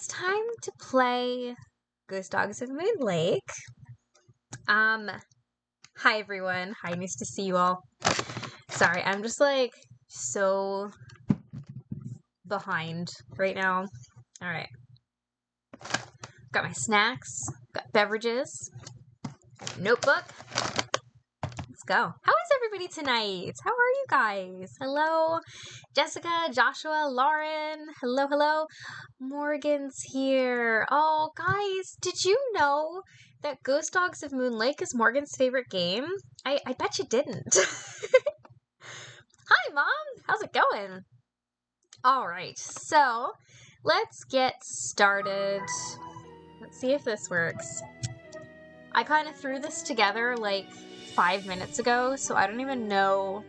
it's time to play Ghost Dogs of Moon Lake. Hi everyone. Hi, nice to see you all. Sorry, I'm just like so behind right now. Alright. Got my snacks, got beverages, got a notebook. Let's go. How is everybody tonight? How are you guys? Hello, Jessica, Joshua, Lauren. Hello, hello. Morgan's here. Oh, guys, did you know that Ghost Dogs of Moon Lake is Morgan's favorite game? I bet you didn't. Hi, Mom. How's it going? All right, so let's get started. Let's see if this works. I kind of threw this together like 5 minutes ago, so I don't even know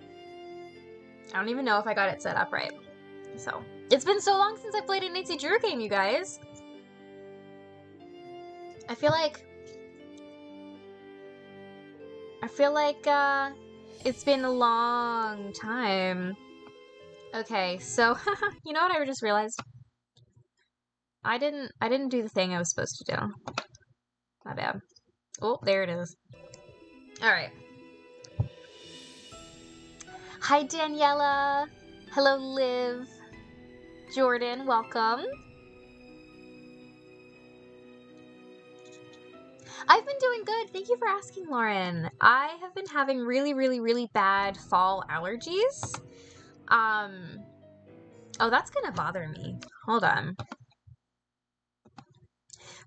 if I got it set up right. So, it's been so long since I played a Nancy Drew game, you guys. I feel like it's been a long time. Okay, so you know what I just realized? I didn't do the thing I was supposed to do. My bad. Oh, there it is. Alright. Hi, Daniela. Hello, Liv. Jordan, welcome. I've been doing good. Thank you for asking, Lauren. I have been having really, really, really bad fall allergies. Oh, that's gonna bother me. Hold on.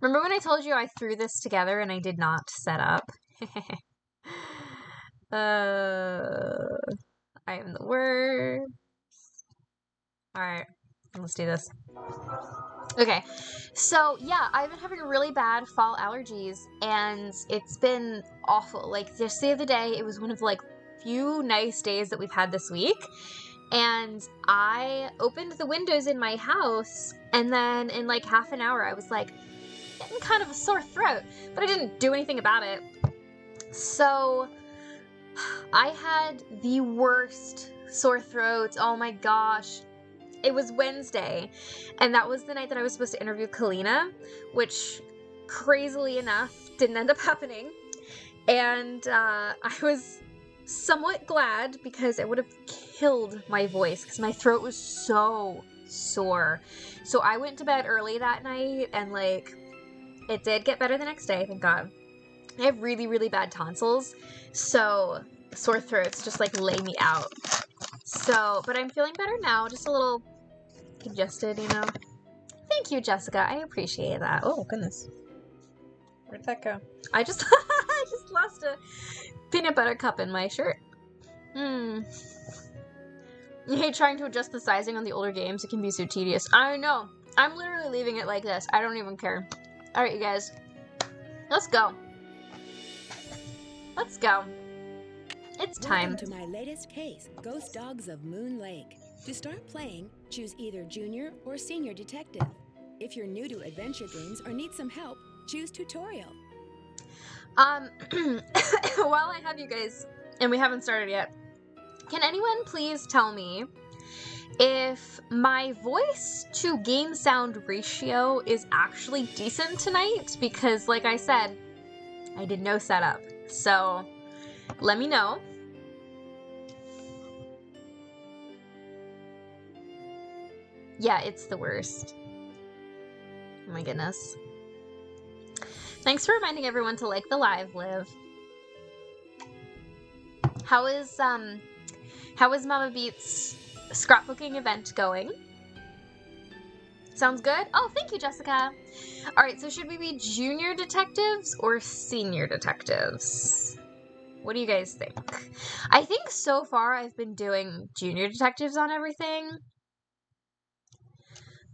Remember when I told you I threw this together and I did not set up? I am the worst. Alright, let's do this. Okay, so yeah, I've been having really bad fall allergies, and it's been awful. Like, just the other day, it was one of like few nice days that we've had this week, and I opened the windows in my house, and then in like half an hour, I was like getting kind of a sore throat, but I didn't do anything about it. So I had the worst sore throat. Oh my gosh. It was Wednesday, and that was the night that I was supposed to interview Kalina, which, crazily enough, didn't end up happening. And I was somewhat glad because it would have killed my voice because my throat was so sore. So I went to bed early that night, and like, it did get better the next day, thank God. I have really, really bad tonsils, so sore throats just like lay me out. So, but I'm feeling better now, just a little congested, you know. Thank you, Jessica. I appreciate that. Oh, goodness. Where'd that go? I just I just lost a peanut butter cup in my shirt. You hate trying to adjust the sizing on the older games. It can be so tedious. I know. I'm literally leaving it like this. I don't even care. Alright, you guys. Let's go. Let's go. It's time. Welcome to my latest case, Ghost Dogs of Moon Lake. To start playing, choose either Junior or Senior Detective. If you're new to adventure games or need some help, choose Tutorial. While I have you guys, and we haven't started yet, can anyone please tell me if my voice to game sound ratio is actually decent tonight? Because, like I said, I did no setup. So, let me know. Yeah, it's the worst. Oh my goodness. Thanks for reminding everyone to like the live, Liv. How is Mama Beat's scrapbooking event going? Sounds good? Oh, thank you, Jessica. Alright, so should we be junior detectives or senior detectives? What do you guys think? I think so far I've been doing junior detectives on everything.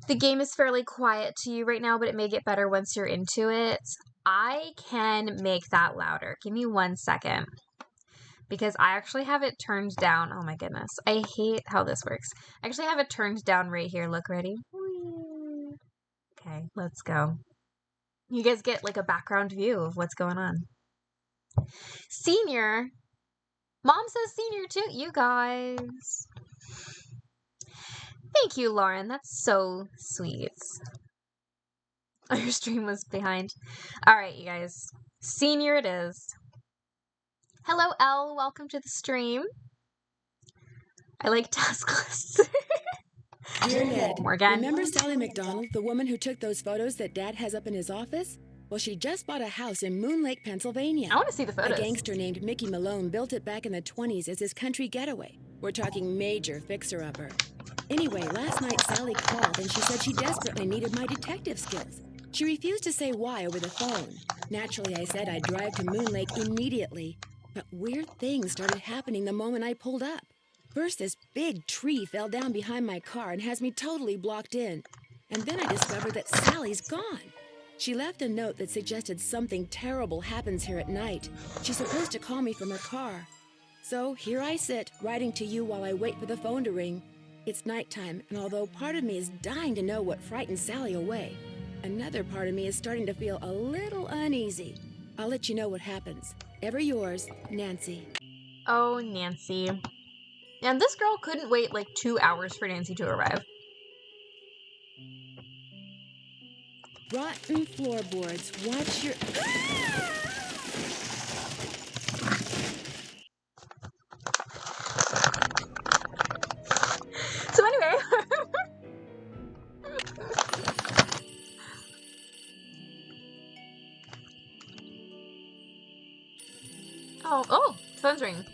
The game is fairly quiet to you right now, but it may get better once you're into it. I can make that louder. Give me 1 second. Because I actually have it turned down. Oh my goodness. I hate how this works. I actually have it turned down right here. Look, ready? Okay, let's go. You guys get like a background view of what's going on. Senior? Mom says senior too, you guys. Thank you, Lauren. That's so sweet. Oh, your stream was behind. Alright, you guys. Senior it is. Hello, Elle. Welcome to the stream. I like task lists. Dear Ned, Morgan. remember Sally McDonald, the woman who took those photos that Dad has up in his office? Well, she just bought a house in Moon Lake, Pennsylvania. I want to see the photos. A gangster named Mickey Malone built it back in the 20s as his country getaway. We're talking major fixer-upper. Anyway, last night Sally called and she said she desperately needed my detective skills. She refused to say why over the phone. Naturally, I said I'd drive to Moon Lake immediately. But weird things started happening the moment I pulled up. First, this big tree fell down behind my car and has me totally blocked in. And then I discovered that Sally's gone. She left a note that suggested something terrible happens here at night. She's supposed to call me from her car. So here I sit, writing to you while I wait for the phone to ring. It's nighttime, and although part of me is dying to know what frightened Sally away, another part of me is starting to feel a little uneasy. I'll let you know what happens. Ever yours, Nancy. Oh, Nancy. And this girl couldn't wait like 2 hours for Nancy to arrive. Rotten floorboards. Watch your... So anyway. Oh, phone's ringing.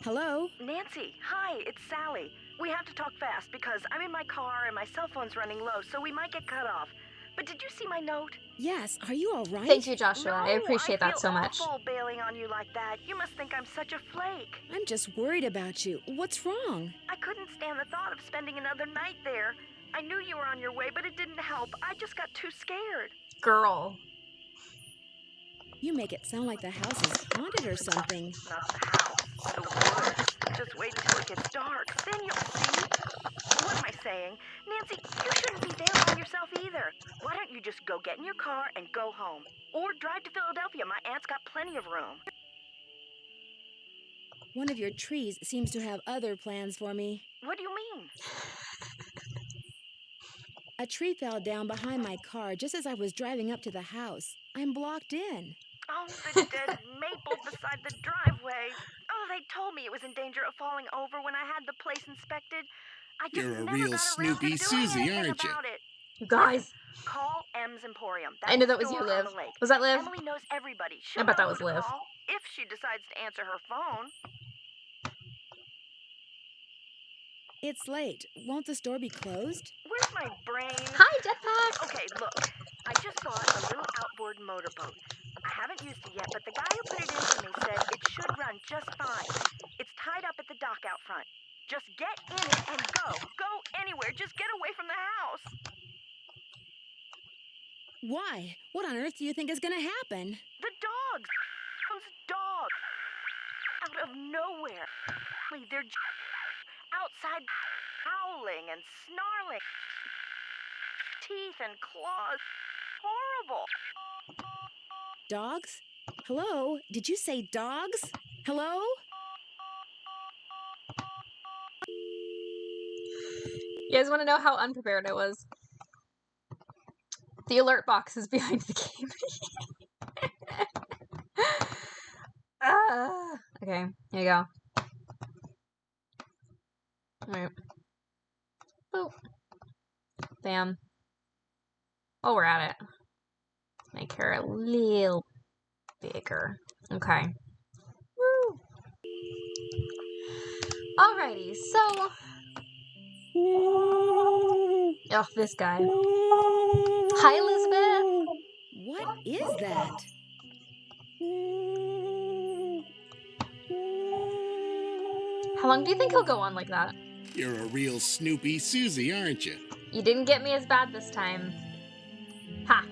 Hello? Nancy, hi, it's Sally. We have to talk fast because I'm in my car and my cell phone's running low, so we might get cut off. But did you see my note? Yes, are you all right? Thank you, Joshua. No, I appreciate that so I much. feel awful bailing on you like that. You must think I'm such a flake. I'm just worried about you. What's wrong? I couldn't stand the thought of spending another night there. I knew you were on your way, but it didn't help. I just got too scared. Girl. You make it sound like the house is haunted or something. Not the house, the woods. Just wait till it gets dark. Then you'll see. What am I saying? Nancy, you shouldn't be there by yourself either. Why don't you just go get in your car and go home? Or drive to Philadelphia. My aunt's got plenty of room. One of your trees seems to have other plans for me. What do you mean? A tree fell down behind my car just as I was driving up to the house. I'm blocked in. Oh, the dead maple beside the driveway. Oh, they told me it was in danger of falling over when I had the place inspected. I just You're a never real got around Snoopy to doing Susie, anything aren't you? about it. You guys. Call M's Emporium. I knew That's that was the you, store on Liv. the lake. Was that Liv? Emily knows everybody. She'll bet that know was who to Liv. call if she decides to answer her phone. It's late. Won't the store be closed? Where's my brain? Hi, Jetpack. Okay, look. I just bought a little outboard motorboat. I haven't used it yet, but the guy who put it in for me said it should run just fine. It's tied up at the dock out front. Just get in it and go. Go anywhere. Just get away from the house. Why? What on earth do you think is gonna happen? The dogs. Those dogs. Out of nowhere. They're outside howling and snarling. Teeth and claws. Horrible. Dogs? Hello? Did you say dogs? Hello? You guys want to know how unprepared I was? The alert box is behind the game. Okay, here you go. Alright. Boop. Bam. Oh, we're at it. Let's make her a little bigger. Okay. Woo! Alrighty, so... Oh, this guy. Hi, Elizabeth! What is that? How long do you think he'll go on like that? You're a real Snoopy Susie, aren't you? You didn't get me as bad this time. Ha!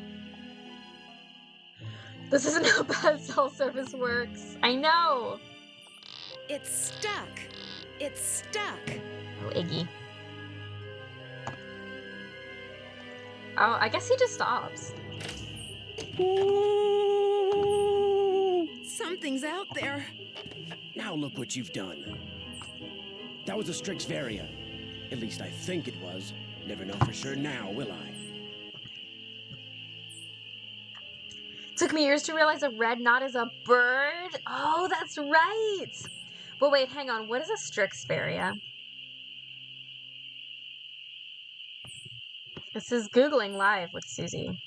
This isn't how bad cell service works. I know! It's stuck. It's stuck. Oh, Iggy. Oh, I guess he just stops. Something's out there. Now look what you've done. That was a Strixvaria. At least I think it was. Never know for sure now, will I? Took me years to realize a red knot is a bird. Oh, that's right. But wait, hang on. What is a Strixvaria? This is Googling live with Susie.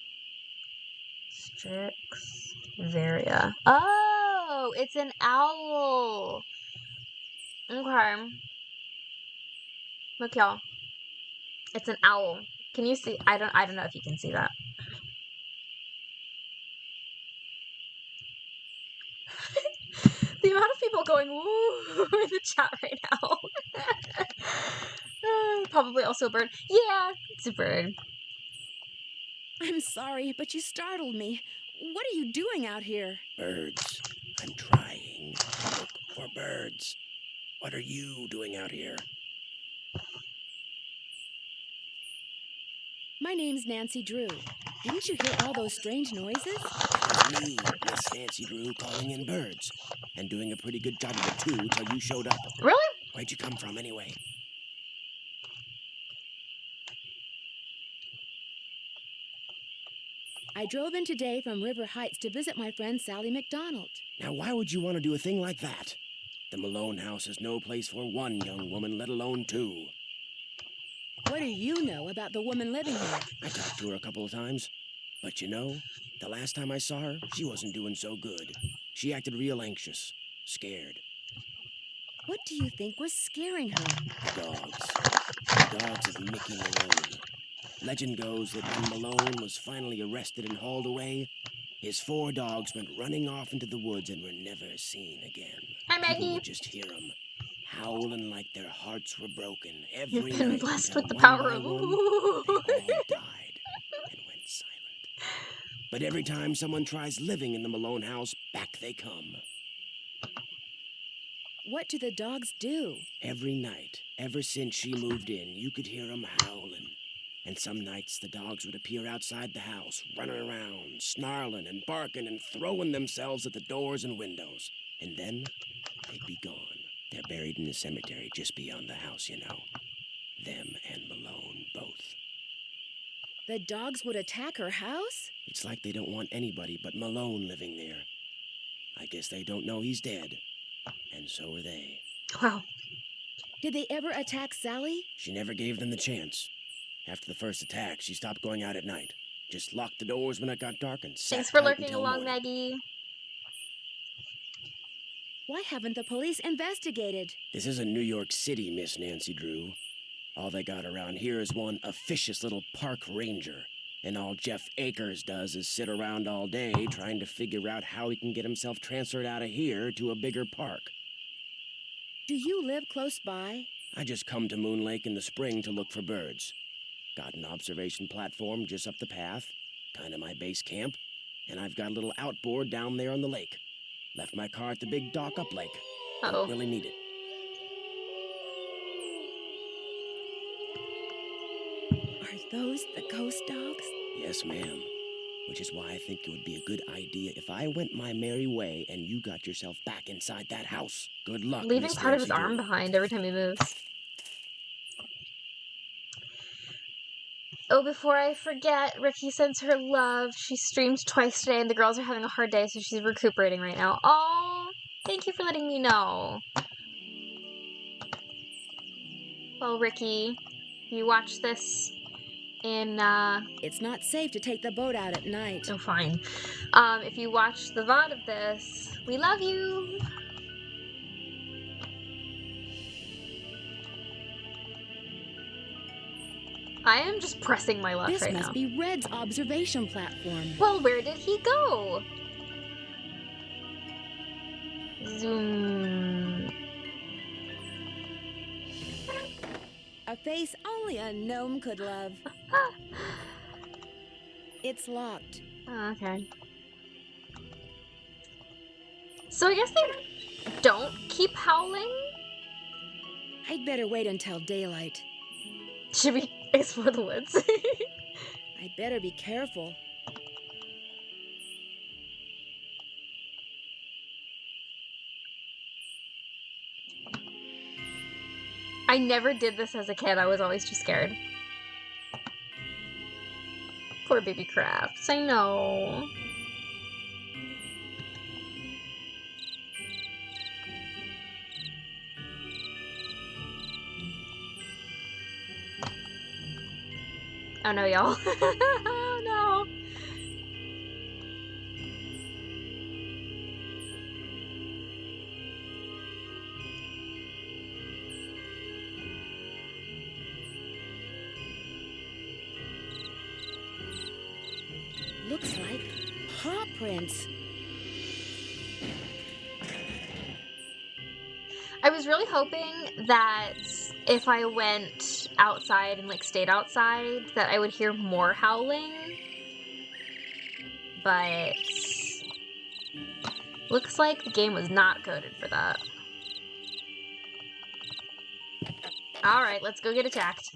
Strixvaria. Oh, it's an owl. Okay. Look, y'all. It's an owl. Can you see? I don't know if you can see that. The amount of people going woo in the chat right now. Probably also a bird. Yeah, it's a bird. I'm sorry, but you startled me. What are you doing out here? Birds. I'm trying to look for birds. What are you doing out here? My name's Nancy Drew. Didn't you hear all those strange noises? It was me, Miss Nancy Drew, calling in birds. And doing a pretty good job of it, too, until you showed up. Really? Where'd you come from, anyway? I drove in today from River Heights to visit my friend Sally McDonald. Now, why would you want to do a thing like that? The Malone house is no place for one young woman, let alone two. What do you know about the woman living here? I talked to her a couple of times. But you know, the last time I saw her, she wasn't doing so good. She acted real anxious, scared. What do you think was scaring her? The dogs. The dogs of Mickey Malone. Legend goes that when Malone was finally arrested and hauled away, his 4 dogs went running off into the woods and were never seen again. Hi, People Maggie. would just hear them, howling like their hearts were broken every You've been night blessed until with the one power by of one, ooh. they all died and went silent. But every time someone tries living in the Malone house, back they come. What do the dogs do? Every night, ever since she moved in, you could hear them howling. And some nights the dogs would appear outside the house, running around, snarling and barking and throwing themselves at the doors and windows. And then they'd be gone. They're buried in the cemetery just beyond the house, you know. Them and Malone both. The dogs would attack her house? It's like they don't want anybody but Malone living there. I guess they don't know he's dead. And so are they. Wow. Did they ever attack Sally? She never gave them the chance. After the first attack, she stopped going out at night. Just locked the doors when it got dark and sat Thanks for tight lurking until along, morning. Maggie. Why haven't the police investigated? This isn't New York City, Miss Nancy Drew. All they got around here is one officious little park ranger. And all Jeff Akers does is sit around all day trying to figure out how he can get himself transferred out of here to a bigger park. Do you live close by? I just come to Moon Lake in the spring to look for birds. Got an observation platform just up the path, kind of my base camp, and I've got a little outboard down there on the lake. Left my car at the big dock up lake. Uh-oh. Don't really need it. Are those the ghost dogs? Yes, ma'am. Which is why I think it would be a good idea if I went my merry way and you got yourself back inside that house. Good luck, Leaving Miss part of his Nancy arm Drew. behind every time he moves. Oh, before I forget, Ricky sends her love. She streamed twice today, and the girls are having a hard day, so she's recuperating right now. Oh, thank you for letting me know. Well, Ricky, you watch this in, It's not safe to take the boat out at night. oh, fine. If you watch the VOD of this, we love you. I am just pressing my luck This right must now. be Red's observation platform. Well, where did he go? Zoom. A face only a gnome could love. It's locked. Oh, okay. So I guess they don't keep howling? I'd better wait until daylight. Should we explore the woods? I'd better be careful. I never did this as a kid. I was always too scared. Poor baby crafts. I know. Oh no, y'all. Oh no. Looks like paw prints. I was really hoping that if I went outside and like stayed outside that I would hear more howling. But looks like the game was not coded for that. Alright, let's go get attacked.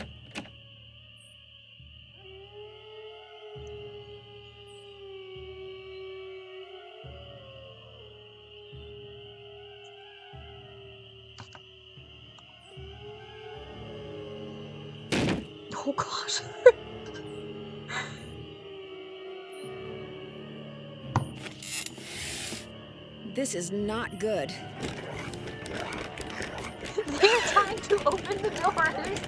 Oh gosh. This is not good. They're trying to open the doors.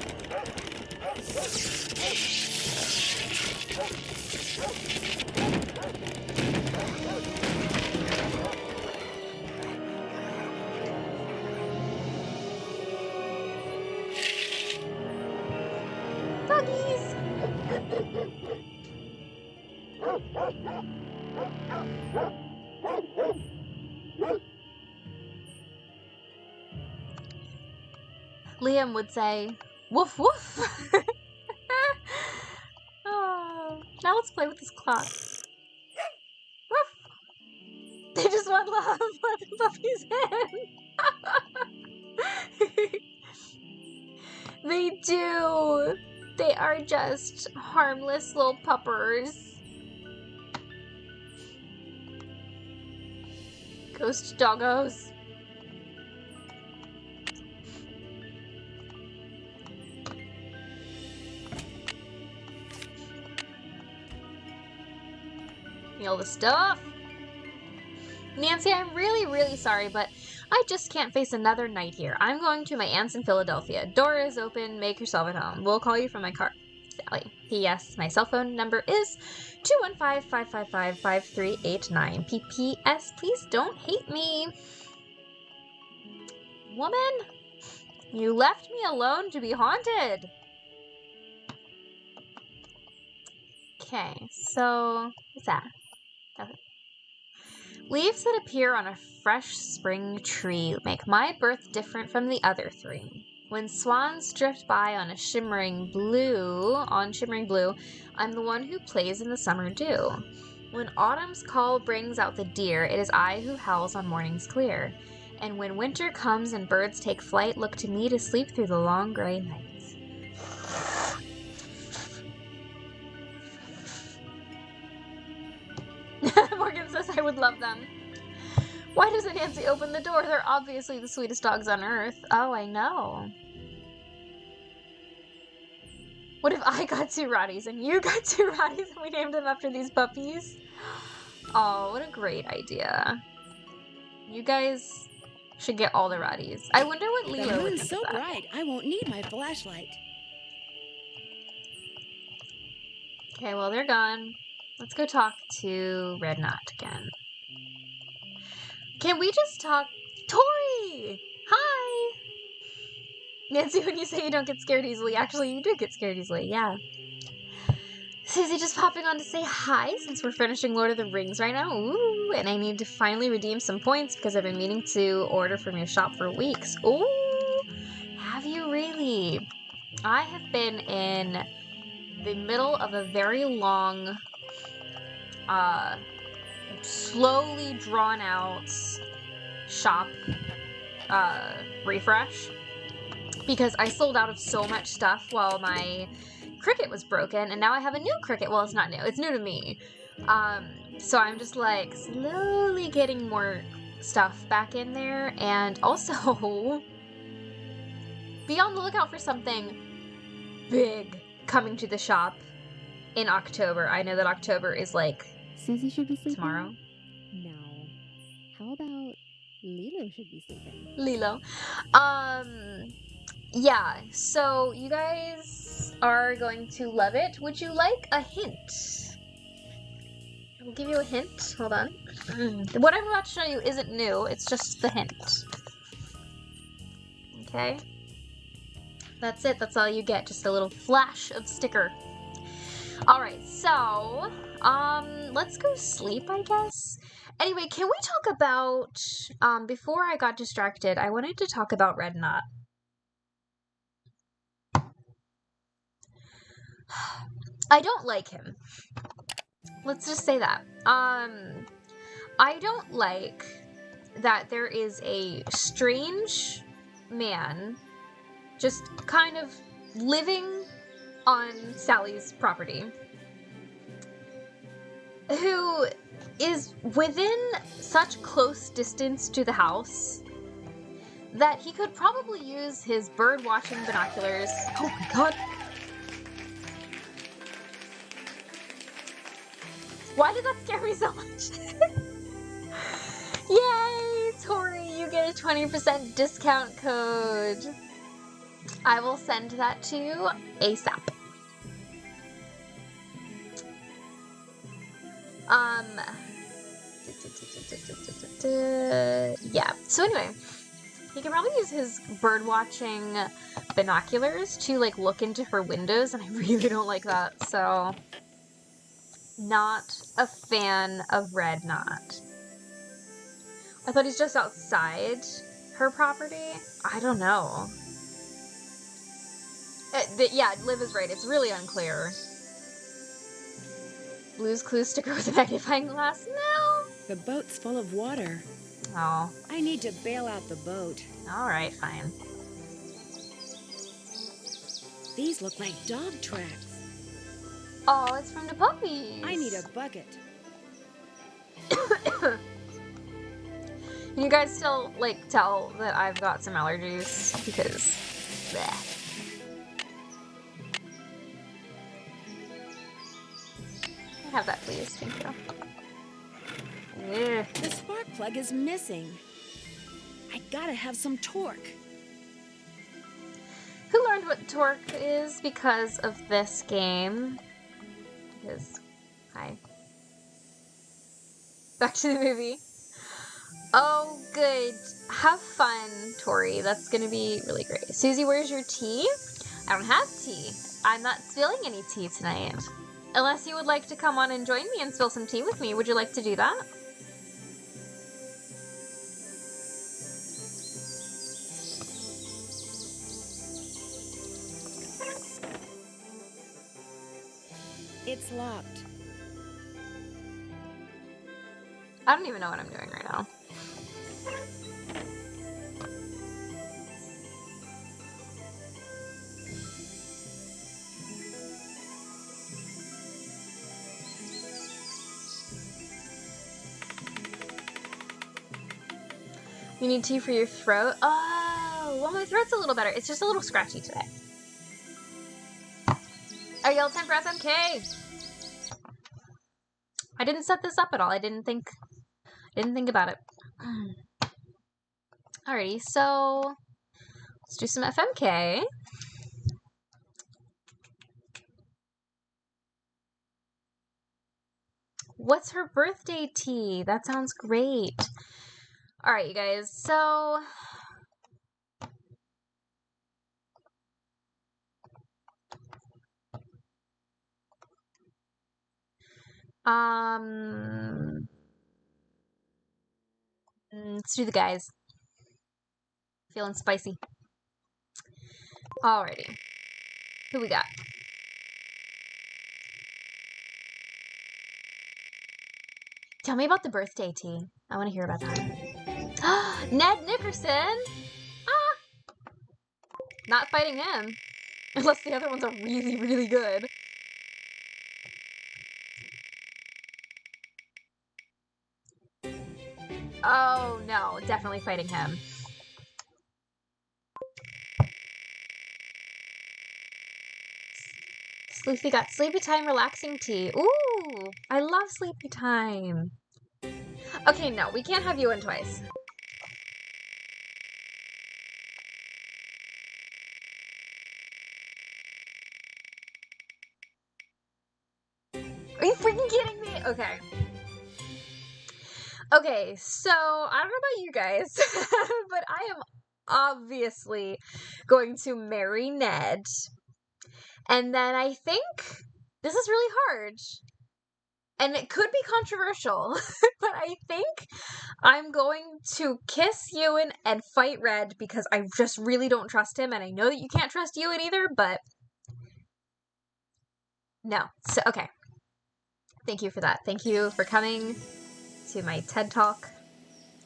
Doggies! Liam would say, woof woof. Oh, now let's play with this clock. Woof. They just want love. Let the puppies in. They do. They are just harmless little puppers. Ghost doggos. All the stuff. Nancy, I'm really, really sorry, but I just can't face another night here. I'm going to my aunt's in Philadelphia. Door is open. Make yourself at home. We'll call you from my car. Sally. P.S. My cell phone number is 215-555-5389. P.P.S. Please don't hate me. Woman, you left me alone to be haunted. Okay, so what's that? Okay. Leaves that appear on a fresh spring tree make my birth different from the other three. When swans drift by on shimmering blue, I'm the one who plays in the summer dew. When autumn's call brings out the deer, it is I who howls on mornings clear. And when winter comes and birds take flight, look to me to sleep through the long gray nights. Morgan says I would love them. Why doesn't Nancy open the door? They're obviously the sweetest dogs on earth. Oh, I know. What if I got two Rotties and you got two Rotties and we named them after these puppies? Oh, what a great idea. You guys should get all the Rotties. I wonder what Leo The would moon's think so of that. bright, I won't need my flashlight. Okay, well, they're gone. Let's go talk to Red Knot again. Can we just talk? Tori! Hi! Nancy, when you say you don't get scared easily, actually, you do get scared easily, yeah. Susie just popping on to say hi since we're finishing Lord of the Rings right now. Ooh, and I need to finally redeem some points because I've been meaning to order from your shop for weeks. Ooh, have you really? I have been in the middle of a very long, slowly drawn out shop refresh because I sold out of so much stuff while my Cricut was broken, and now I have a new Cricut. Well, it's not new. It's new to me. So I'm just like slowly getting more stuff back in there, and also be on the lookout for something big coming to the shop in October. I know that October is like Susie should be sleeping. tomorrow. No. How about Lilo should be sleeping? Lilo. yeah, so you guys are going to love it. Would you like a hint? I'll give you a hint. Hold on. What I'm about to show you isn't new. It's just the hint. Okay? That's it. That's all you get. Just a little flash of sticker. Alright, so, let's go sleep, I guess. Anyway, can we talk about, before I got distracted, I wanted to talk about Red Knot. I don't like him. Let's just say that. I don't like that there is a strange man just kind of living on Sally's property who is within such close distance to the house that he could probably use his bird watching binoculars. Oh my god. Why did that scare me so much? Yay, Tori, you get a 20% discount code. I will send that to you ASAP. Yeah. So anyway, he can probably use his bird watching binoculars to like look into her windows, and I really don't like that. So, not a fan of Red Knot. I thought he's just outside her property. I don't know. Yeah, Liv is right. It's really unclear. Blue's Clues sticker with a magnifying glass? No! The boat's full of water. Oh. I need to bail out the boat. Alright, fine. These look like dog tracks. Oh, it's from the puppies. I need a bucket. Can you guys still, like, tell that I've got some allergies? Because, bleh. Have that, please. Thank you. Ugh. The spark plug is missing. I gotta have some torque. Who learned what torque is because of this game? Because, hi. Back to the movie. Oh, good. Have fun, Tori. That's gonna be really great. Susie, where's your tea? I don't have tea. I'm not spilling any tea tonight. Unless you would like to come on and join me and spill some tea with me. Would you like to do that? It's locked. I don't even know what I'm doing right now. You need tea for your throat? Oh, well, my throat's a little better. It's just a little scratchy today. Are y'all time for FMK? I didn't set this up at all. I didn't think about it. Alrighty, so let's do some FMK. What's her birthday tea? That sounds great. Alright, you guys, so let's do the guys. Feeling spicy. Alrighty. Who we got? Tell me about the birthday tea. I want to hear about that. Ned Nickerson! Ah! Not fighting him. Unless the other ones are really, really good. Oh, no. Definitely fighting him. Sleepy got sleepy time relaxing tea. Ooh! I love sleepy time. Okay, no. We can't have you in twice. Are you freaking kidding me? Okay. Okay, so I don't know about you guys, but I am obviously going to marry Ned. And then I think this is really hard. And it could be controversial, but I think I'm going to kiss Ewan and fight Red because I just really don't trust him, and I know that you can't trust Ewan either, but no. So, okay. Thank you for that. Thank you for coming to my TED Talk.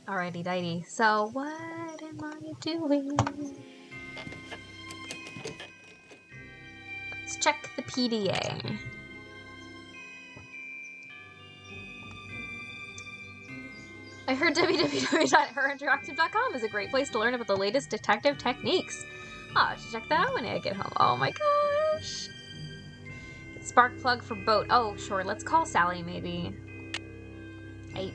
Alrighty dighty. So, what am I doing? Let's check the PDA. I heard www.herinteractive.com is a great place to learn about the latest detective techniques. Oh, I should check that out when I get home. Oh my gosh. Spark plug for boat. Oh, sure. Let's call Sally, maybe. Hey.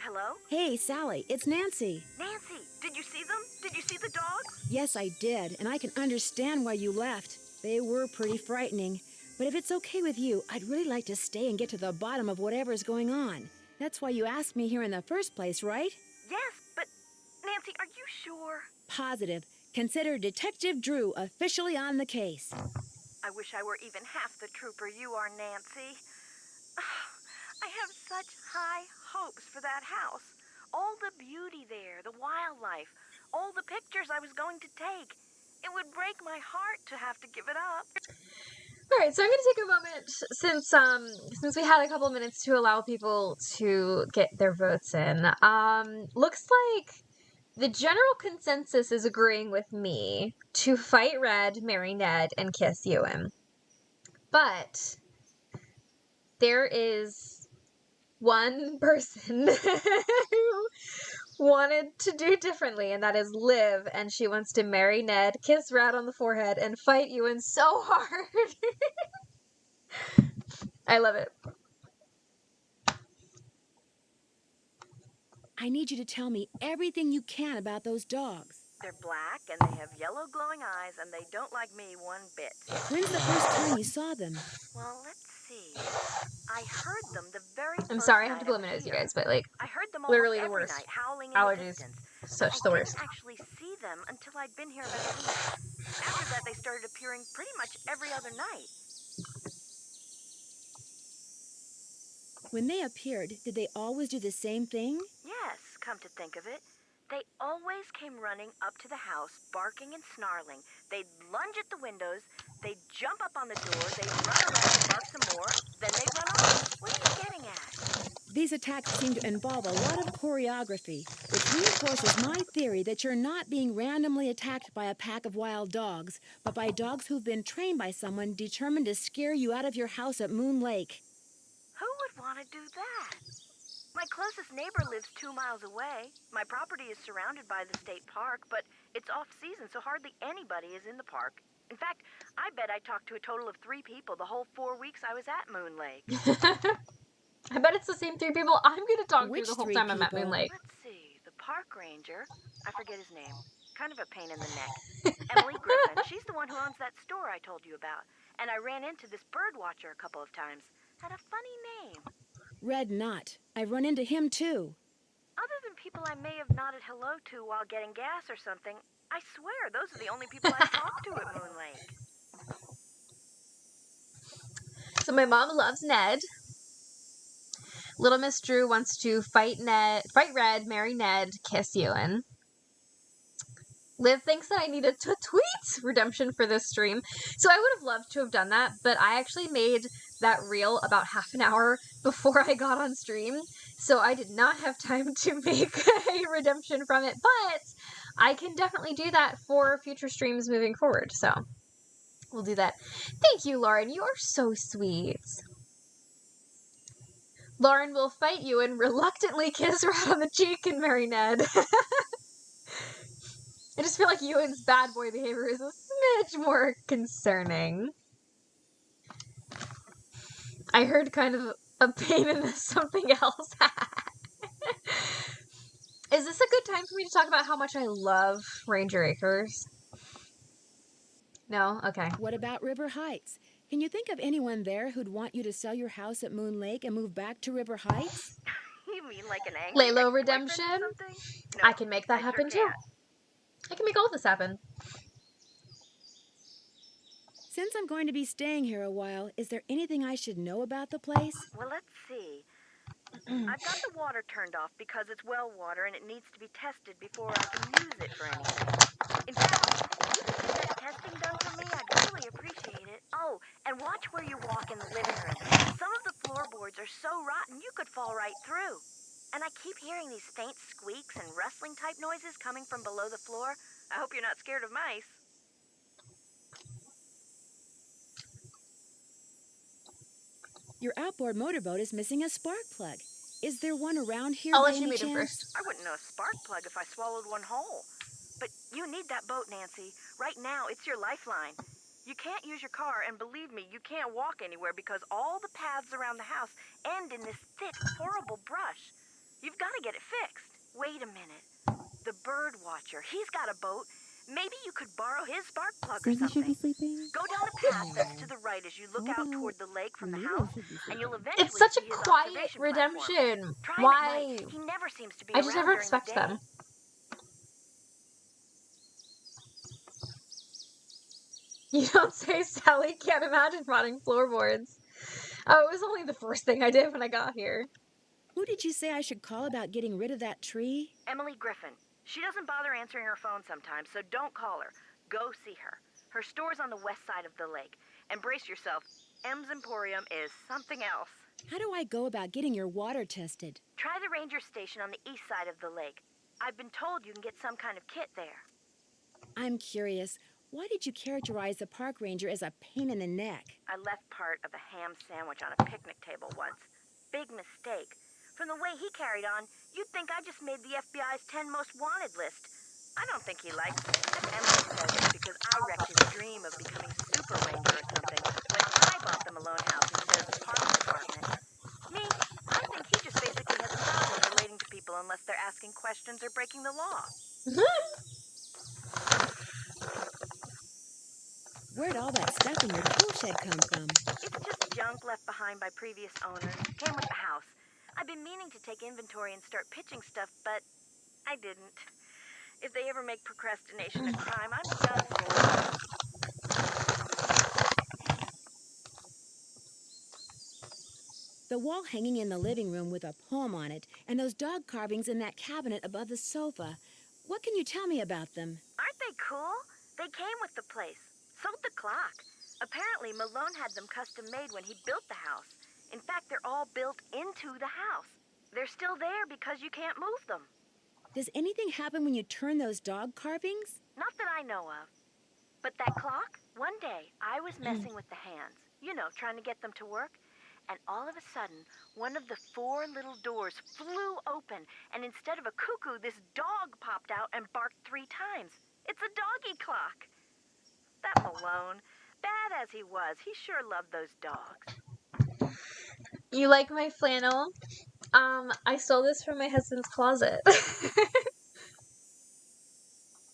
Hello? Hey, Sally, it's Nancy. Nancy, did you see them? Did you see the dogs? Yes, I did, and I can understand why you left. They were pretty frightening. But if it's okay with you, I'd really like to stay and get to the bottom of whatever's going on. That's why you asked me here in the first place, right? Yes, but Nancy, are you sure? Positive. Consider Detective Drew officially on the case. I wish I were even half the trooper you are, Nancy. I have such high hopes for that house. All the beauty there, the wildlife, all the pictures I was going to take. It would break my heart to have to give it up. Alright, so I'm going to take a moment, since we had a couple minutes to allow people to get their votes in. Looks like the general consensus is agreeing with me to fight Red, marry Ned, and kiss Ewan. But there is one person who wanted to do differently, and that is Liv, and she wants to marry Ned, kiss Red on the forehead, and fight Ewan so hard. I love it. I need you to tell me everything you can about those dogs. They're black, and they have yellow glowing eyes, and they don't like me one bit. When's the first time you saw them? Well, let's see. I heard them the very I'm first sorry, I have night to was blow my nose, you here. guys, but like, I heard them literally almost the every worst. night, howling in the Allergies. distance. Such I the worst. didn't actually see them until I'd been here about a week. After that, they started appearing pretty much every other night. When they appeared, did they always do the same thing? Yes, come to think of it. They always came running up to the house, barking and snarling. They'd lunge at the windows, they'd jump up on the door, they'd run around and bark some more, then they'd run off. What are you getting at? These attacks seem to involve a lot of choreography, which reinforces my theory that you're not being randomly attacked by a pack of wild dogs, but by dogs who've been trained by someone determined to scare you out of your house at Moon Lake. Who would want to do that? My closest neighbor lives 2 miles away. My property is surrounded by the state park, but it's off-season, so hardly anybody is in the park. In fact, I bet I talked to a total of 3 people the whole 4 weeks I was at Moon Lake. I bet it's the same 3 people I'm going to talk to Which the whole 3 time I'm at people? Moon Lake. Let's see, the park ranger, I forget his name, kind of a pain in the neck. Emily Griffin, she's the one who owns that store I told you about. And I ran into this bird watcher a couple of times. Had a funny name. Red Knot. I've run into him too. Other than people I may have nodded hello to while getting gas or something, I swear those are the only people I've talked to at Moon Lake. So my mom loves Ned. Little Miss Drew wants to fight Red, marry Ned, kiss Ewan. Liv thinks that I need a tweet redemption for this stream. So I would have loved to have done that, but I actually made that reel about half an hour before I got on stream. So I did not have time to make a redemption from it, but I can definitely do that for future streams moving forward. So we'll do that. Thank you, Lauren. You are so sweet. Lauren will fight you and reluctantly kiss Red on the cheek and marry Ned. I just feel like Ewan's bad boy behavior is a smidge more concerning. I heard kind of a pain in something else. Is this a good time for me to talk about how much I love Ranger Acres? No? Okay. What about River Heights? Can you think of anyone there who'd want you to sell your house at Moon Lake and move back to River Heights? You mean like an angry Laylo ex-boyfriend or redemption? something? No, I can make that I happen sure too. I can make all this happen. Since I'm going to be staying here a while, is there anything I should know about the place? Well, let's see. I've got the water turned off because it's well water and it needs to be tested before I can use it for anything. In fact, if you could get that testing done for me, I'd really appreciate it. Oh, and watch where you walk in the living room. Some of the floorboards are so rotten you could fall right through. And I keep hearing these faint squeaks and rustling type noises coming from below the floor. I hope you're not scared of mice. Your outboard motorboat is missing a spark plug. Is there one around here I'll by let you any meet him chance? first. I wouldn't know a spark plug if I swallowed one whole. But you need that boat, Nancy. Right now, it's your lifeline. You can't use your car, and believe me, you can't walk anywhere because all the paths around the house end in this thick, horrible brush. You've got to get it fixed. Wait a minute. The bird watcher, he's got a boat. Maybe you could borrow his spark plug or Susie should be something. sleeping. Go down the path that's to the right as you look How out about toward the lake from the Milo house, should be and you'll sleeping? eventually It's such a see his quiet observation redemption. platform. Try him Why? at night. He never seems to be I just around never during the expect day. them. You don't say, Sally. Can't imagine rotting floorboards. Oh, it was only the first thing I did when I got here. Who did you say I should call about getting rid of that tree? Emily Griffin. She doesn't bother answering her phone sometimes, so don't call her. Go see her. Her store's on the west side of the lake. And brace yourself, M's Emporium is something else. How do I go about getting your water tested? Try the ranger station on the east side of the lake. I've been told you can get some kind of kit there. I'm curious. Why did you characterize the park ranger as a pain in the neck? I left part of a ham sandwich on a picnic table once. Big mistake. From the way he carried on, you'd think I just made the FBI's 10 most wanted list. I don't think he likes me. Emily says it's because I wrecked his dream of becoming super ranger or something when I bought the Malone house instead of the park department. Me, I think he just basically has a problem relating to people unless they're asking questions or breaking the law. Where'd all that stuff in your tool shed come from? It's just junk left behind by previous owners. Came with the house. I've been meaning to take inventory and start pitching stuff, but I didn't. If they ever make procrastination a crime, I'm done for. The wall hanging in the living room with a poem on it, and those dog carvings in that cabinet above the sofa. What can you tell me about them? Aren't they cool? They came with the place. So did the clock. Apparently, Malone had them custom made when he built the house. In fact, they're all built into the house. They're still there because you can't move them. Does anything happen when you turn those dog carvings? Not that I know of. But that clock, one day, I was messing with the hands. You know, trying to get them to work. And all of a sudden, one of the 4 little doors flew open, and instead of a cuckoo, this dog popped out and barked 3 times. It's a doggy clock. That Malone, bad as he was, he sure loved those dogs. You like my flannel? I stole this from my husband's closet.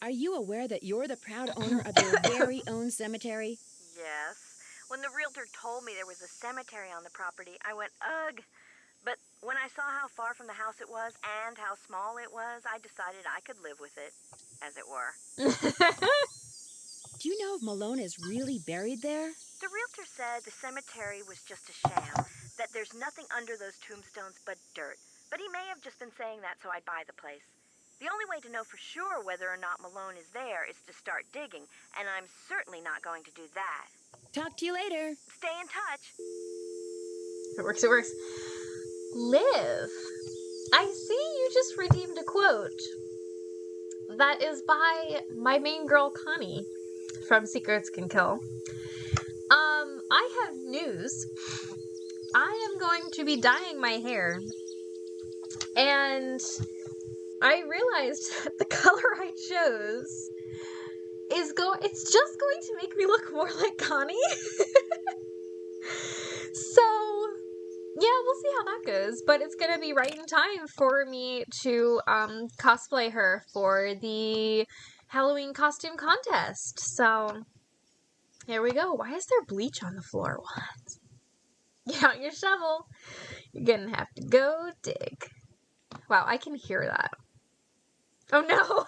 Are you aware that you're the proud owner of your very own cemetery? Yes. When the realtor told me there was a cemetery on the property, I went, ugh. But when I saw how far from the house it was and how small it was, I decided I could live with it, as it were. Do you know if Malone is really buried there? The realtor said the cemetery was just a sham, that there's nothing under those tombstones but dirt. But he may have just been saying that so I'd buy the place. The only way to know for sure whether or not Malone is there is to start digging, and I'm certainly not going to do that. Talk to you later. Stay in touch. If it works, it works. Liv, I see you just redeemed a quote. That is by my main girl, Connie, from Secrets Can Kill. I have news. I am going to be dyeing my hair. And I realized that the color I chose it's just going to make me look more like Connie. So, yeah, we'll see how that goes, but it's gonna be right in time for me to cosplay her for the Halloween costume contest. So, here we go. Why is there bleach on the floor? What? Get out your shovel. You're gonna have to go dig. Wow, I can hear that. Oh no!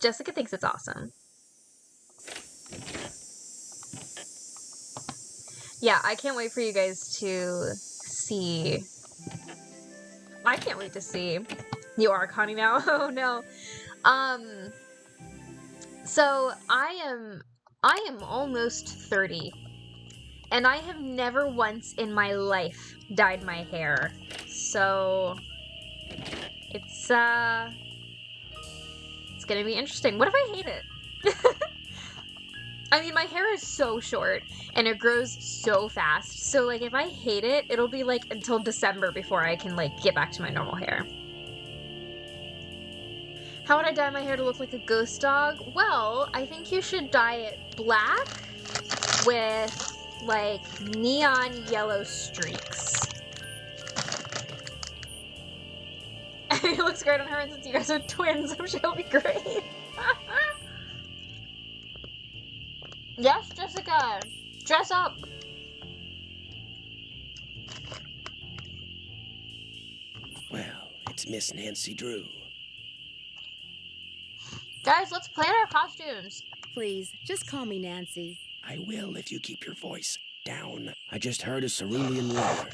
Jessica thinks it's awesome. Yeah, I can't wait for you guys to see. I can't wait to see. You are Connie now? Oh no. So I am almost 30. And I have never once in my life dyed my hair. So it's gonna be interesting. What if I hate it? I mean, my hair is so short and it grows so fast. So like if I hate it, it'll be like until December before I can like get back to my normal hair. How would I dye my hair to look like a ghost dog? Well, I think you should dye it black with like neon yellow streaks. It looks great on her, and since you guys are twins, I'm sure it'll be great. Yes, Jessica! Dress up! Well, it's Miss Nancy Drew. Guys, let's plan our costumes. Please, just call me Nancy. I will if you keep your voice down. I just heard a cerulean roar.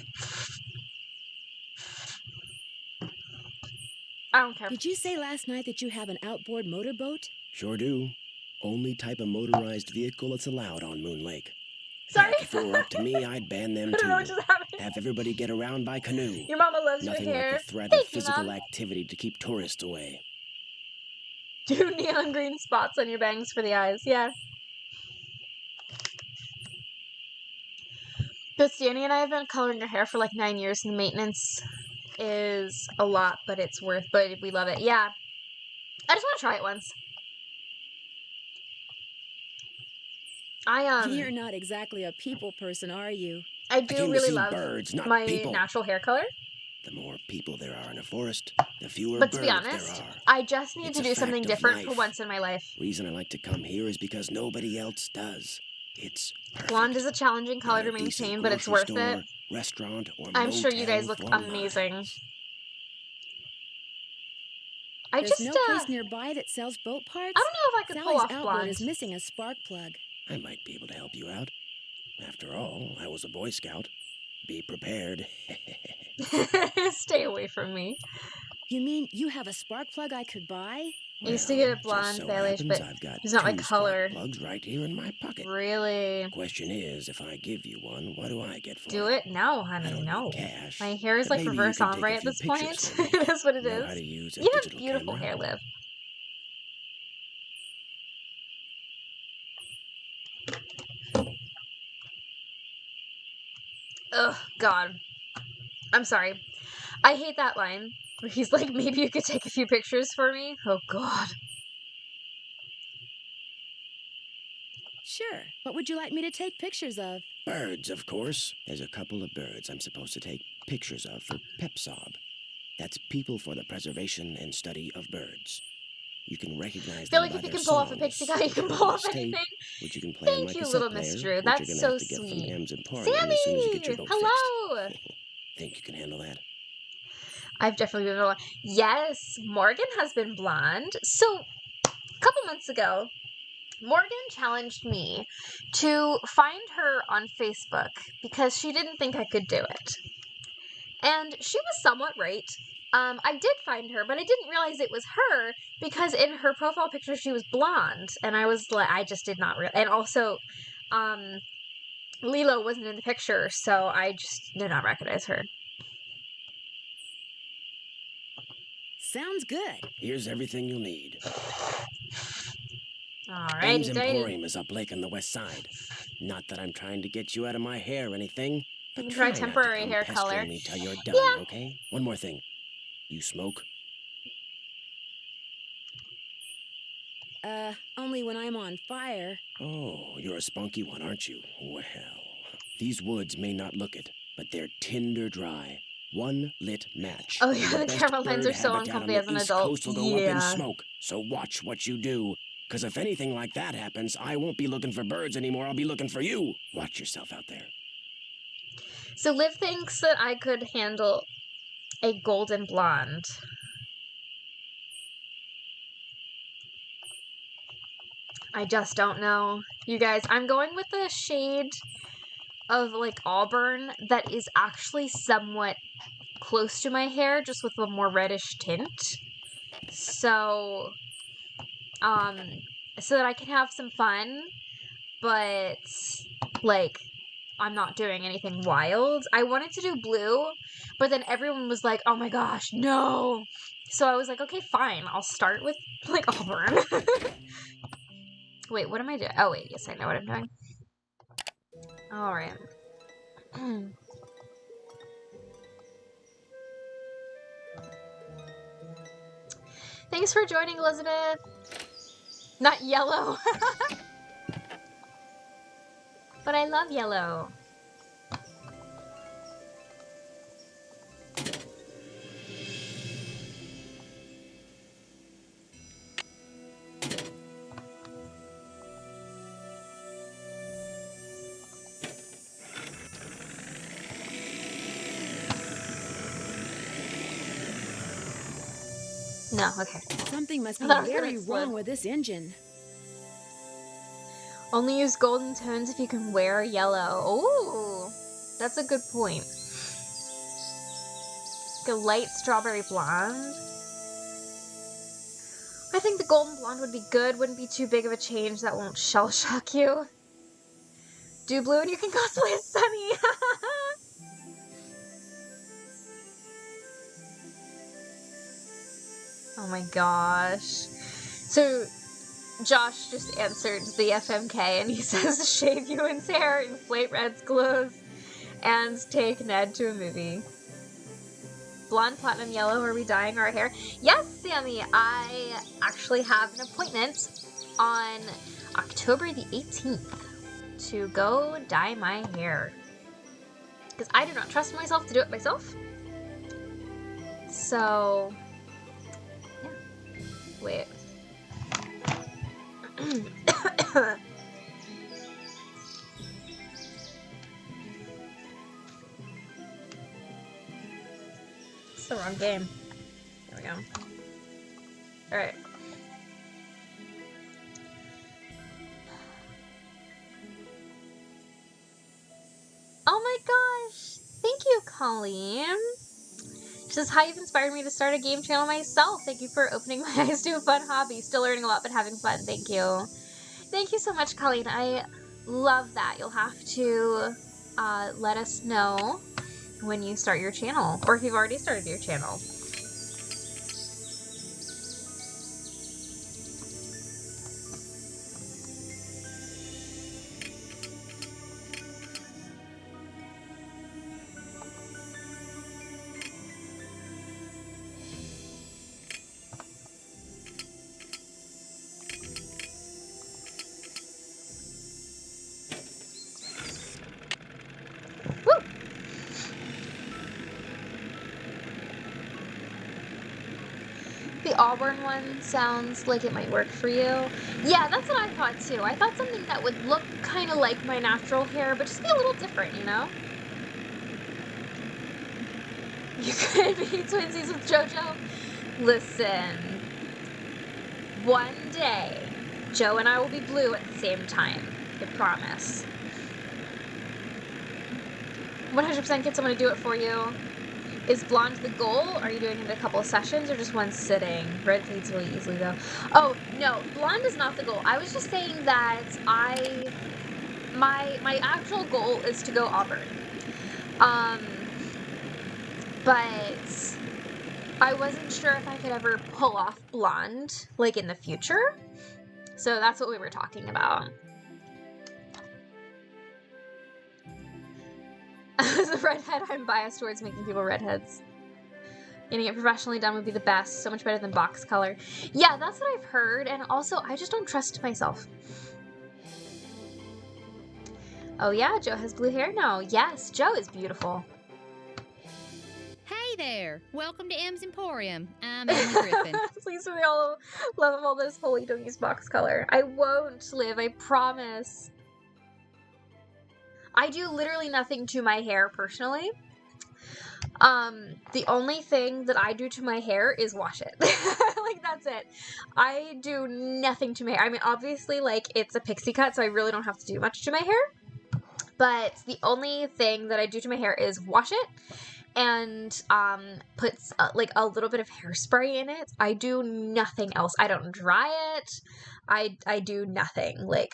I don't care. Did you say last night that you have an outboard motorboat? Sure do. Only type of motorized vehicle that's allowed on Moon Lake. Sorry. Heck, if it were up to me, I'd ban them I don't know what too. just happened. Have everybody get around by canoe. Your mama loves Nothing your hair. like the threat Thank of you, physical Mom. activity to keep tourists away. 2 neon green spots on your bangs for the eyes. Yeah. But Stanny and I have been coloring your hair for like 9 years, and the maintenance is a lot, but it's worth. But we love it. Yeah. I just want to try it once. You're not exactly a people person, are you? I I do came to really see love birds, not my people. natural hair color. The more people there are in a forest, the fewer But to birds be honest, there are. I just need It's to a do something fact of different for life. once in my life. Reason I like to come here is because nobody else does. It's perfect. Blonde is a challenging color Not to a decent maintain, but it's grocery worth it. store, Restaurant or I'm sure you motel guys look for amazing. miles. I There's just, no I place nearby that sells boat parts? don't know if I could pull Sally's off outboard blonde. is missing a spark plug. I might be able to help you out. After all, I was a Boy Scout. Be prepared. Stay away from me. You mean you have a spark plug I could buy? I used to get it Just blonde, so beige, happens but I've got it's not my 2 color. spark plugs right here in my pocket. Really? Question is, if I give you one, what do I get for Do it? No, honey, I don't no. need cash. My hair is but like maybe reverse you could take ombre a at few this pictures point. for me. That's what it Know how is. to use a You have digital beautiful camera? hair, Liv. Ugh, God. I'm sorry. I hate that line where he's like, maybe you could take a few pictures for me. Oh, God. Sure. What would you like me to take pictures of? Birds, of course. There's a couple of birds I'm supposed to take pictures of for PEPSOB. That's People for the Preservation and Study of Birds. You can recognize I feel them like by if you their can pull off a songs, pixie guy, you which can are pull on off this tape, anything. which you can play on Thank my you, cassette little player, Miss Drew. which That's you're gonna so have to get from sweet. Ham's Emporium as soon as you get your Sammy! boat Hello! fixed. Think you can handle that? I've definitely been blonde. Yes, Morgan has been blonde. So, a couple months ago, Morgan challenged me to find her on Facebook because she didn't think I could do it. And she was somewhat right. I did find her, but I didn't realize it was her because in her profile picture she was blonde, and I was like, I just did not and also, Lilo wasn't in the picture, so I just did not recognize her. Sounds good. Here's everything you'll need. Alrighty, Ham's dighty. Emporium is up lake on the west side. Not that I'm trying to get you out of my hair or anything, but You can try try not to temporary come hair pestering color. me till you're done, Yeah. okay? One more thing. You smoke? only when I'm on fire. Oh, you're a spunky one, aren't you? Well, these woods may not look it, but they're tinder dry. One lit match. Oh and yeah, the best camera lens bird are so habitat on uncomfy the as an East adult. Coast will go up in Yeah. smoke. So watch what you do. Because if anything like that happens, I won't be looking for birds anymore. I'll be looking for you. Watch yourself out there. So Liv thinks that I could handle a golden blonde. I just don't know. You guys, I'm going with the shade of like auburn that is actually somewhat close to my hair, just with a more reddish tint. So, so that I can have some fun, but like, I'm not doing anything wild. I wanted to do blue, but then everyone was like, oh my gosh, no. So I was like, okay, fine. I'll start with like auburn. Wait, what am I doing? Oh wait, yes, I know what I'm doing. All right. Thanks for joining, Elizabeth. Not yellow. But I love yellow. No, okay. Something must be I thought it was very gonna slip. wrong with this engine. Only use golden tones if you can wear yellow. Ooh, that's a good point. Like a light strawberry blonde. I think the golden blonde would be good. Wouldn't be too big of a change that won't shell shock you. Do blue and you can cosplay as Sunny. Oh my gosh. So Josh just answered the FMK and he says shave Ewan's hair, inflate Red's clothes, and take Ned to a movie. Blonde, platinum, yellow, are we dyeing our hair? Yes, Sammy, I actually have an appointment on October the 18th to go dye my hair. Because I do not trust myself to do it myself. So, yeah. Wait. It's the wrong game. There we go. Alright. Oh my gosh! Thank you, Colleen! She says, hi, you've inspired me to start a game channel myself. Thank you for opening my eyes to a fun hobby. Still learning a lot, but having fun. Thank you. Thank you so much, Colleen. I love that. You'll have to let us know when you start your channel, or if you've already started your channel. Woo! The Auburn one sounds like it might work for you. Yeah, that's what I thought too. I thought something that would look kind of like my natural hair, but just be a little different, you know? You could be twinsies with JoJo? Listen. One day, Joe and I will be blue at the same time. I promise. 100% get someone to do it for you. Is blonde the goal? Are you doing it in a couple of sessions or just one sitting? Red fades really easily though. Oh, no, blonde is not the goal. I was just saying that my actual goal is to go auburn. But I wasn't sure if I could ever pull off blonde, like in the future. So that's what we were talking about. As a redhead, I'm biased towards making people redheads. Getting it professionally done would be the best. So much better than box color. Yeah, that's what I've heard. And also, I just don't trust myself. Oh yeah, Joe has blue hair now. Yes, Joe is beautiful. Hey there! Welcome to M's Emporium. I'm Emily Griffin. Please, for the all love of all this holy, don't use box color. I won't, Liv. I promise. I do literally nothing to my hair personally. The only thing that I do to my hair is wash it. Like, that's it. I do nothing to my hair. I mean, obviously, like, it's a pixie cut, so I really don't have to do much to my hair. But the only thing that I do to my hair is wash it and put like a little bit of hairspray in it. I do nothing else. I don't dry it. I do nothing. Like,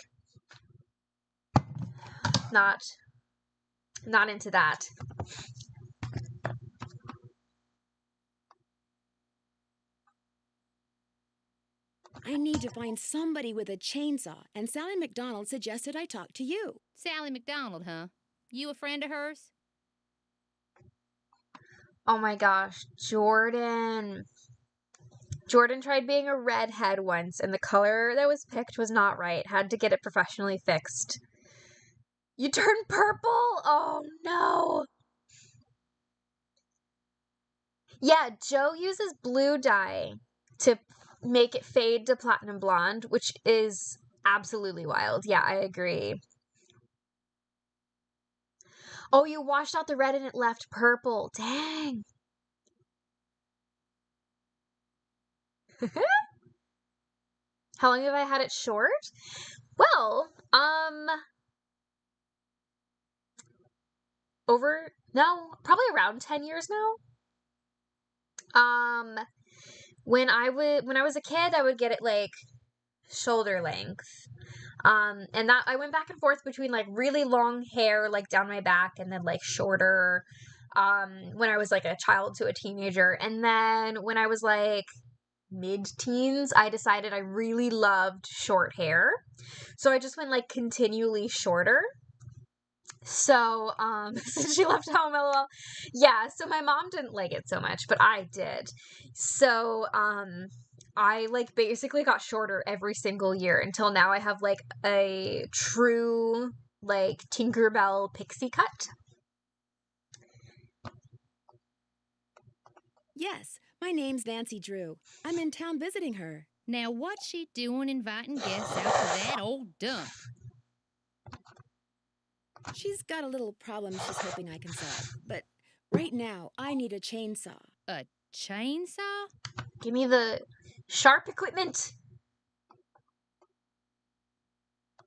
not into that. I need to find somebody with a chainsaw, and Sally McDonald suggested I talk to you. Sally McDonald, huh? You a friend of hers? Oh my gosh, Jordan. Jordan tried being a redhead once, and the color that was picked was not right. Had to get it professionally fixed. You turned purple? Oh no. Yeah, Joe uses blue dye to make it fade to platinum blonde, which is absolutely wild. Yeah, I agree. Oh, you washed out the red and it left purple. Dang. How long have I had it short? Well, probably around 10 years now. When I was a kid, I would get it like shoulder length. And that I went back and forth between like really long hair like down my back and then like shorter when I was like a child to a teenager. And then when I was like mid-teens, I decided I really loved short hair. So I just went like continually shorter. So, since she left home, lol. Yeah, so my mom didn't like it so much, but I did. So, I like basically got shorter every single year until now I have like a true like Tinkerbell pixie cut. Yes, my name's Nancy Drew. I'm in town visiting her. Now what's she doing inviting guests out to that old dump? She's got a little problem she's hoping I can solve. But right now, I need a chainsaw. A chainsaw? Give me the sharp equipment.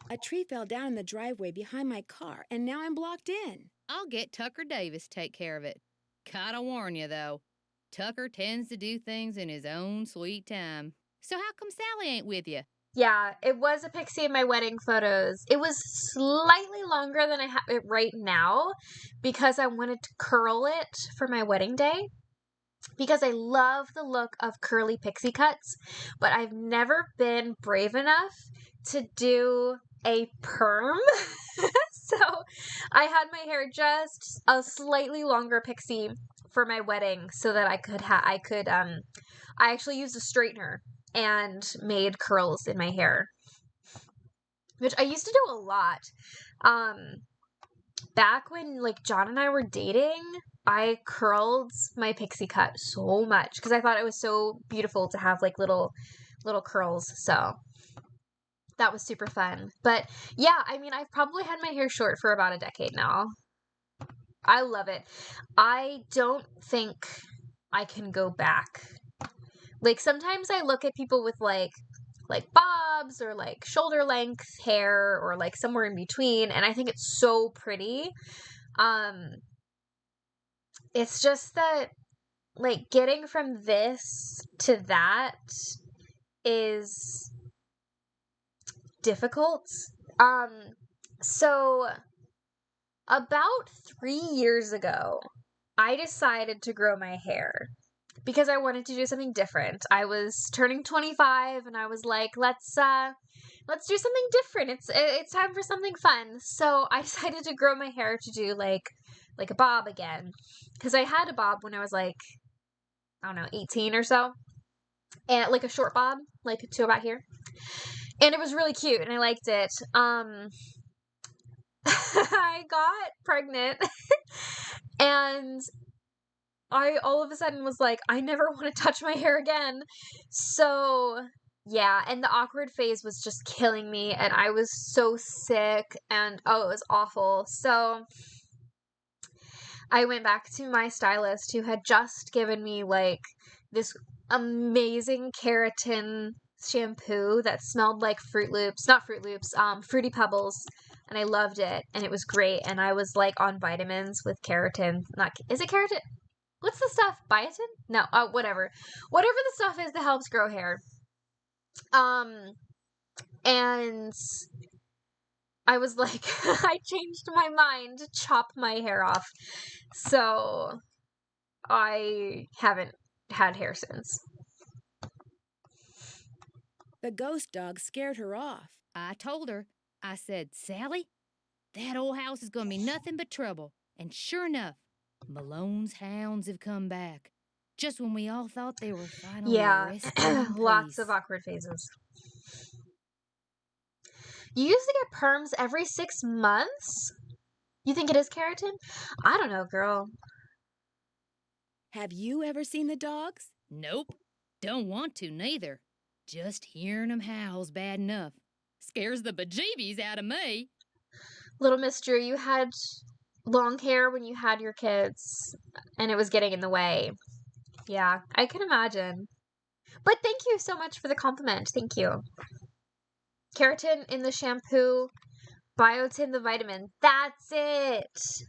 A tree fell down in the driveway behind my car, and now I'm blocked in. I'll get Tucker Davis to take care of it. Gotta warn you, though. Tucker tends to do things in his own sweet time. So how come Sally ain't with you? Yeah, it was a pixie in my wedding photos. It was slightly longer than I have it right now because I wanted to curl it for my wedding day. Because I love the look of curly pixie cuts, but I've never been brave enough to do a perm. So I had my hair just a slightly longer pixie for my wedding so that I actually used a straightener and made curls in my hair, which I used to do a lot. Back when like John and I were dating, I curled my pixie cut so much because I thought it was so beautiful to have like little curls. So that was super fun. But yeah, I mean, I've probably had my hair short for about a decade now. I love it. I don't think I can go back. Like, sometimes I look at people with, like bobs or, like, shoulder length hair or, like, somewhere in between, and I think it's so pretty. It's just that, like, getting from this to that is difficult. So, about 3 years ago, I decided to grow my hair. Because I wanted to do something different. I was turning 25 and I was like, let's do something different. It's time for something fun. So I decided to grow my hair to do like a bob again. Because I had a bob when I was like I don't know, 18 or so. And like a short bob, like to about here. And it was really cute and I liked it. I got pregnant and I all of a sudden was like, I never want to touch my hair again. So, yeah, and the awkward phase was just killing me and I was so sick and oh, it was awful. So, I went back to my stylist who had just given me like this amazing keratin shampoo that smelled like Fruit Loops, not Fruit Loops, Fruity Pebbles, and I loved it and it was great and I was like on vitamins with keratin. Not is it keratin? What's the stuff? Biotin? No, whatever. Whatever the stuff is that helps grow hair. And I was like, I changed my mind to chop my hair off. So I haven't had hair since. The ghost dog scared her off. I told her, I said, Sally, that old house is going to be nothing but trouble. And sure enough, Malone's hounds have come back. Just when we all thought they were finally resting in Lots peace. of awkward phases. You used to get perms every 6 months? You think it is keratin? I don't know, girl. Have you ever seen the dogs? Nope. Don't want to, neither. Just hearing 'em howl's bad enough. Scares the bejeebies out of me. Little Miss Drew, you had long hair when you had your kids, and it was getting in the way. Yeah, I can imagine. But thank you so much for the compliment. Thank you. Keratin in the shampoo, biotin the vitamin. That's it.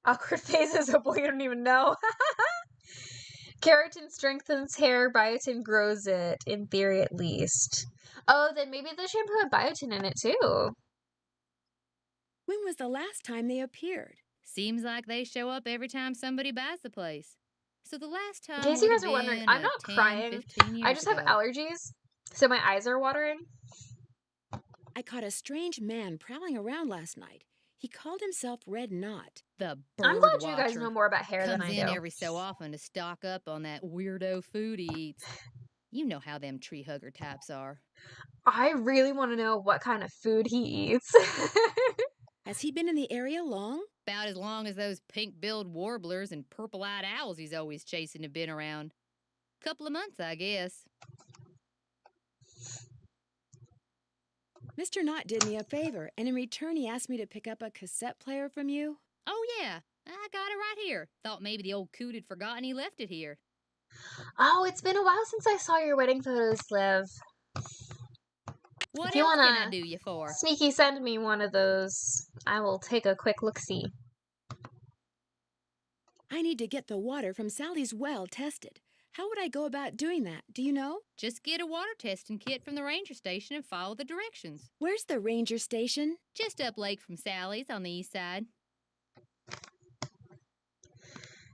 Awkward phases. Oh boy, you don't even know. Keratin strengthens hair, biotin grows it, in theory at least. Oh, then maybe the shampoo had biotin in it too. When was the last time they appeared? Seems like they show up every time somebody buys the place. So the last time In case you would guys have are wondering, been, I'm not 10, crying. 15 years I just have ago. allergies, so my eyes are watering. I caught a strange man prowling around last night. He called himself Red Knot. The bird I'm glad you guys watcher know more about hair than comes I in do. every so often to stock up on that weirdo food he eats. You know how them tree hugger types are. I really want to know what kind of food he eats. Has he been in the area long? About as long as those pink-billed warblers and purple-eyed owls he's always chasing have been around. Couple of months, I guess. Mr. Knott did me a favor, and in return he asked me to pick up a cassette player from you. Oh, yeah. I got it right here. Thought maybe the old coot had forgotten he left it here. Oh, it's been a while since I saw your wedding photos, Liv. What If you else wanna can I do you for? Sneaky send me one of those. I will take a quick look-see. I need to get the water from Sally's well tested. How would I go about doing that? Do you know? Just get a water testing kit from the ranger station and follow the directions. Where's the ranger station? Just up lake from Sally's on the east side.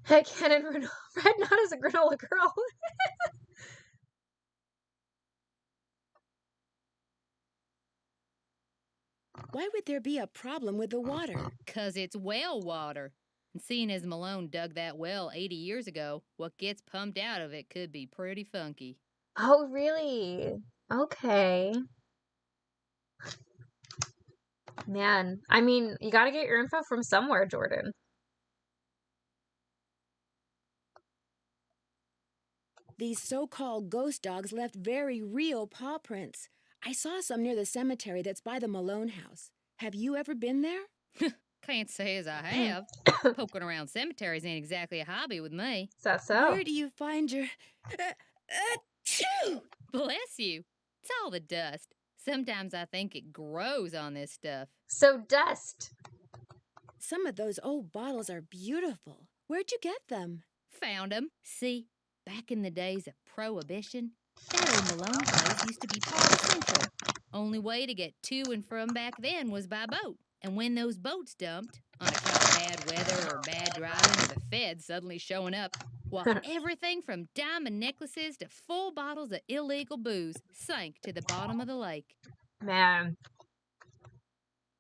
Heck, Red Knot is a granola girl. Why would there be a problem with the water? 'Cause it's well water. And seeing as Malone dug that well 80 years ago, what gets pumped out of it could be pretty funky. Oh, really? Okay. Man, I mean, you gotta get your info from somewhere, Jordan. These so-called ghost dogs left very real paw prints. I saw some near the cemetery that's by the Malone house. Have you ever been there? Can't say as I have. Poking around cemeteries ain't exactly a hobby with me. Is that so? Where do you find your... Achoo! Bless you. It's all the dust. Sometimes I think it grows on this stuff. So dust. Some of those old bottles are beautiful. Where'd you get them? Found 'em. See, back in the days of Prohibition, that old Malone place used to be Park Central. Only way to get to and from back then was by boat. And when those boats dumped, on account of bad weather or bad driving or the feds suddenly showing up, well, everything from diamond necklaces to full bottles of illegal booze sank to the bottom of the lake. Man.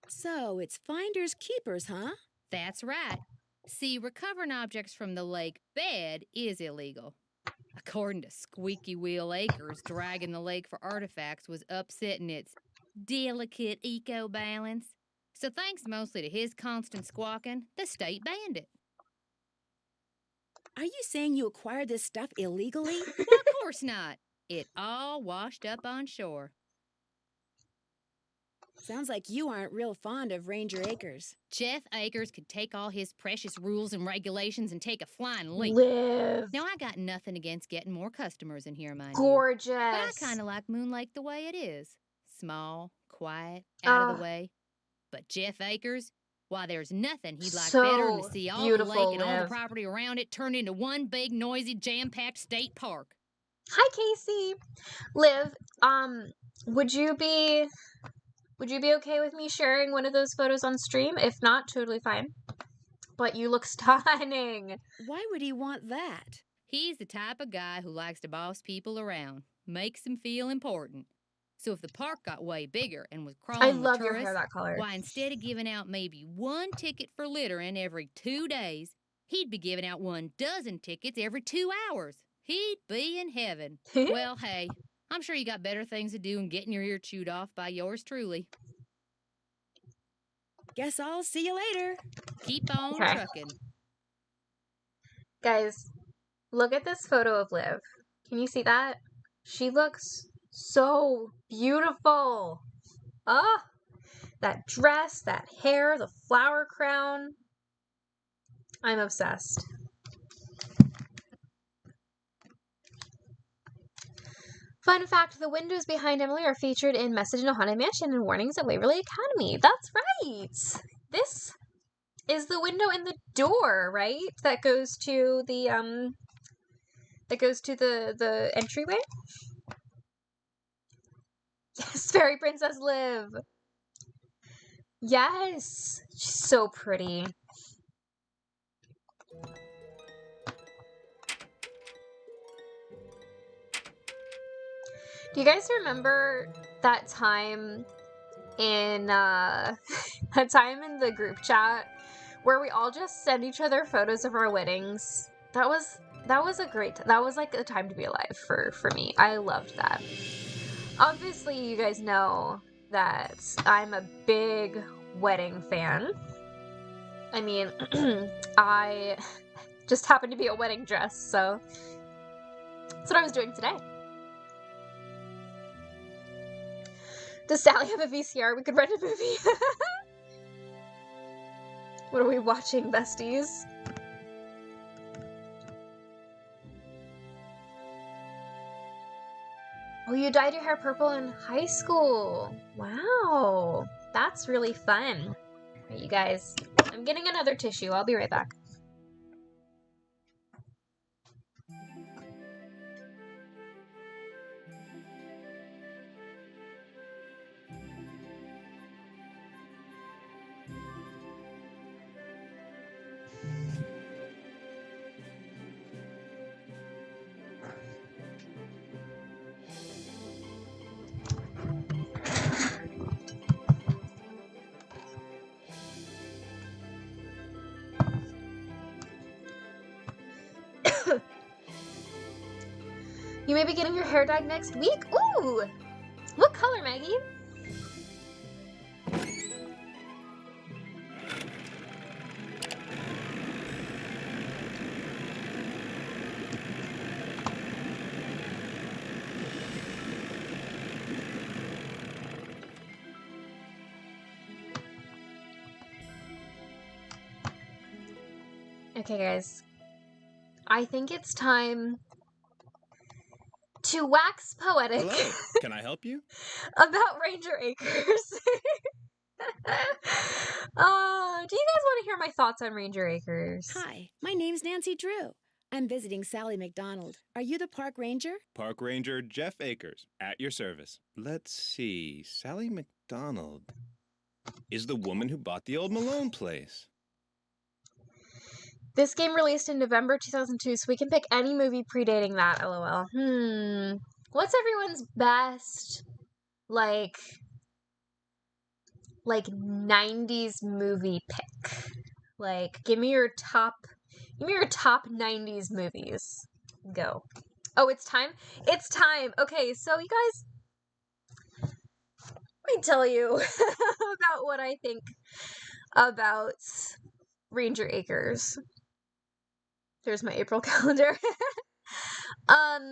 So it's finders keepers, huh? That's right. See, recovering objects from the lake bed is illegal. According to Squeaky Wheel Acres, dragging the lake for artifacts was upsetting its delicate eco balance. So thanks mostly to his constant squawking, the state banned it. Are you saying you acquired this stuff illegally? Well, of course not. It all washed up on shore. Sounds like you aren't real fond of Ranger Acres. Jeff Akers could take all his precious rules and regulations and take a flying leap. Liv. Now, I got nothing against getting more customers in here, mind Gorgeous. you. But I kind of like Moon Lake the way it is. Small, quiet, out of the way. But Jeff Akers, why, there's nothing he'd like better than to see all the lake and all the property around it turned into one big, noisy, jam-packed state park. Hi, Casey. Liv, would you be okay with me sharing one of those photos on stream? If not, totally fine. But you look stunning. Why would he want that? He's the type of guy who likes to boss people around, makes them feel important. So if the park got way bigger and was crawling I with love your tourists, hair that color. why, instead of giving out maybe one ticket for littering every 2 days, he'd be giving out 12 tickets every 2 hours. He'd be in heaven. Well, hey, I'm sure you got better things to do than getting your ear chewed off by yours truly. Guess I'll see you later. Keep on trucking. Guys, look at this photo of Liv. Can you see that? She looks so beautiful. Ah, that dress, that hair, the flower crown. I'm obsessed. Fun fact, the windows behind Emily are featured in Message in a Haunted Mansion and Warnings at Waverly Academy. That's right! This is the window in the door, right? That goes to the entryway? Yes, Fairy Princess Liv! Yes! She's so pretty. Do you guys remember that time in the group chat where we all just send each other photos of our weddings? That was like a time to be alive for me. I loved that. Obviously, you guys know that I'm a big wedding fan. I mean, I just happened to be a wedding dress, so that's what I was doing today. Does Sally have a VCR? We could rent a movie. What are we watching, besties? Oh, you dyed your hair purple in high school. Wow. That's really fun. All right, you guys. I'm getting another tissue. I'll be right back. You may be getting your hair dyed next week. Ooh! What color, Maggie? Okay, guys. I think it's time to wax poetic. Hello, can I help you? About Ranger Acres. Do you guys want to hear my thoughts on Ranger Acres? Hi, my name's Nancy Drew. I'm visiting Sally McDonald. Are you the park ranger? Park Ranger Jeff Akers, at your service. Let's see, Sally McDonald is the woman who bought the old Malone place. This game released in November 2002, so we can pick any movie predating that, lol. What's everyone's best, like 90s movie pick? Like, give me your top 90s movies. Go. Oh, it's time? It's time. Okay, so you guys, let me tell you about what I think about Ranger Acres. There's my April calendar. I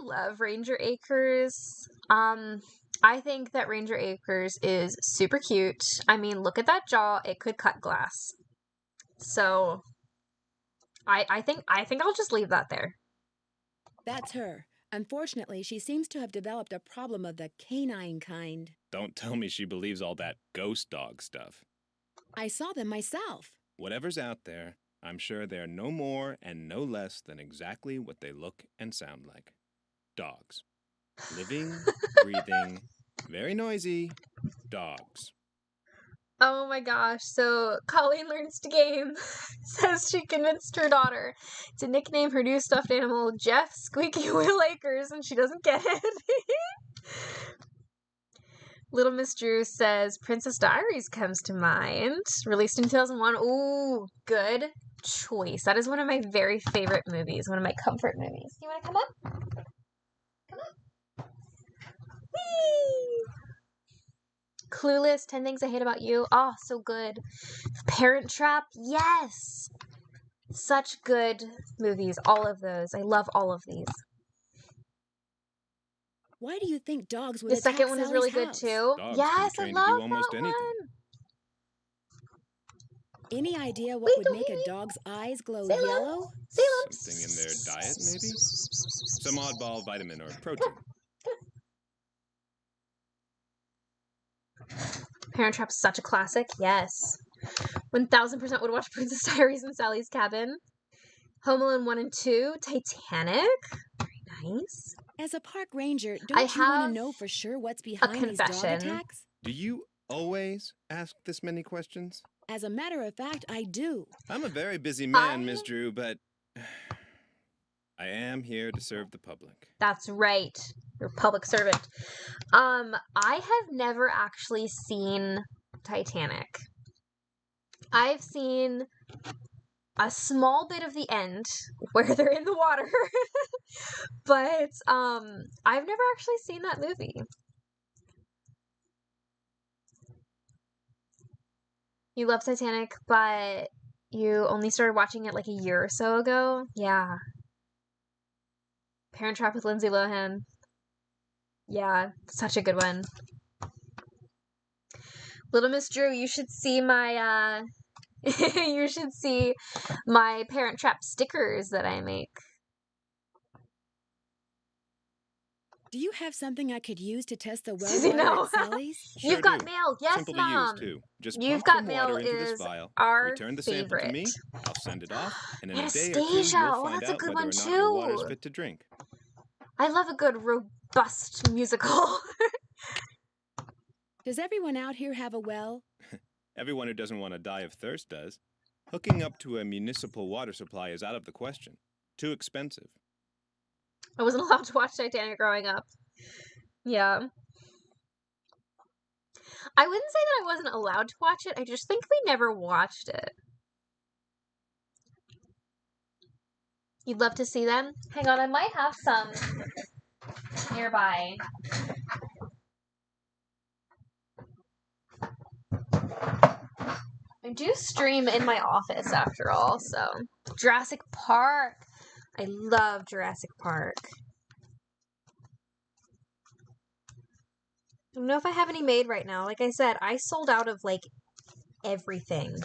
love Ranger Acres. I think that Ranger Acres is super cute. I mean, look at that jaw. It could cut glass. So, I think I'll just leave that there. That's her. Unfortunately, she seems to have developed a problem of the canine kind. Don't tell me she believes all that ghost dog stuff. I saw them myself. Whatever's out there, I'm sure they're no more and no less than exactly what they look and sound like. Dogs. Living, breathing, very noisy dogs. Oh my gosh, so Colleen Learns to Game says she convinced her daughter to nickname her new stuffed animal Jeff Squeaky Wheel Acres and she doesn't get it. Little Miss Drew says Princess Diaries comes to mind. Released in 2001. Ooh, good choice. That is one of my very favorite movies, one of my comfort movies. You want to come up? Come up. Whee! Clueless, 10 Things I Hate About You. Oh, so good. Parent Trap, yes! Such good movies, all of those. I love all of these. Why do you think dogs would The attack second one is Sally's really good house? too. Dogs Yes, can I be trained love to do almost that anything. one. Any idea what Wait, would don't make hit a me. dog's eyes glow Salem. yellow? Salem. Something in their diet, maybe? Some oddball vitamin or protein. Parent Trap's such a classic. Yes. 1000% would watch Princess Diaries and Sally's Cabin. Home Alone 1 and 2. Titanic. Very nice. As a park ranger, I don't you want have to know for sure what's behind these dog confession. attacks? Do you always ask this many questions? As a matter of fact, I do. I'm a very busy man, Miss Drew, but I am here to serve the public. That's right. You're a public servant. I have never actually seen Titanic. I've seen a small bit of the end where they're in the water. But I've never actually seen that movie. You love Titanic, but you only started watching it like a year or so ago? Yeah. Parent Trap with Lindsay Lohan. Yeah, such a good one. Little Miss Drew, you should see my you should see my Parent Trap stickers that I make. Do you have something I could use to test the well Susie, water no. at Sally's? Sure You've got do. mail. Yes, Simple Mom. to use, too. Just You've pump Got some Mail water into is this vial, our return the sample to me, favorite. I'll send it off, and in a day or two, Anastasia, you'll oh, find that's a out good whether one, or not your water's too. fit to drink. I love a good, robust musical. Does everyone out here have a well? Everyone who doesn't want to die of thirst does. Hooking up to a municipal water supply is out of the question. Too expensive. I wasn't allowed to watch Titanic growing up. Yeah. I wouldn't say that I wasn't allowed to watch it. I just think we never watched it. You'd love to see them? Hang on, I might have some nearby. I do stream in my office after all, so. Jurassic Park. I love Jurassic Park. I don't know if I have any made right now. Like I said, I sold out of, like, everything.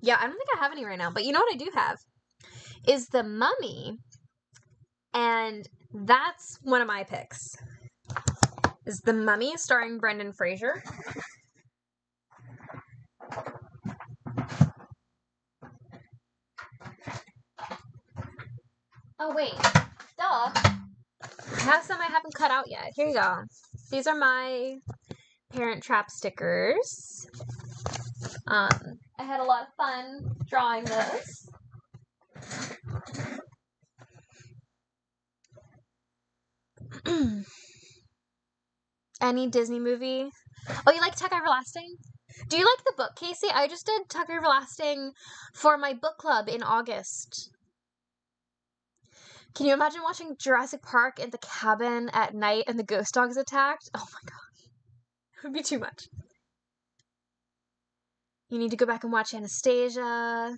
Yeah, I don't think I have any right now. But you know what I do have? Is The Mummy. And that's one of my picks. Is The Mummy starring Brendan Fraser. Oh, wait. Duh. I have some I haven't cut out yet. Here you go. These are my Parent Trap stickers. I had a lot of fun drawing this. Any Disney movie? Oh, you like Tuck Everlasting? Do you like the book, Casey? I just did Tuck Everlasting for my book club in August. Can you imagine watching Jurassic Park in the cabin at night and the ghost dogs attacked? Oh my god. It would be too much. You need to go back and watch Anastasia.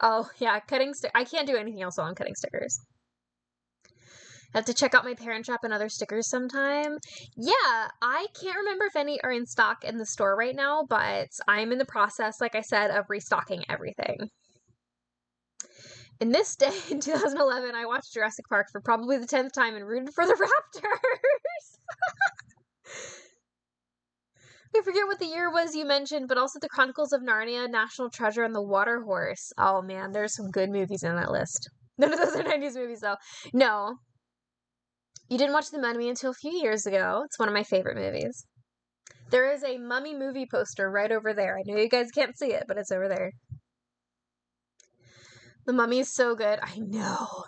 Oh, yeah, cutting stickers. I can't do anything else while I'm cutting stickers. I have to check out my Parent Shop and other stickers sometime. Yeah, I can't remember if any are in stock in the store right now, but I'm in the process, like I said, of restocking everything. In this day, in 2011, I watched Jurassic Park for probably the 10th time and rooted for the Raptors. I forget what the year was you mentioned, but also the Chronicles of Narnia, National Treasure, and The Water Horse. Oh man, there's some good movies in that list. None of those are 90s movies though. No. You didn't watch The Mummy until a few years ago. It's one of my favorite movies. There is a Mummy movie poster right over there. I know you guys can't see it, but it's over there. The Mummy is so good. I know.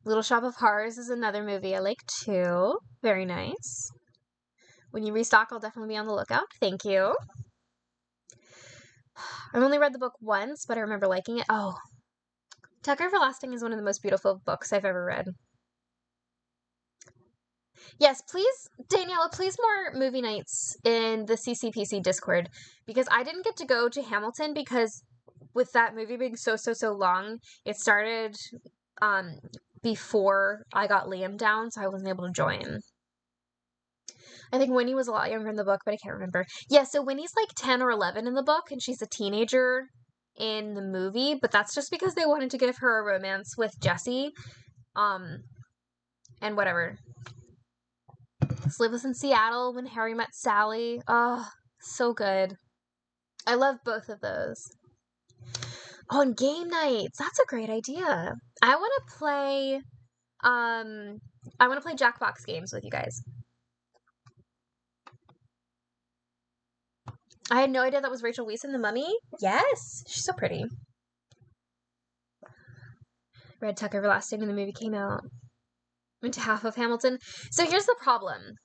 Little Shop of Horrors is another movie I like too. Very nice. When you restock, I'll definitely be on the lookout. Thank you. I've only read the book once, but I remember liking it. Oh. Tuck Everlasting is one of the most beautiful books I've ever read. Yes, please, Daniela, please more movie nights in the CCPC Discord, because I didn't get to go to Hamilton because with that movie being so long, it started before I got Liam down, so I wasn't able to join. I think Winnie was a lot younger in the book, but I can't remember. Yeah, so Winnie's like 10 or 11 in the book, and she's a teenager in the movie, but that's just because they wanted to give her a romance with Jesse, and whatever. Sleepless in Seattle, When Harry Met Sally. Oh, so good. I love both of those. Oh, and game nights. That's a great idea. I want to play Jackbox games with you guys. I had no idea that was Rachel Weisz in The Mummy. Yes, she's so pretty. Read Tuck Everlasting when the movie came out. Went to half of Hamilton. So here's the problem.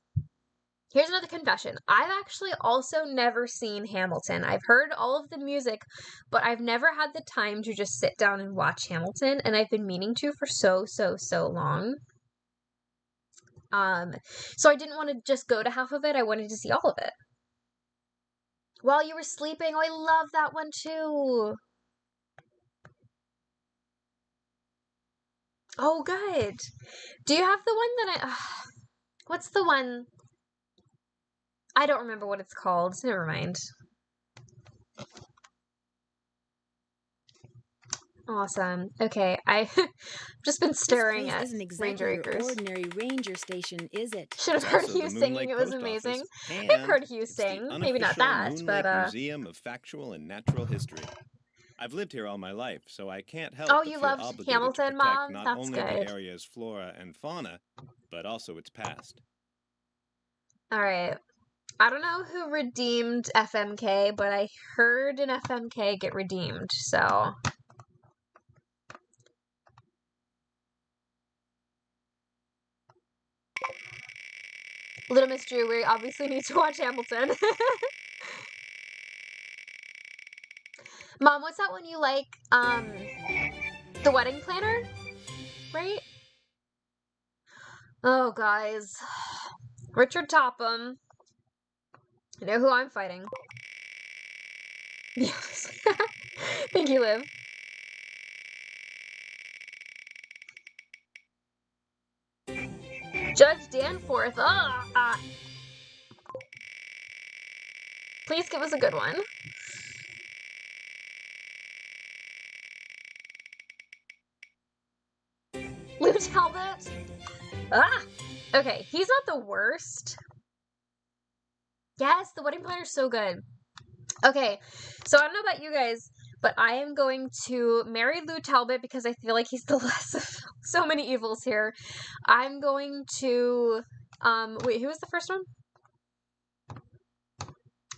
Here's another confession. I've actually also never seen Hamilton. I've heard all of the music, but I've never had the time to just sit down and watch Hamilton, and I've been meaning to for so long. So I didn't want to just go to half of it. I wanted to see all of it. While You Were Sleeping. Oh, I love that one too. Oh, good. Do you have the one that what's the one? I don't remember what it's called. Never mind. Awesome. Okay, I've just been staring at isn't exactly Ranger your Acres. ordinary ranger station, is it? Should have heard Hugh singing. It was amazing. I've heard Hugh sing. Maybe not that, but Museum of Factual and Natural History. I've lived here all my life, so I can't help Oh, but you feel loved obligated Hamilton, to protect Mom? not That's only good. the area's flora and fauna, but also its past. all right. I don't know who redeemed FMK, but I heard an FMK get redeemed, so. Little Miss Drew, we obviously need to watch Hamilton. Mom, what's that one you like? The Wedding Planner? Right? Oh, guys. Richard Topham. You know who I'm fighting. Yeah. Thank you, Liv. Judge Danforth. Please give us a good one. Lou Talbot. Okay, he's not the worst. Yes, The Wedding Planner is so good. Okay, so I don't know about you guys, but I am going to marry Lou Talbot because I feel like he's the less of so many evils here. I'm going to, wait, who was the first one?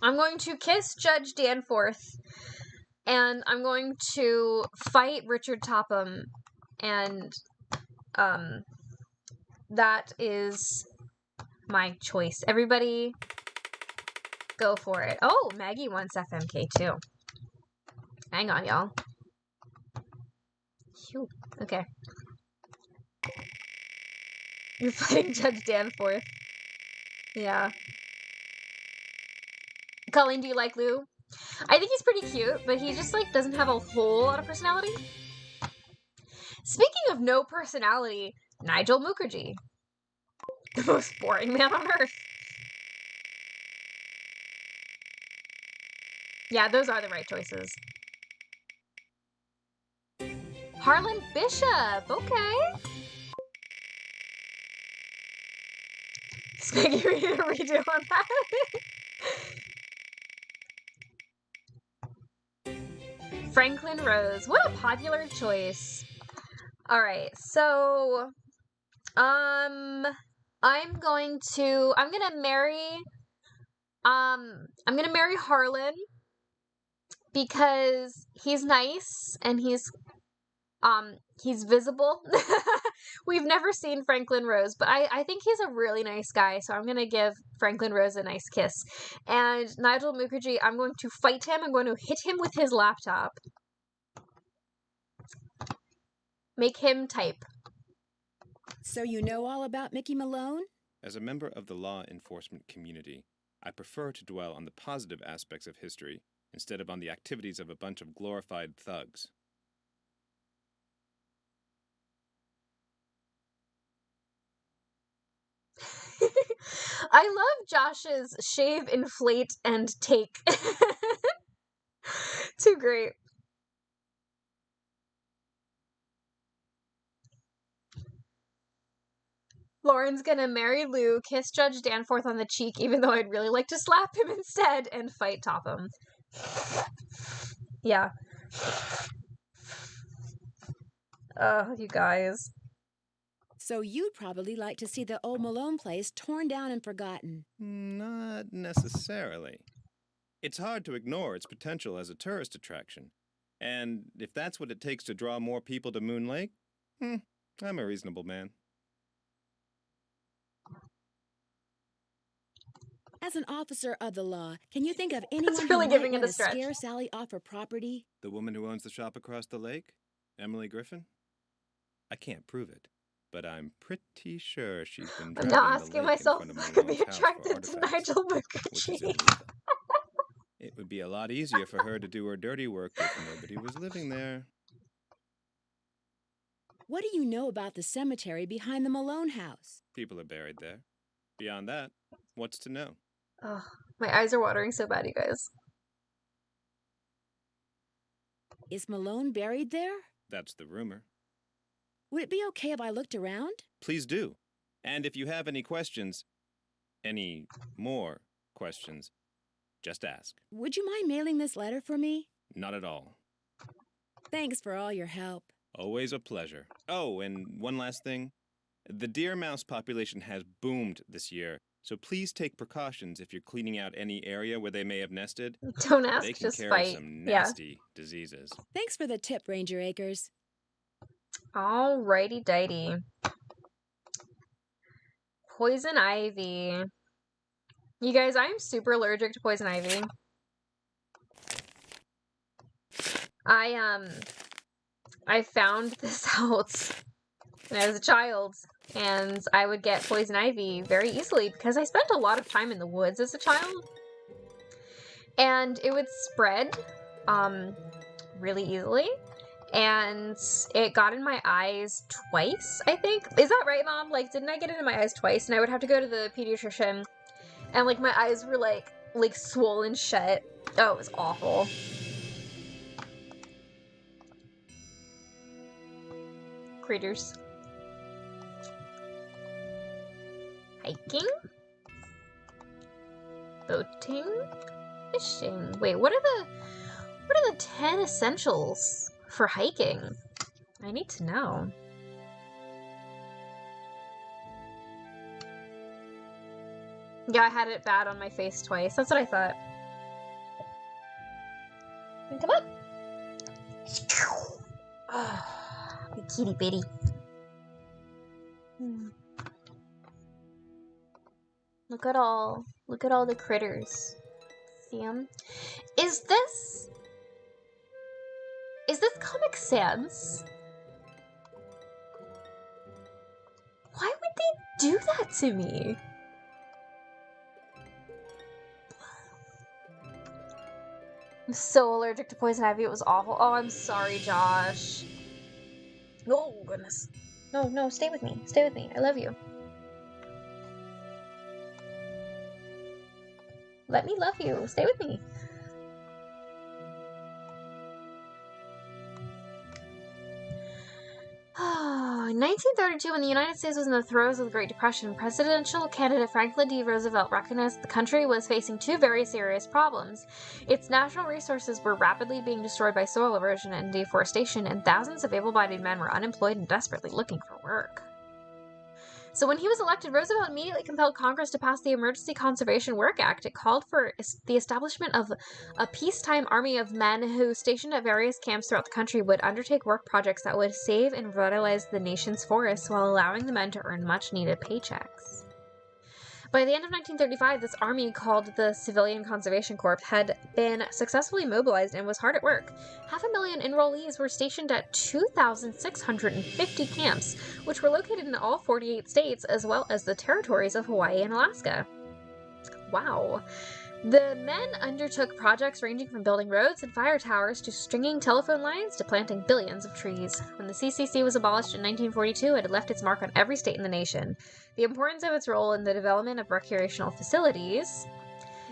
I'm going to kiss Judge Danforth, and I'm going to fight Richard Topham, and that is my choice. Everybody go for it. Oh, Maggie wants FMK too. Hang on, y'all. Phew. Okay. You're fighting Judge Danforth. Yeah. Colleen, do you like Lou? I think he's pretty cute, but he just, like, doesn't have a whole lot of personality. Speaking of no personality, Nigel Mukherjee. The most boring man on earth. Yeah, those are the right choices. Harlan Bishop, okay. Is Maggie ready to redo on that? Franklin Rose, what a popular choice. Alright, so, I'm gonna marry Harlan because he's nice and he's visible. We've never seen Franklin Rose, but I think he's a really nice guy, so I'm gonna give Franklin Rose a nice kiss. And Nigel Mukherjee, I'm going to fight him. I'm going to hit him with his laptop. Make him type. So you know all about Mickey Malone? As a member of the law enforcement community, I prefer to dwell on the positive aspects of history instead of on the activities of a bunch of glorified thugs. I love Josh's shave, inflate, and take. Too great. Lauren's gonna marry Lou, kiss Judge Danforth on the cheek, even though I'd really like to slap him instead, and fight Topham. Yeah. You guys. So you'd probably like to see the old Malone place torn down and forgotten. Not necessarily. It's hard to ignore its potential as a tourist attraction. And if that's what it takes to draw more people to Moon Lake, I'm a reasonable man. As an officer of the law, can you think of anyone really who giving might it a want to stretch. scare Sally off her property? The woman who owns the shop across the lake? Emily Griffin? I can't prove it, but I'm pretty sure she's been I'm driving not the asking lake myself in if front I of could be Malone's house for attracted to artifacts, Nigel which is Mukherjee. illegal. It would be a lot easier for her to do her dirty work if nobody was living there. What do you know about the cemetery behind the Malone house? People are buried there. Beyond that, what's to know? Oh, my eyes are watering so bad, you guys. Is Malone buried there? That's the rumor. Would it be okay if I looked around? Please do. And if you have any questions, any more questions, just ask. Would you mind mailing this letter for me? Not at all. Thanks for all your help. Always a pleasure. Oh, and one last thing. The deer mouse population has boomed this year, so please take precautions if you're cleaning out any area where they may have nested. Don't ask, They can just carry fight. some Yeah. nasty diseases. Thanks for the tip, Ranger Acres. Alrighty dighty. Poison ivy. You guys, I am super allergic to poison ivy. I found this out when I was a child, and I would get poison ivy very easily because I spent a lot of time in the woods as a child. And it would spread really easily. And it got in my eyes twice, I think. Is that right, Mom? Like, didn't I get it in my eyes twice? And I would have to go to the pediatrician. And, like, my eyes were, like swollen shut. Oh, it was awful. Critters. Hiking? Boating? Fishing? Wait, what are the 10 essentials for hiking? I need to know. Yeah, I had it bad on my face twice. That's what I thought. Come on. Oh, kitty bitty. Look at all the critters. See 'em? Is this Comic Sans? Why would they do that to me? I'm so allergic to poison ivy. It was awful. Oh, I'm sorry, Josh. Oh, goodness. No, stay with me. Stay with me. I love you. Let me love you. Stay with me. In 1932, when the United States was in the throes of the Great Depression, presidential candidate Franklin D. Roosevelt recognized the country was facing two very serious problems. Its natural resources were rapidly being destroyed by soil erosion and deforestation, and thousands of able-bodied men were unemployed and desperately looking for work. So when he was elected, Roosevelt immediately compelled Congress to pass the Emergency Conservation Work Act. It called for the establishment of a peacetime army of men who, stationed at various camps throughout the country, would undertake work projects that would save and revitalize the nation's forests while allowing the men to earn much-needed paychecks. By the end of 1935, this army, called the Civilian Conservation Corps, had been successfully mobilized and was hard at work. 500,000 enrollees were stationed at 2,650 camps, which were located in all 48 states, as well as the territories of Hawaii and Alaska. Wow. The men undertook projects ranging from building roads and fire towers to stringing telephone lines to planting billions of trees. When the CCC was abolished in 1942, it had left its mark on every state in the nation. The importance of its role in the development of recreational facilities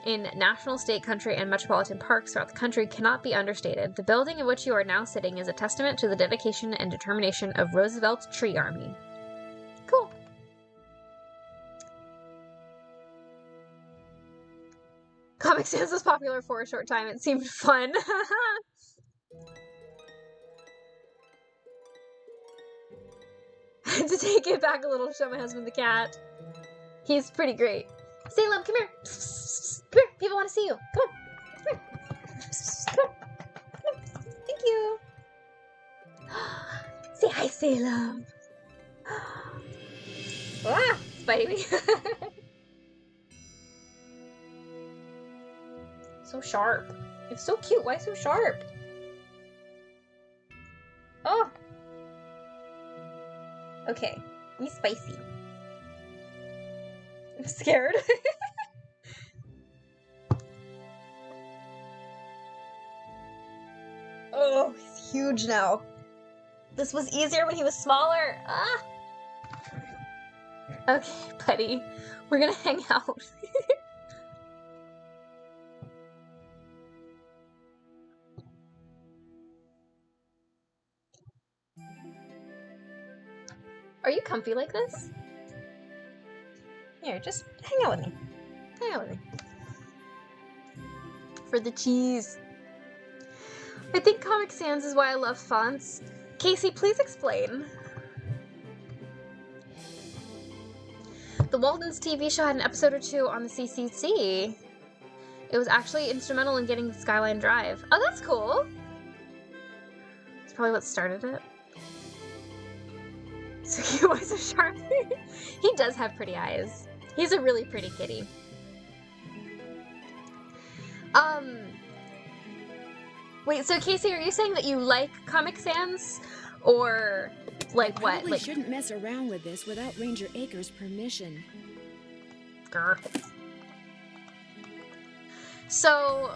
in national, state, country, and metropolitan parks throughout the country cannot be understated. The building in which you are now sitting is a testament to the dedication and determination of Roosevelt's Tree Army. Cool. Comic Sans was popular for a short time. It seemed fun. To take it back a little, show my husband the cat. He's pretty great. Salem, come here. Come here. People want to see you. Come on. Come here. Come on. Come on. Thank you. Say hi, Salem. Ah, it's biting me. So sharp. It's so cute. Why so sharp? Oh. Okay. Be spicy. I'm scared. Oh, he's huge now. This was easier when he was smaller. Ah. Okay, buddy. We're gonna hang out. Are you comfy like this? Here, just hang out with me. Hang out with me. For the cheese. I think Comic Sans is why I love fonts. Casey, please explain. The Waltons TV show had an episode or two on the CCC. It was actually instrumental in getting the Skyline Drive. Oh, that's cool. It's probably what started it. So cute, why so sharp? He does have pretty eyes. He's a really pretty kitty. Wait, so Casey, are you saying that you like Comic Sans? Or, like, what? Probably Like, shouldn't mess around with this without Ranger Acres' permission. grr. So,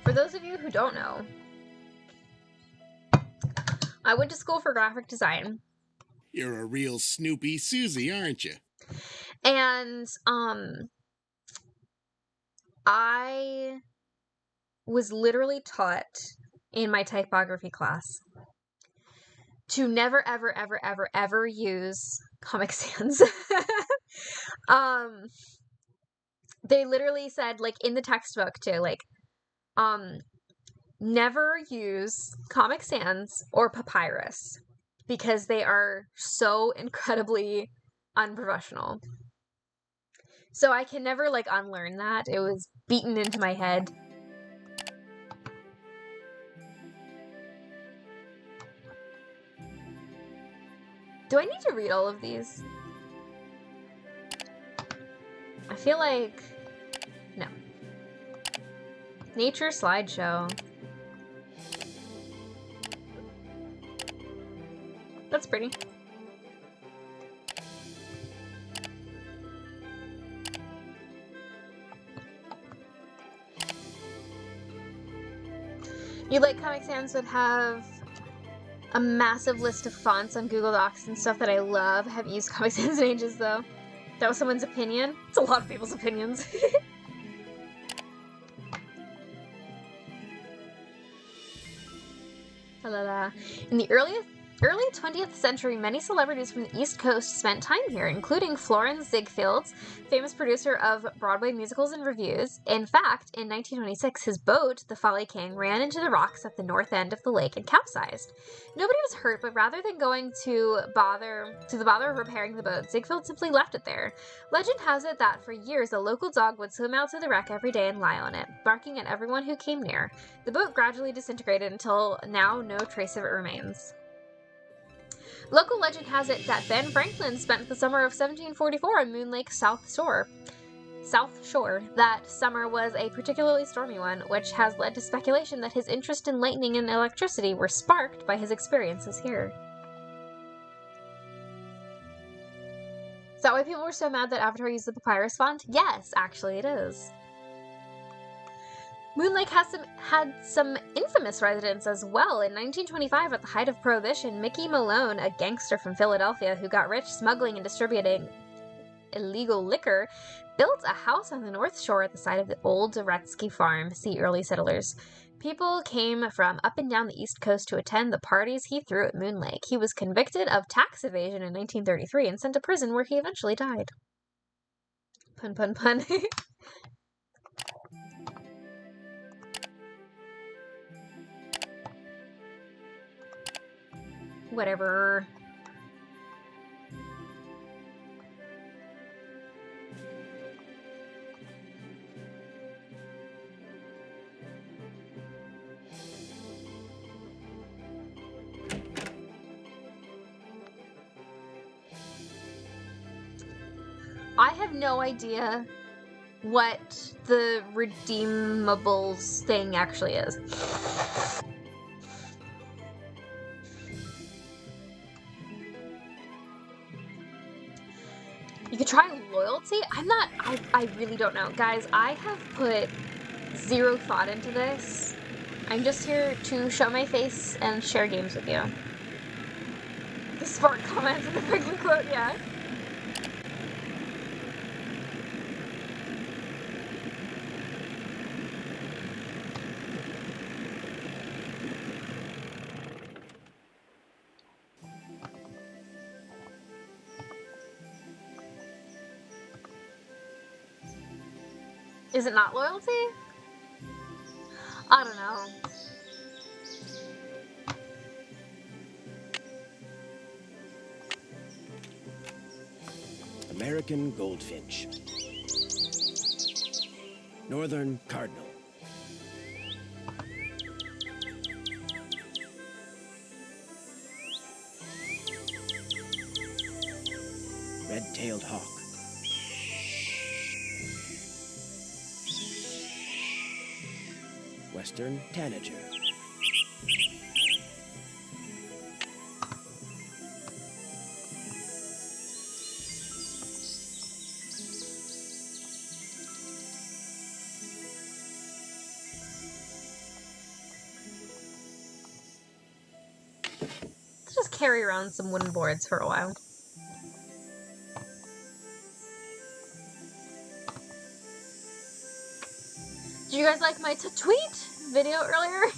for those of you who don't know, I went to school for graphic design. You're a real Snoopy Susie, aren't you? And, I was literally taught in my typography class to never, ever, ever, ever, ever use Comic Sans. They literally said, like, in the textbook too, like, never use Comic Sans or Papyrus because they are so incredibly unprofessional. So I can never, like, unlearn that. It was beaten into my head. Do I need to read all of these? I feel like... no. Nature slideshow. That's pretty. You like Comic Sans would have a massive list of fonts on Google Docs and stuff that I love. I haven't used Comic Sans in ages though. That was someone's opinion. It's a lot of people's opinions. La la la. In the early 20th century, many celebrities from the East Coast spent time here, including Florence Ziegfeld, famous producer of Broadway musicals and revues. In fact, in 1926, his boat, the Folly King, ran into the rocks at the north end of the lake and capsized. Nobody was hurt, but rather than going to the bother of repairing the boat, Ziegfeld simply left it there. Legend has it that for years, a local dog would swim out to the wreck every day and lie on it, barking at everyone who came near. The boat gradually disintegrated until now no trace of it remains. Local legend has it that Ben Franklin spent the summer of 1744 on Moon Lake South Shore. That summer was a particularly stormy one, which has led to speculation that his interest in lightning and electricity were sparked by his experiences here. Is that why people were so mad that Avatar used the papyrus font? Yes, actually it is. Moon Lake had some infamous residents as well. In 1925, at the height of Prohibition, Mickey Malone, a gangster from Philadelphia who got rich smuggling and distributing illegal liquor, built a house on the North Shore at the site of the old Doretsky farm. See early settlers. People came from up and down the East Coast to attend the parties he threw at Moon Lake. He was convicted of tax evasion in 1933 and sent to prison where he eventually died. Pun, pun, pun. Whatever. I have no idea what the redeemables thing actually is. You could try loyalty? I really don't know. Guys, I have put zero thought into this. I'm just here to show my face and share games with you. The spark comments and the Wrigley quote, yeah. Is it not loyalty? I don't know. American goldfinch. Northern cardinal. Red-tailed hawk. Western tanager. Let's just carry around some wooden boards for a while. Did you guys like my tweet video earlier?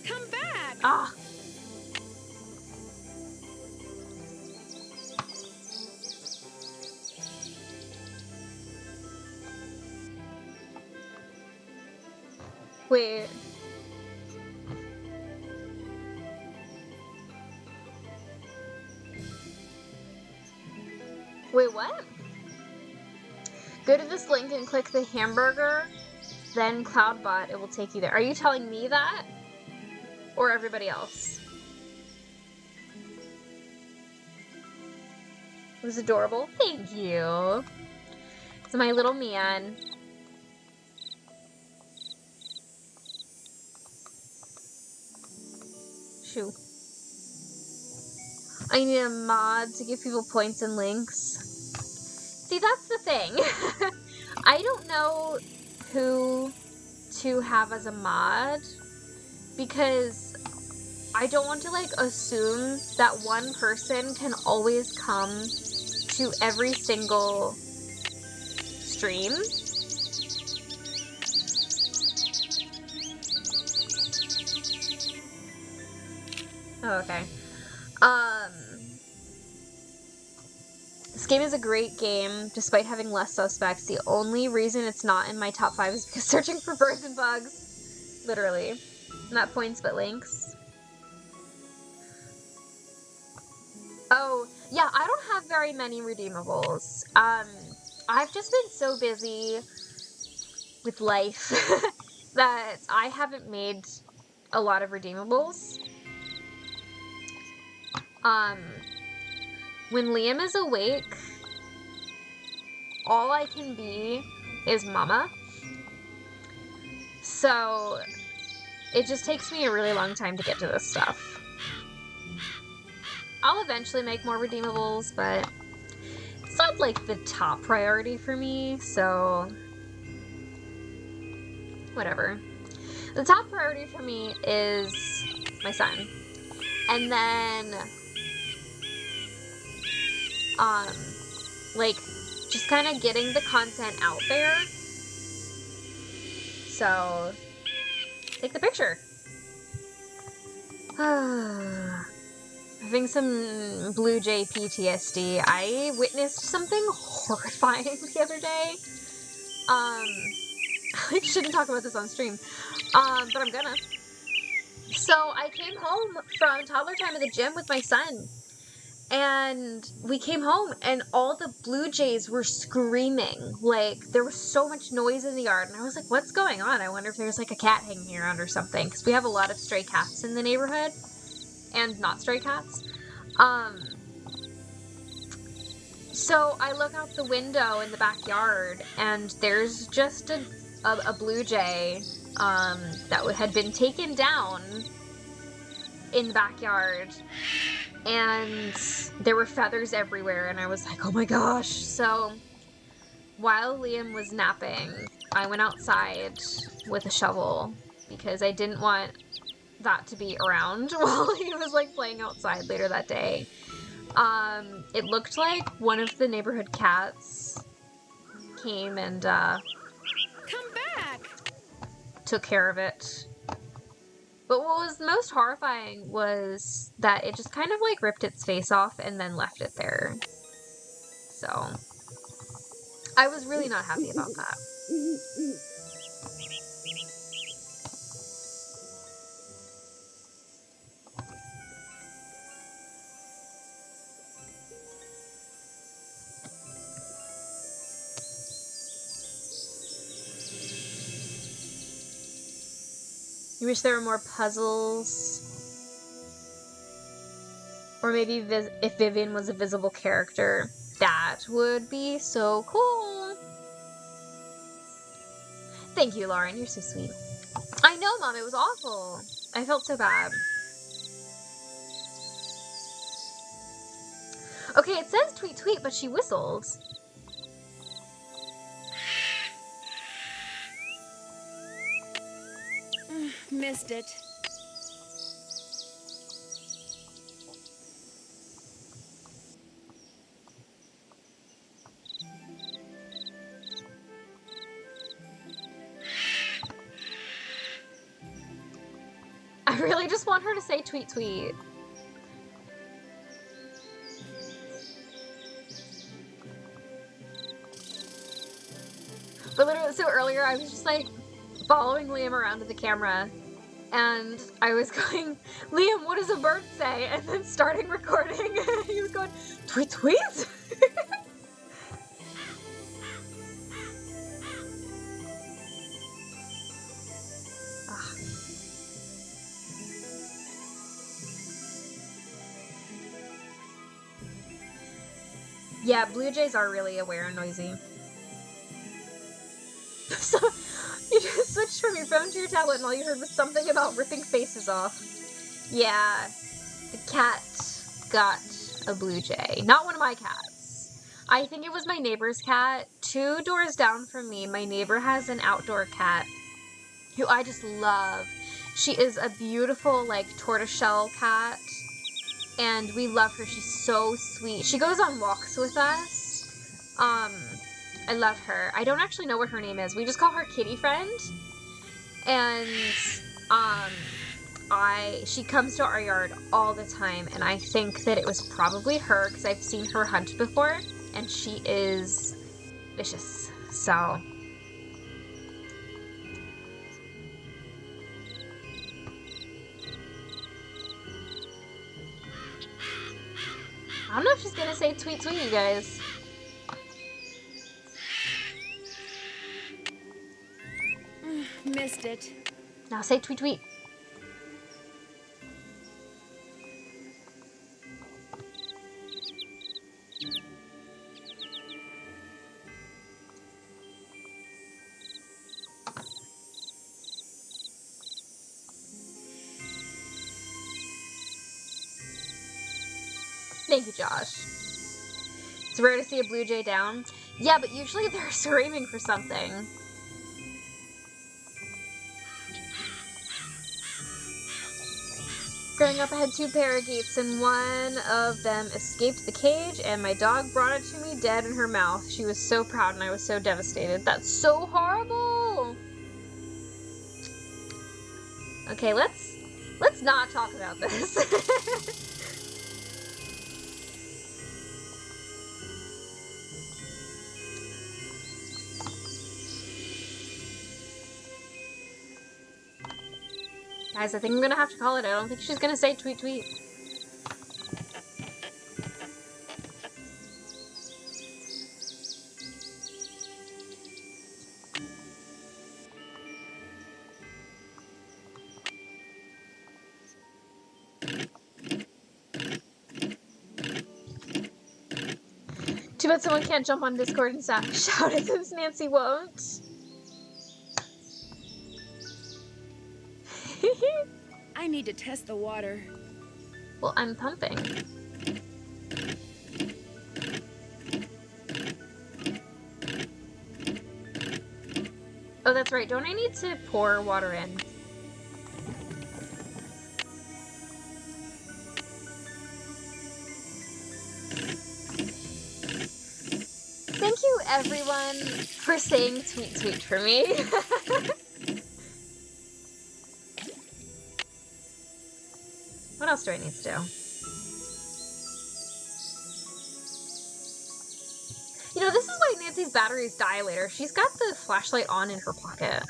Come back! Ah. Wait. Wait, what? Go to this link and click the hamburger then Cloudbot, it will take you there. Are you telling me that? Or everybody else? It was adorable. Thank you. It's my little man. Shoo. I need a mod to give people points and links. See, that's the thing. I don't know who to have as a mod because I don't want to like assume that one person can always come to every single stream. Oh, okay. This game is a great game, despite having less suspects. The only reason it's not in my top 5 is because searching for birds and bugs. Literally. Not points, but links. Oh, yeah, I don't have very many redeemables. I've just been so busy with life that I haven't made a lot of redeemables. When Liam is awake, all I can be is Mama. So, it just takes me a really long time to get to this stuff. I'll eventually make more redeemables, but it's not like the top priority for me, so whatever. The top priority for me is my son. And then like, just kind of getting the content out there. So, take the picture. Having some Blue Jay PTSD. I witnessed something horrifying the other day. I shouldn't talk about this on stream. But I'm gonna. So, I came home from toddler time at the gym with my son. And we came home and all the blue jays were screaming. Like, there was so much noise in the yard. And I was like, what's going on? I wonder if there's like a cat hanging around or something. Because we have a lot of stray cats in the neighborhood. And not stray cats. So I look out the window in the backyard. And there's just a blue jay that had been taken down in the backyard. And there were feathers everywhere, and I was like, oh my gosh. So, while Liam was napping, I went outside with a shovel, because I didn't want that to be around while he was, like, playing outside later that day. It looked like one of the neighborhood cats came and, Come back! took care of it. But what was most horrifying was that it just kind of like ripped its face off and then left it there. So, I was really not happy about that. You wish there were more puzzles. Or maybe if Vivian was a visible character, that would be so cool. Thank you, Lauren. You're so sweet. I know, Mom. It was awful. I felt so bad. Okay, it says tweet tweet, but she whistled. Missed it. I really just want her to say tweet tweet. But literally, so earlier I was just like following Liam around to the camera, and I was going, Liam, what does a bird say? And then starting recording, and he was going, tweet tweet? Yeah, blue jays are really aware and noisy. So, you just switched from your phone to your tablet and all you heard was something about ripping faces off. Yeah, the cat got a blue jay. Not one of my cats. I think it was my neighbor's cat. 2 doors down from me, my neighbor has an outdoor cat who I just love. She is a beautiful, like, tortoiseshell cat, and we love her. She's so sweet. She goes on walks with us. I love her. I don't actually know what her name is. We just call her Kitty Friend. And, she comes to our yard all the time, and I think that it was probably her, because I've seen her hunt before, and she is vicious. So, I don't know if she's gonna say tweet tweet, you guys. Missed it. Now say tweet tweet. Thank you, Josh. It's rare to see a blue jay down. Yeah, but usually they're screaming for something. Growing up, I had 2 parakeets, and one of them escaped the cage, and my dog brought it to me dead in her mouth. She was so proud, and I was so devastated. That's so horrible! Okay, let's not talk about this. Guys, I think I'm gonna have to call it. I don't think she's gonna say tweet tweet. Too bad someone can't jump on Discord and shout it since Nancy won't. I need to test the water. Well, I'm pumping. Oh, that's right. Don't I need to pour water in? Thank you, everyone, for saying tweet tweet for me. What else do I need to do? You know, this is why Nancy's batteries die later. She's got the flashlight on in her pocket.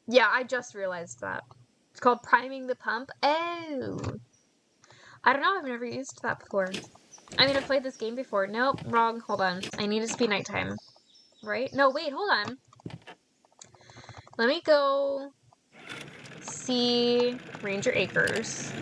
Yeah, I just realized that. It's called priming the pump. Oh! I don't know, I've never used that before. I mean, I've played this game before. Nope, wrong. Hold on. I need it to be nighttime. Right? No, wait, hold on. Let me go see Ranger Acres.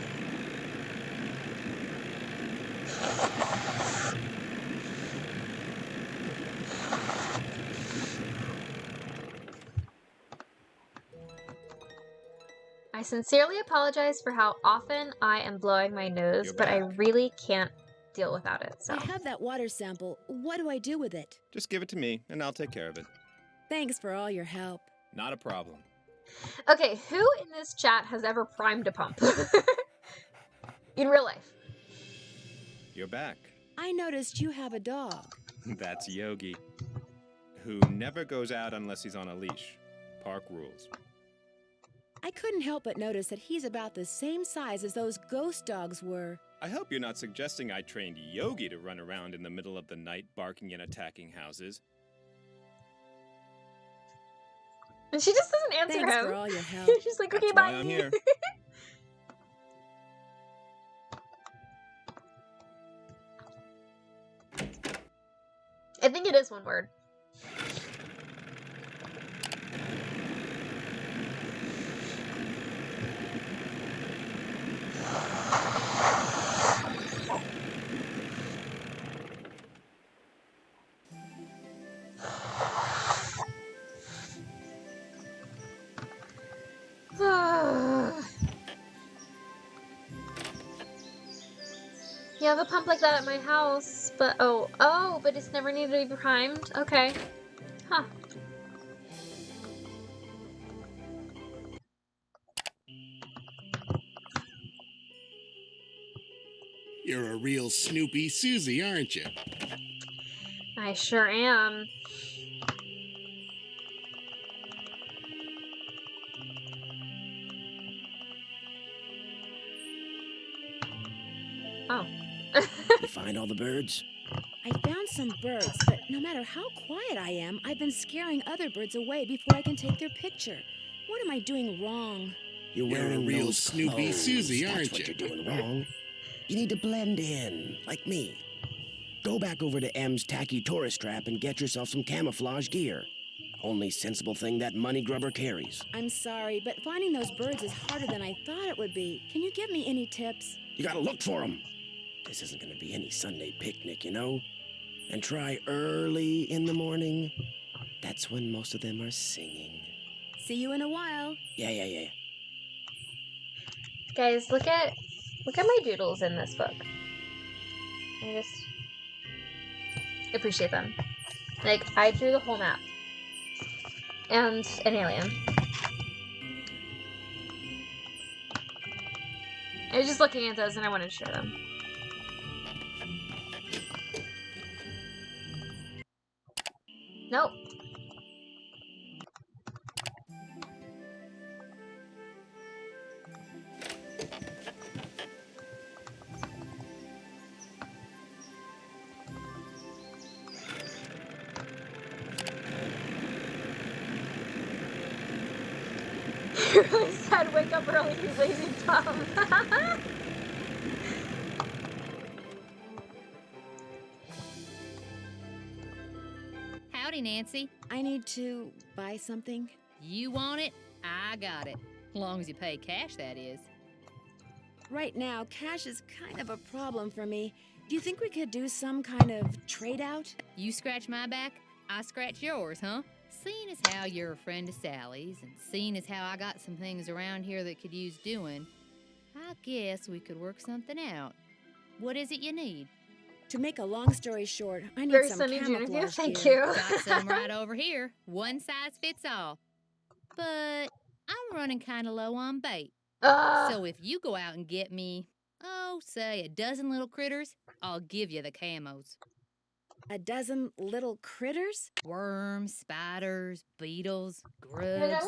I sincerely apologize for how often I am blowing my nose, but I really can't deal without it, so. I have that water sample. What do I do with it? Just give it to me, and I'll take care of it. Thanks for all your help. Not a problem. Okay, who in this chat has ever primed a pump? In real life. You're back. I noticed you have a dog. That's Yogi, who never goes out unless he's on a leash. Park rules. I couldn't help but notice that he's about the same size as those ghost dogs were. I hope you're not suggesting I trained Yogi to run around in the middle of the night barking and attacking houses. And she just doesn't answer Thanks him. for all your help. She's like, okay, That's bye. why I'm here. I think it is one word. have a pump like that at my house, but oh, but it's never needed to be primed? Okay. Huh. You're a real Snoopy Susie, aren't you? I sure am. Oh. You find all the birds? I found some birds, but no matter how quiet I am, I've been scaring other birds away before I can take their picture. What am I doing wrong? You're You're a wearing real those Snoopy clothes. Susie, That's aren't what you? you're doing wrong. You need to blend in, like me. Go back over to M's tacky tourist trap and get yourself some camouflage gear. Only sensible thing that money grubber carries. I'm sorry, but finding those birds is harder than I thought it would be. Can you give me any tips? You gotta look for them. This isn't gonna be any Sunday picnic, you know? And try early in the morning. That's when most of them are singing. See you in a while. Yeah. Guys, look at my doodles in this book. I just appreciate them. Like, I drew the whole map. And an alien. I was just looking at those and I wanted to share them. Nope. You really said wake up early, you lazy bum. Howdy, Nancy. I need to buy something. You want it? I got it. Long as you pay cash, that is. Right now, cash is kind of a problem for me. Do you think we could do some kind of trade out? You scratch my back, I scratch yours, huh? Seeing as how you're a friend of Sally's, and seeing as how I got some things around here that could use doing, I guess we could work something out. What is it you need? To make a long story short, I need Very some Sunny June of you, camouflage thank gear. you. Got some right over here. One size fits all. But I'm running kind of low on bait. So if you go out and get me, say a dozen little critters, I'll give you the camos. A dozen little critters? Worms, spiders, beetles, grubs.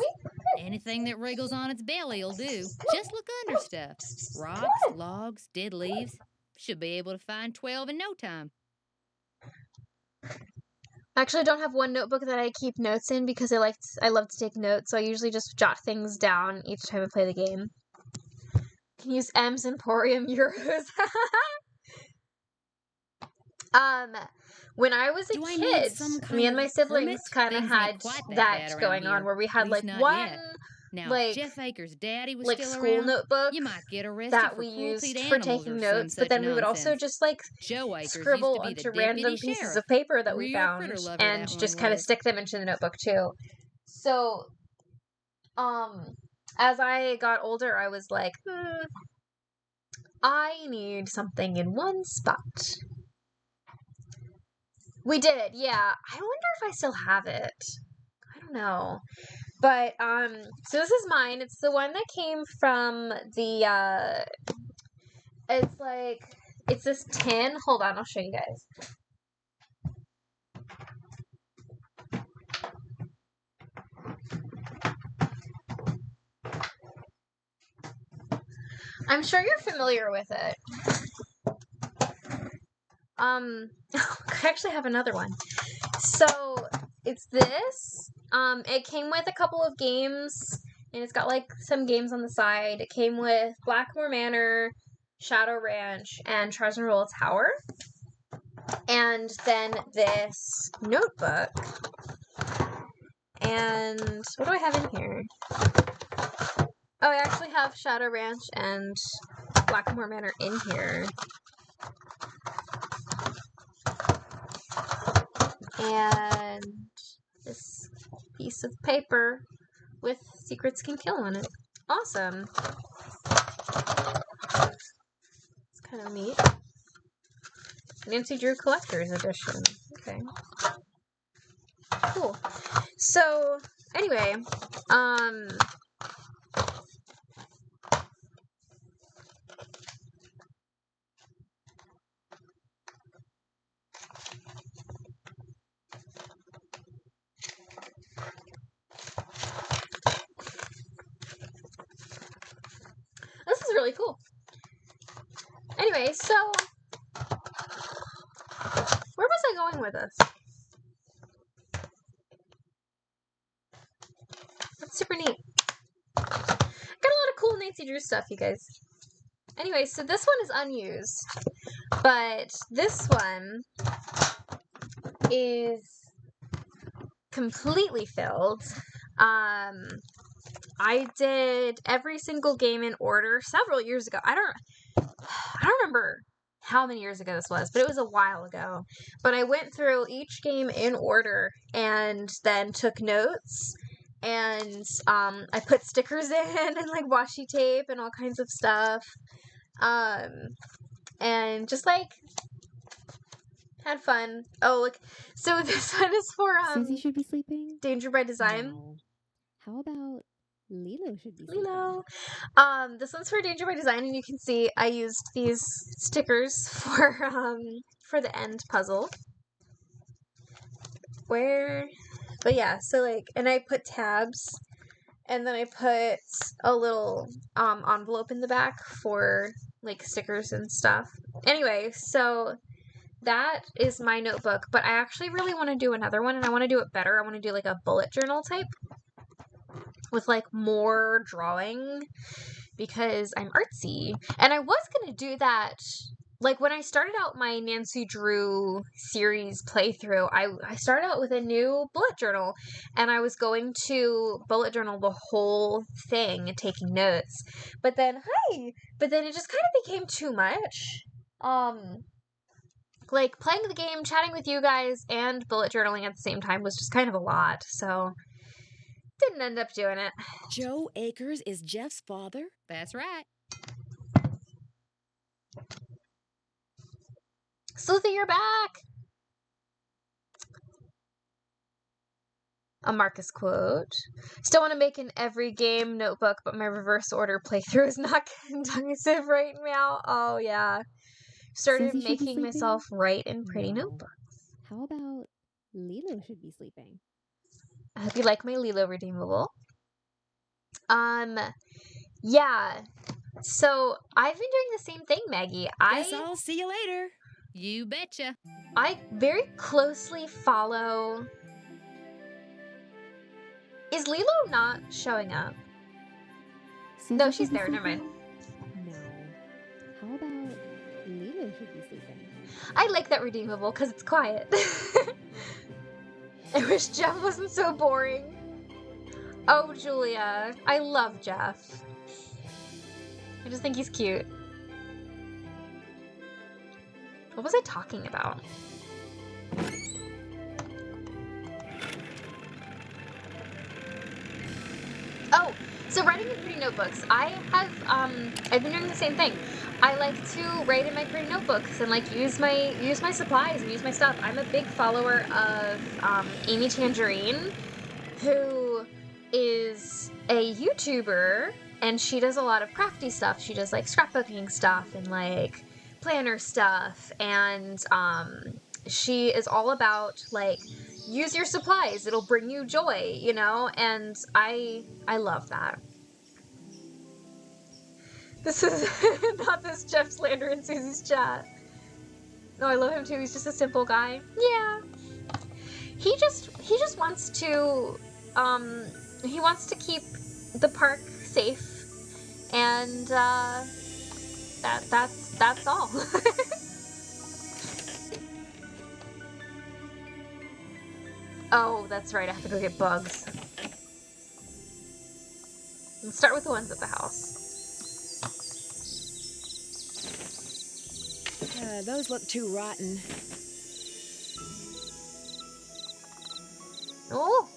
Anything that wriggles on its belly'll do. Just look under stuff. Rocks, logs, dead leaves. Should be able to find 12 in no time. Actually, I don't have one notebook that I keep notes in because I love to take notes, so I usually just jot things down each time I play the game. Can use M's Emporium Euros. When I was a kid, me and my siblings kind of had that going on where we had like one Now, like Jeff Akers' daddy was like still school around, notebook you might get arrested that for we cruelty used to for animals taking or notes, some but then such we would also nonsense. just like Joe Akers scribble used to be onto the random deputy pieces sheriff. of paper that we Real found critter lover and that just one kind of was. stick them into the notebook too. So, as I got older, I was like, I need something in one spot. We did, yeah. I wonder if I still have it. I don't know. But, so this is mine. It's the one that came from the, it's like, it's this tin. Hold on, I'll show you guys. I'm sure you're familiar with it. I actually have another one. So, it's this. It came with a couple of games, and it's got, like, some games on the side. It came with Blackmore Manor, Shadow Ranch, and Treasure Roll Tower. And then this notebook. And what do I have in here? Oh, I actually have Shadow Ranch and Blackmore Manor in here. And this piece of paper with Secrets Can Kill on it. Awesome. It's kind of neat. Nancy Drew Collector's Edition. Okay. Cool. So, anyway, this is really cool. Anyway, so where was I going with this? That's super neat. Got a lot of cool Nancy Drew stuff, you guys. Anyway, so this one is unused, but this one is completely filled. I did every single game in order several years ago. I don't remember how many years ago this was, but it was a while ago. But I went through each game in order and then took notes, and I put stickers in and like washi tape and all kinds of stuff. And just like had fun. Oh, look. So this one is for Susie should be sleeping. Danger by Design. No. How about Lilo should be Lilo. This one's for Danger by Design, and you can see I used these stickers for the end puzzle. But yeah, so like, and I put tabs, and then I put a little envelope in the back for like stickers and stuff. Anyway, so that is my notebook, but I actually really want to do another one, and I want to do it better. I want to do like a bullet journal type with like more drawing because I'm artsy. And I was going to do that like when I started out my Nancy Drew series playthrough. I started out with a new bullet journal, and I was going to bullet journal the whole thing and taking notes. But then it just kind of became too much. Like playing the game, chatting with you guys, and bullet journaling at the same time was just kind of a lot. So didn't end up doing it. Joe Akers is Jeff's father? That's right. Sleuthy, you're back! A Marcus quote. Still want to make an every game notebook, but my reverse order playthrough is not conducive right now. Oh, yeah. Started Susie should be making sleeping? myself write in pretty No. notebooks. How about Lilo should be sleeping? I hope you like my Lilo redeemable. Yeah. So I've been doing the same thing, Maggie. Guess I'll see you later. You betcha. I very closely follow. Is Lilo not showing up? Susie No, should she's be there. Never mind. sleeping? No. How about Lilo should be sleeping? I like that redeemable because it's quiet. I wish Jeff wasn't so boring. Oh, Julia. I love Jeff. I just think he's cute. What was I talking about? Oh, so writing in pretty notebooks. I've been doing the same thing. I like to write in my pretty notebooks and like use my supplies and use my stuff. I'm a big follower of Amy Tangerine, who is a YouTuber, and she does a lot of crafty stuff. She does like scrapbooking stuff and like planner stuff, and she is all about like use your supplies, it'll bring you joy, you know, and I love that. This is not this Jeff slander in Susie's chat. No, I love him too. He's just a simple guy. Yeah. He just wants to he wants to keep the park safe, and that's all. Oh, that's right. I have to go get bugs. Let's start with the ones at the house. Those look too rotten. Oh!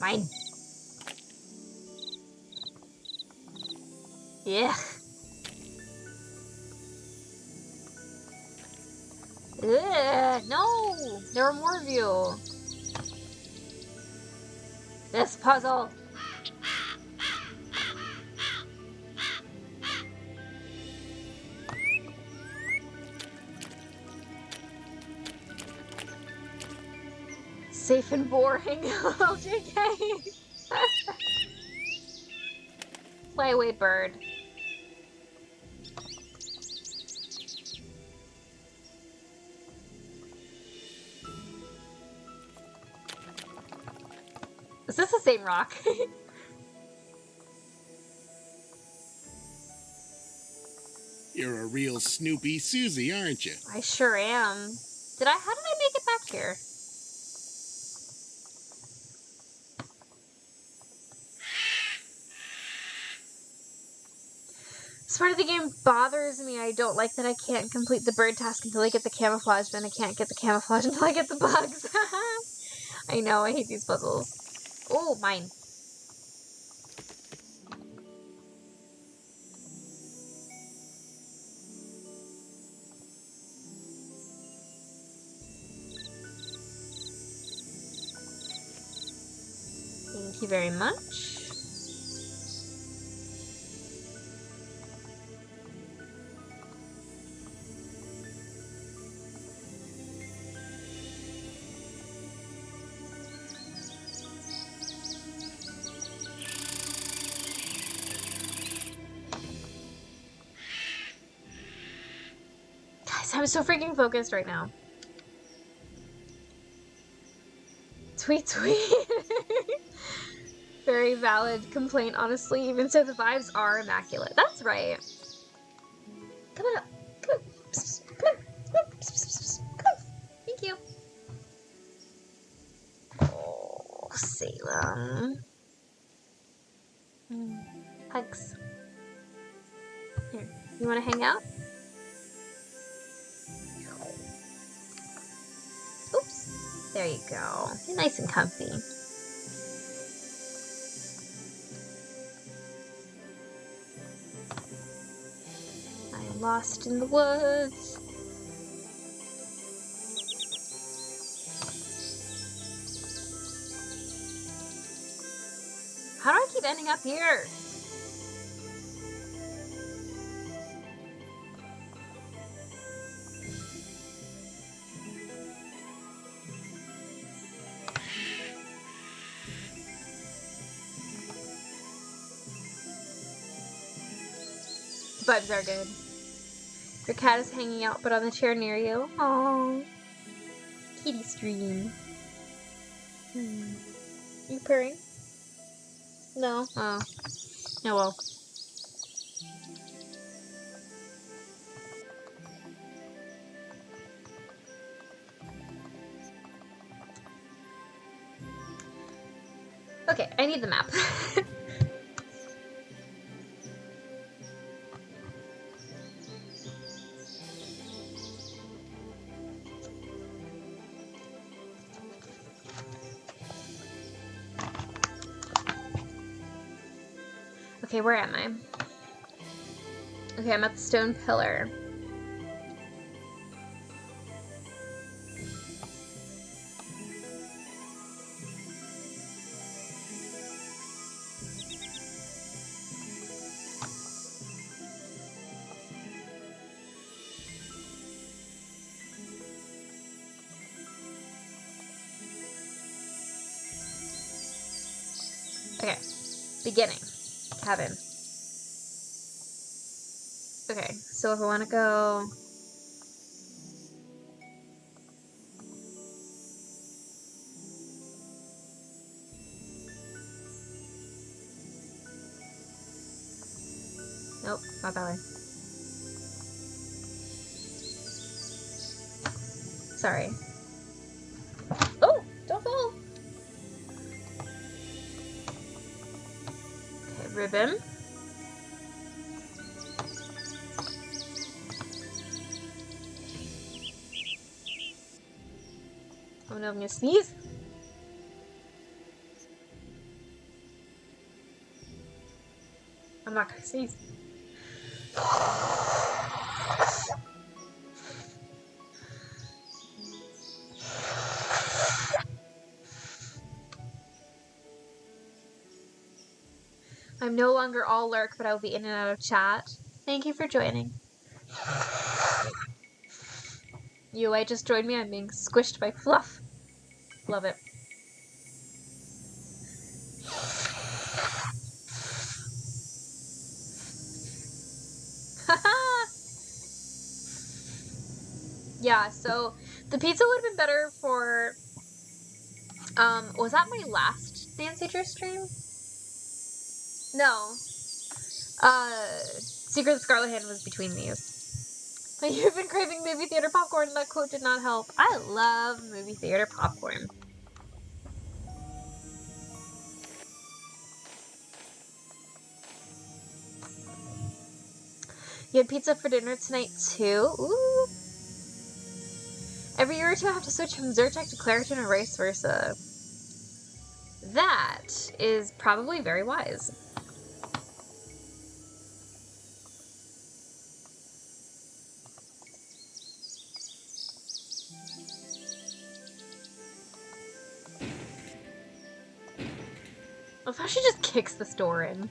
Fine. Yeah. Ugh, no! There are more of you. This puzzle. Safe and boring. JK. Fly away, bird. Is this the same rock? You're a real Snoopy Susie, aren't you? I sure am. How did I make it back here? This part of the game bothers me. I don't like that I can't complete the bird task until I get the camouflage, then I can't get the camouflage until I get the bugs. I know, I hate these puzzles. Oh, mine. Thank you very much. Guys, I'm so freaking focused right now. Tweet, tweet. Very valid complaint, honestly. Even so, the vibes are immaculate. That's right. Come on up. Come on. Psst, psst. Come on. Come on. Psst, psst, psst. Come on. Thank you. Oh, Salem. Hugs. Here. You want to hang out? Oops. There you go. You're nice and comfy. I'm lost in the woods. How do I keep ending up here? The vibes are good. Your cat is hanging out, but on the chair near you. Aww. Kitty stream. You purring? No? Oh. Oh well. Okay, I need the map. Okay, where am I? Okay, I'm at the stone pillar. Okay, beginning. Cabin. Okay, so if I want to go... Nope, not that way. Sorry. Oh, don't fall! Okay, ribbon. Oh no, I'm gonna sneeze. I'm not gonna sneeze. I'm no longer all lurk, but I will be in and out of chat. Thank you for joining. UA just joined me. I'm being squished by Fluff. Love it. Haha! Yeah, so the pizza would have been better for, was that my last Nancy Drew stream? No. Secret of Scarlet Hand was between these. But you've been craving movie theater popcorn, and that quote did not help. I love movie theater popcorn. You had pizza for dinner tonight, too? Ooh. Every year or two I have to switch from Zyrtec to Claritin or vice versa. That is probably very wise. I thought she just kicks this door in.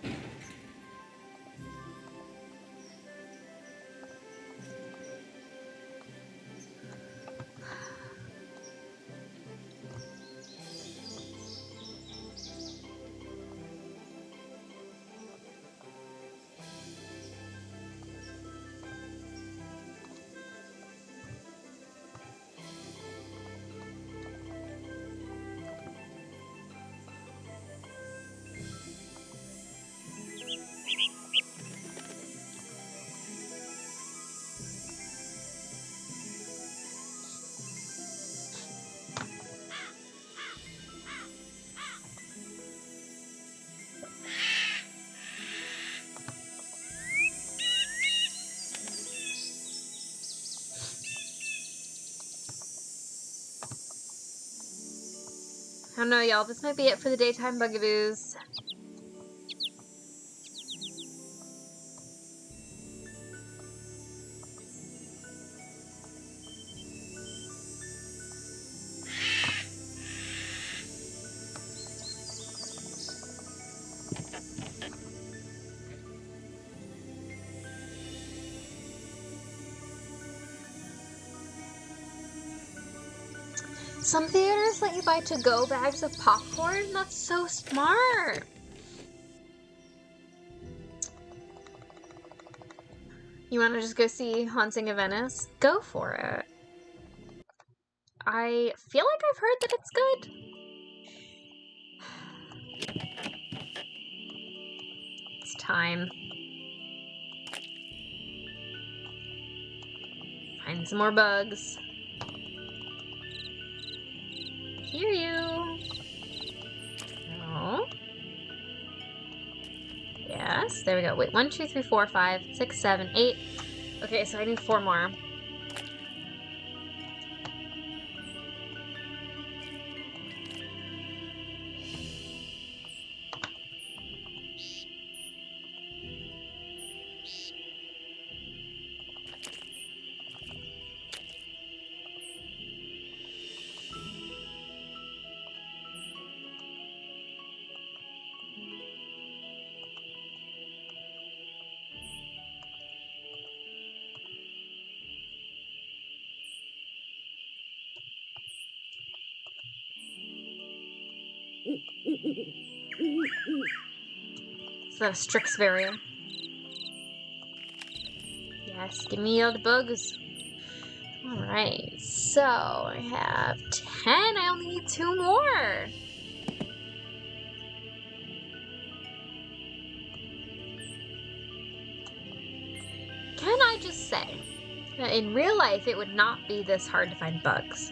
I don't know, y'all. This might be it for the daytime bugaboos. Some theaters let you buy to-go bags of popcorn? That's so smart! You want to just go see Haunting of Venice? Go for it. I feel like I've heard that it's good. It's time. Find some more bugs. Hear you. No. Yes, there we go. Wait, 1, 2, 3, 4, 5, 6, 7, 8. Okay, so I need 4 more. Is that a Strixvaria? Yes, give me all the bugs. Alright, so I have 10. I only need 2 more. Can I just say that in real life it would not be this hard to find bugs?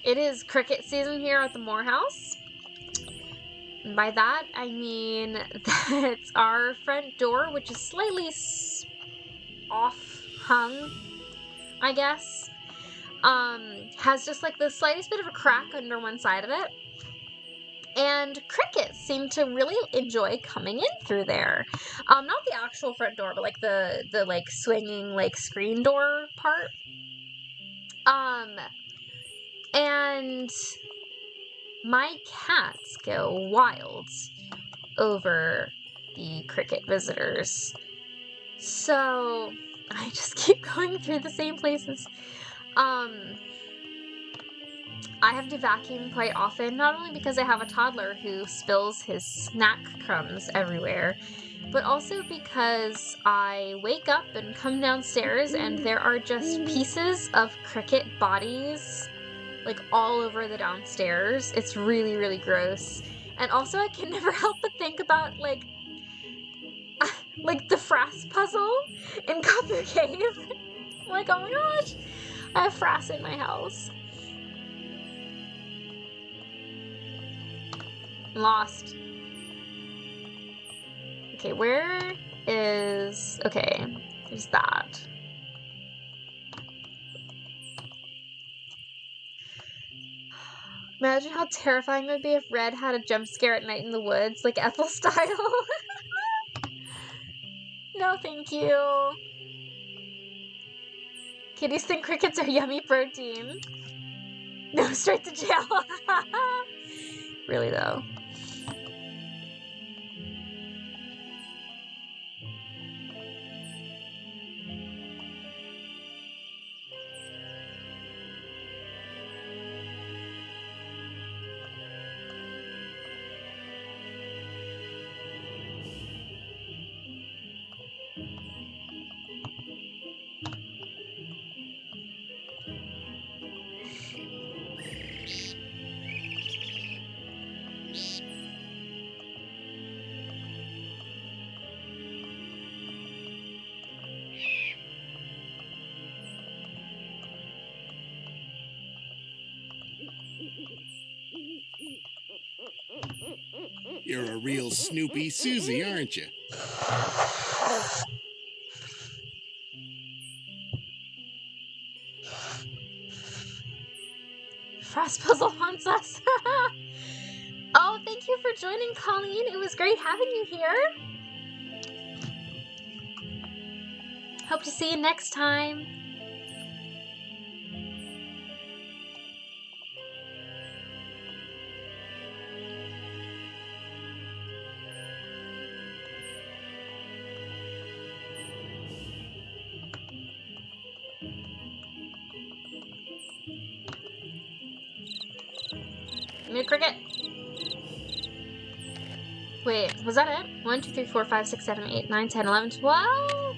It is cricket season here at the Morehouse. And by that, I mean that our front door, which is slightly off-hung, I guess, has just like the slightest bit of a crack under one side of it. And crickets seem to really enjoy coming in through there. Not the actual front door, but like the like swinging like screen door part. And my cats go wild over the cricket visitors. So I just keep going through the same places. I have to vacuum quite often, not only because I have a toddler who spills his snack crumbs everywhere, but also because I wake up and come downstairs and there are just pieces of cricket bodies like all over the downstairs. It's really, really gross. And also I can never help but think about like the Frass puzzle in Copper Cave. Like, oh my gosh, I have Frass in my house. Lost. Okay, where is... Okay, there's that. Imagine how terrifying it would be if Red had a jump scare at night in the woods, like Ethel style. No, thank you. Kitties think crickets are yummy protein. No, straight to jail. Really, though. You're a real Snoopy Susie, aren't you? Frost Puzzle haunts us. Oh, thank you for joining, Colleen. It was great having you here. Hope to see you next time. Give me a cricket. Wait, was that it? 1, 2, 3, 4, 5, 6, 7, 8, 9, 10, 11, 12?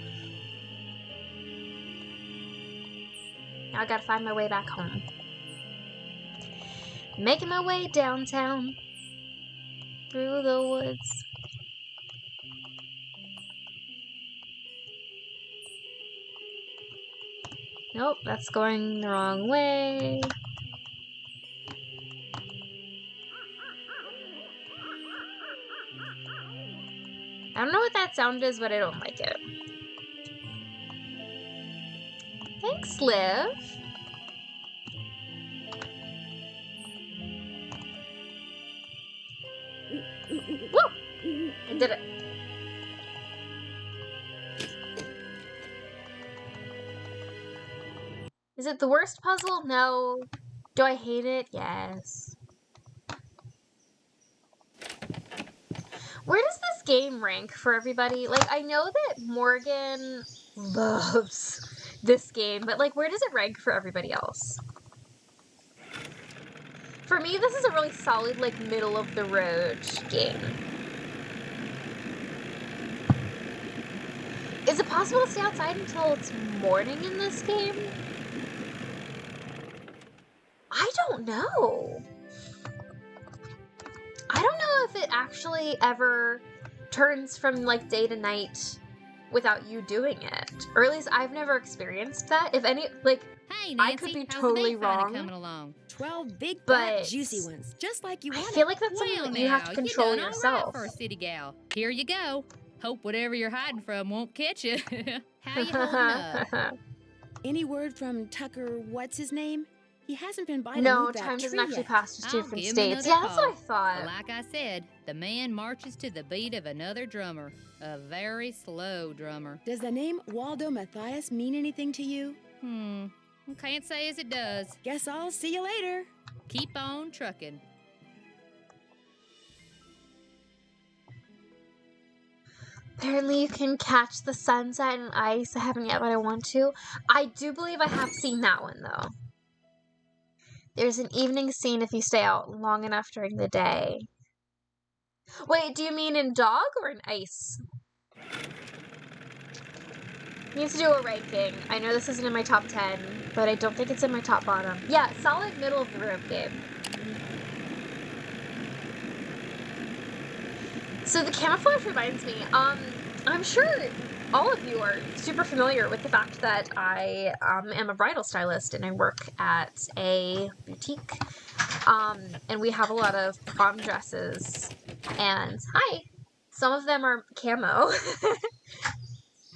Now I gotta find my way back home. Making my way downtown through the woods. Nope, that's going the wrong way. I don't know what that sound is, but I don't like it. Thanks, Liv. Woo! I did it. Is it the worst puzzle? No. Do I hate it? Yes. Where does this game rank for everybody? Like, I know that Morgan loves this game, but like, where does it rank for everybody else? For me, this is a really solid, like, middle of the road game. Is it possible to stay outside until it's morning in this game? I don't know. I don't know if it actually ever turns from, like, day to night without you doing it. Or at least I've never experienced that. If any, like, Hey, Nancy, I could be how's totally the day finally wrong. coming along? 12 big, But fat, juicy ones, just like you I wanted. feel like that's something Well, that you have to now, control you done yourself. all right for a city gal. Here you go. Hope whatever you're hiding from won't catch you. How you holding up? Any word from Tucker, what's his name? He hasn't been by to No, move that time doesn't tree actually yet. pass to I'll different give him states. another Yeah, that's what I call. thought. But like I said, the man marches to the beat of another drummer. A very slow drummer. Does the name Waldo Matthias mean anything to you? Can't say as it does. Guess I'll see you later. Keep on trucking. Apparently you can catch the sunset in ice. I haven't yet, but I want to. I do believe I have seen that one, though. There's an evening scene if you stay out long enough during the day. Wait, do you mean in dog or in ice? Needs to do a ranking. I know this isn't in my top 10, but I don't think it's in my top bottom. Yeah, solid middle of the road game. So the camouflage reminds me, I'm sure all of you are super familiar with the fact that I am a bridal stylist and I work at a boutique. And we have a lot of prom dresses. And hi! Some of them are camo.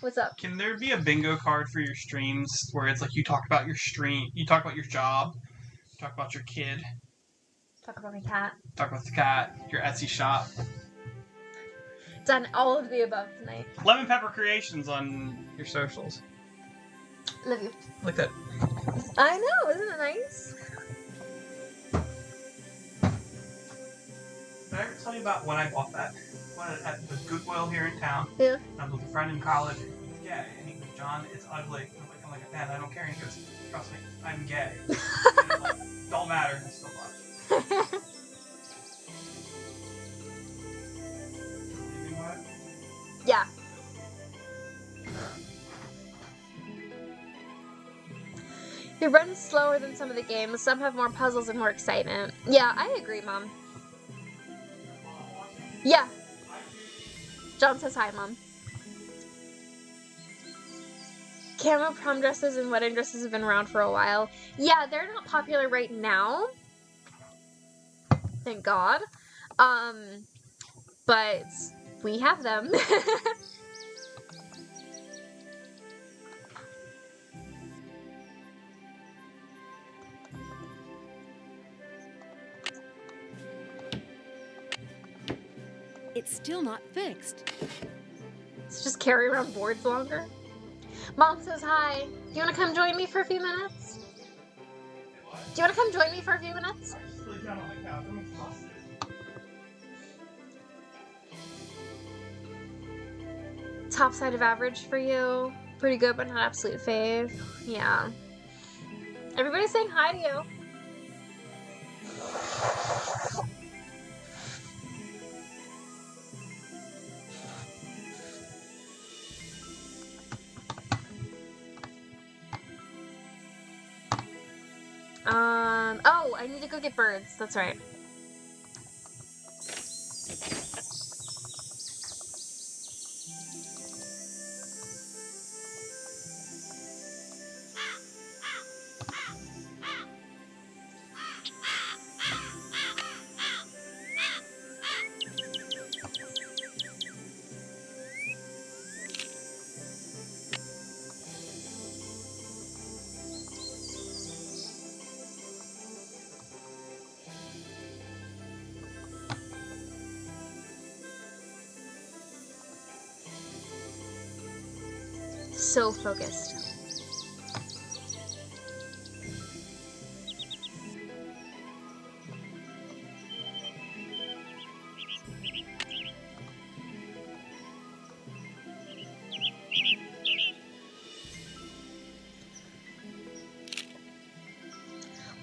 What's up? Can there be a bingo card for your streams where it's like you talk about your stream, you talk about your job, you talk about your kid, Talk about my cat. talk about the cat, your Etsy shop. Done all of the above tonight. Lemon Pepper Creations on your socials. Love you. Like that. I know, isn't it nice? Did I ever tell you about when I bought that? One at the Goodwill here in town. Yeah. I was with a friend in college. He's gay, and he goes, "John, it's ugly." I'm like, "Man, I don't care." And he goes, "Trust me, I'm gay." And I'm like, don't matter. I still bought it. You know what? Yeah. It runs slower than some of the games. Some have more puzzles and more excitement. Yeah, I agree, Mom. Yeah. John says hi, Mom. Camo prom dresses and wedding dresses have been around for a while. Yeah, they're not popular right now. Thank God. But we have them. It's still not fixed. Let's just carry around boards longer. Mom says hi. Do you want to come join me for a few minutes? Do you want to come join me for a few minutes? Top side of average for you. Pretty good, but not absolute fave. Yeah. Everybody's saying hi to you. Oh, I need to go get birds. That's right. So focused.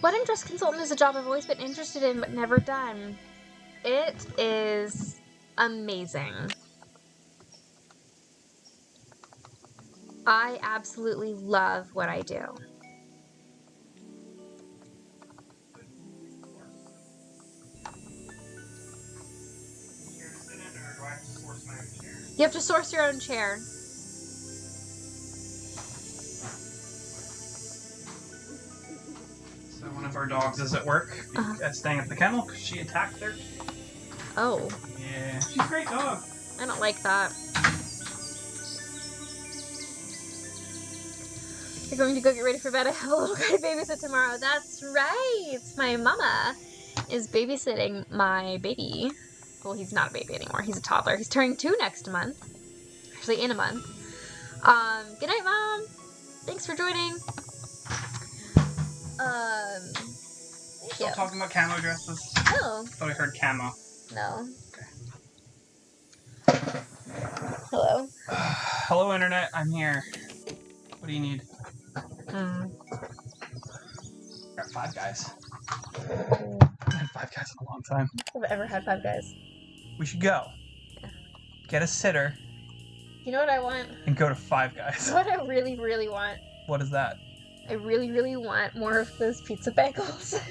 Wedding dress consultant is a job I've always been interested in but never done. It is amazing. I absolutely love what I do. You have to source your own chair. So one of our dogs is at work, staying at the kennel because she attacked her. Oh. Yeah, she's a great dog. I don't like that. You're going to go get ready for bed. I have a little guy to babysit tomorrow. That's right. My mama is babysitting my baby. Well, he's not a baby anymore. He's a toddler. He's turning 2 next month. Actually, in a month. Good night, Mom. Thanks for joining. Thank Still you. talking about camo dresses? No. Thought I heard camo. No. Hello. Hello, Internet. I'm here. What do you need? Got 5 Guys. I haven't had 5 Guys in a long time. I've ever had 5 Guys. We should go. Yeah. Get a sitter You know what I want? and go to 5 You Guys. know what I really, really want? What is that? I really, really want more of those pizza bagels.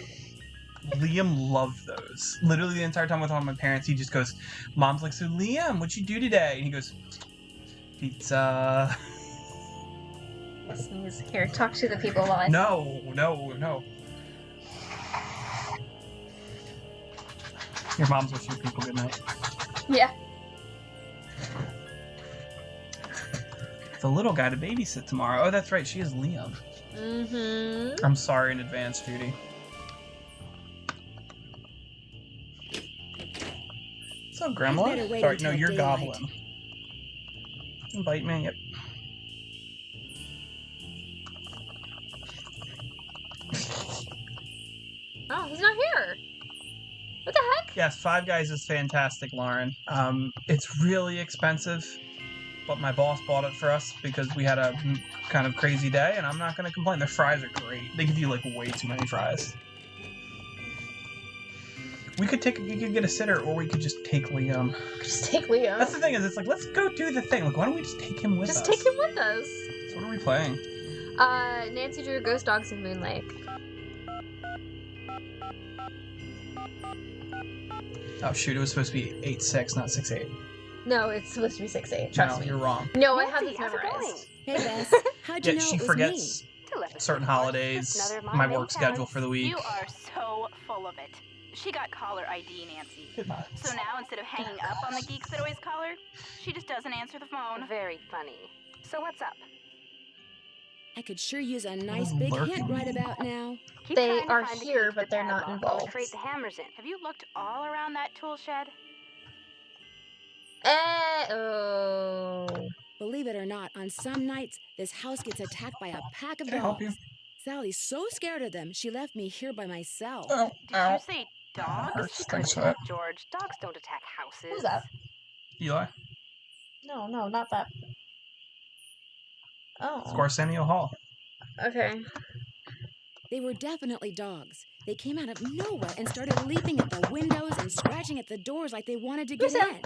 Liam loved those. Literally the entire time with one of my parents, he just goes, Mom's like, so Liam, what'd you do today? And he goes, pizza. Sneeze. Here, talk to the people while I... No. Your mom's wishing people good night. Yeah. The little guy to babysit tomorrow. Oh, that's right. She is Liam. Mm-hmm. I'm sorry in advance, Judy. What's up, Grandma? better wait Sorry, no, until you're daylight. Goblin. Invite me. Yep. Oh, he's not here. What the heck? Yes, 5 Guys is fantastic, Lauren. It's really expensive, but my boss bought it for us because we had a kind of crazy day, and I'm not going to complain. Their fries are great. They give you, like, way too many fries. We could get a sitter, or we could just take Liam. Just take Leo. That's the thing, is it's like, let's go do the thing. Like, why don't we just take him with us? Just take him with us. So what are we playing? Nancy drew Ghost Dogs in Moon Lake. Oh, shoot, it was supposed to be 8-6, not 6-8. No, it's supposed to be 6-8. Trust No, me. you're wrong. No, I have Nancy, this how's it going? memorized. Hey, Bess, how'd you Yeah, know she it was forgets me? Telepathy, certain of course, holidays, just another my mom work in schedule town. for the week. You are so full of it. She got caller ID, Nancy. Good night. So now instead of hanging up on the geeks that always call her, she just doesn't answer the phone. Very funny. So what's up? I could sure use a nice big Lurking. hint right about now. Keep They trying to are find the here, key to but the they're not padlock involved. while I trade the hammers in. Have you looked all around that tool shed? Oh. Believe it or not, on some nights, this house gets attacked by a pack of Can I help dogs. you? Sally's so scared of them, she left me here by myself. Oh, Did ow. you say dogs? Hurts. She Thanks couldn't for that. attack George. Dogs don't attack houses. Who's that? Eli? No, not that. Oh. Scorsenio Hall. Okay. They were definitely dogs. They came out of nowhere and started leaping at the windows and scratching at the doors like they wanted to get Who's that? in.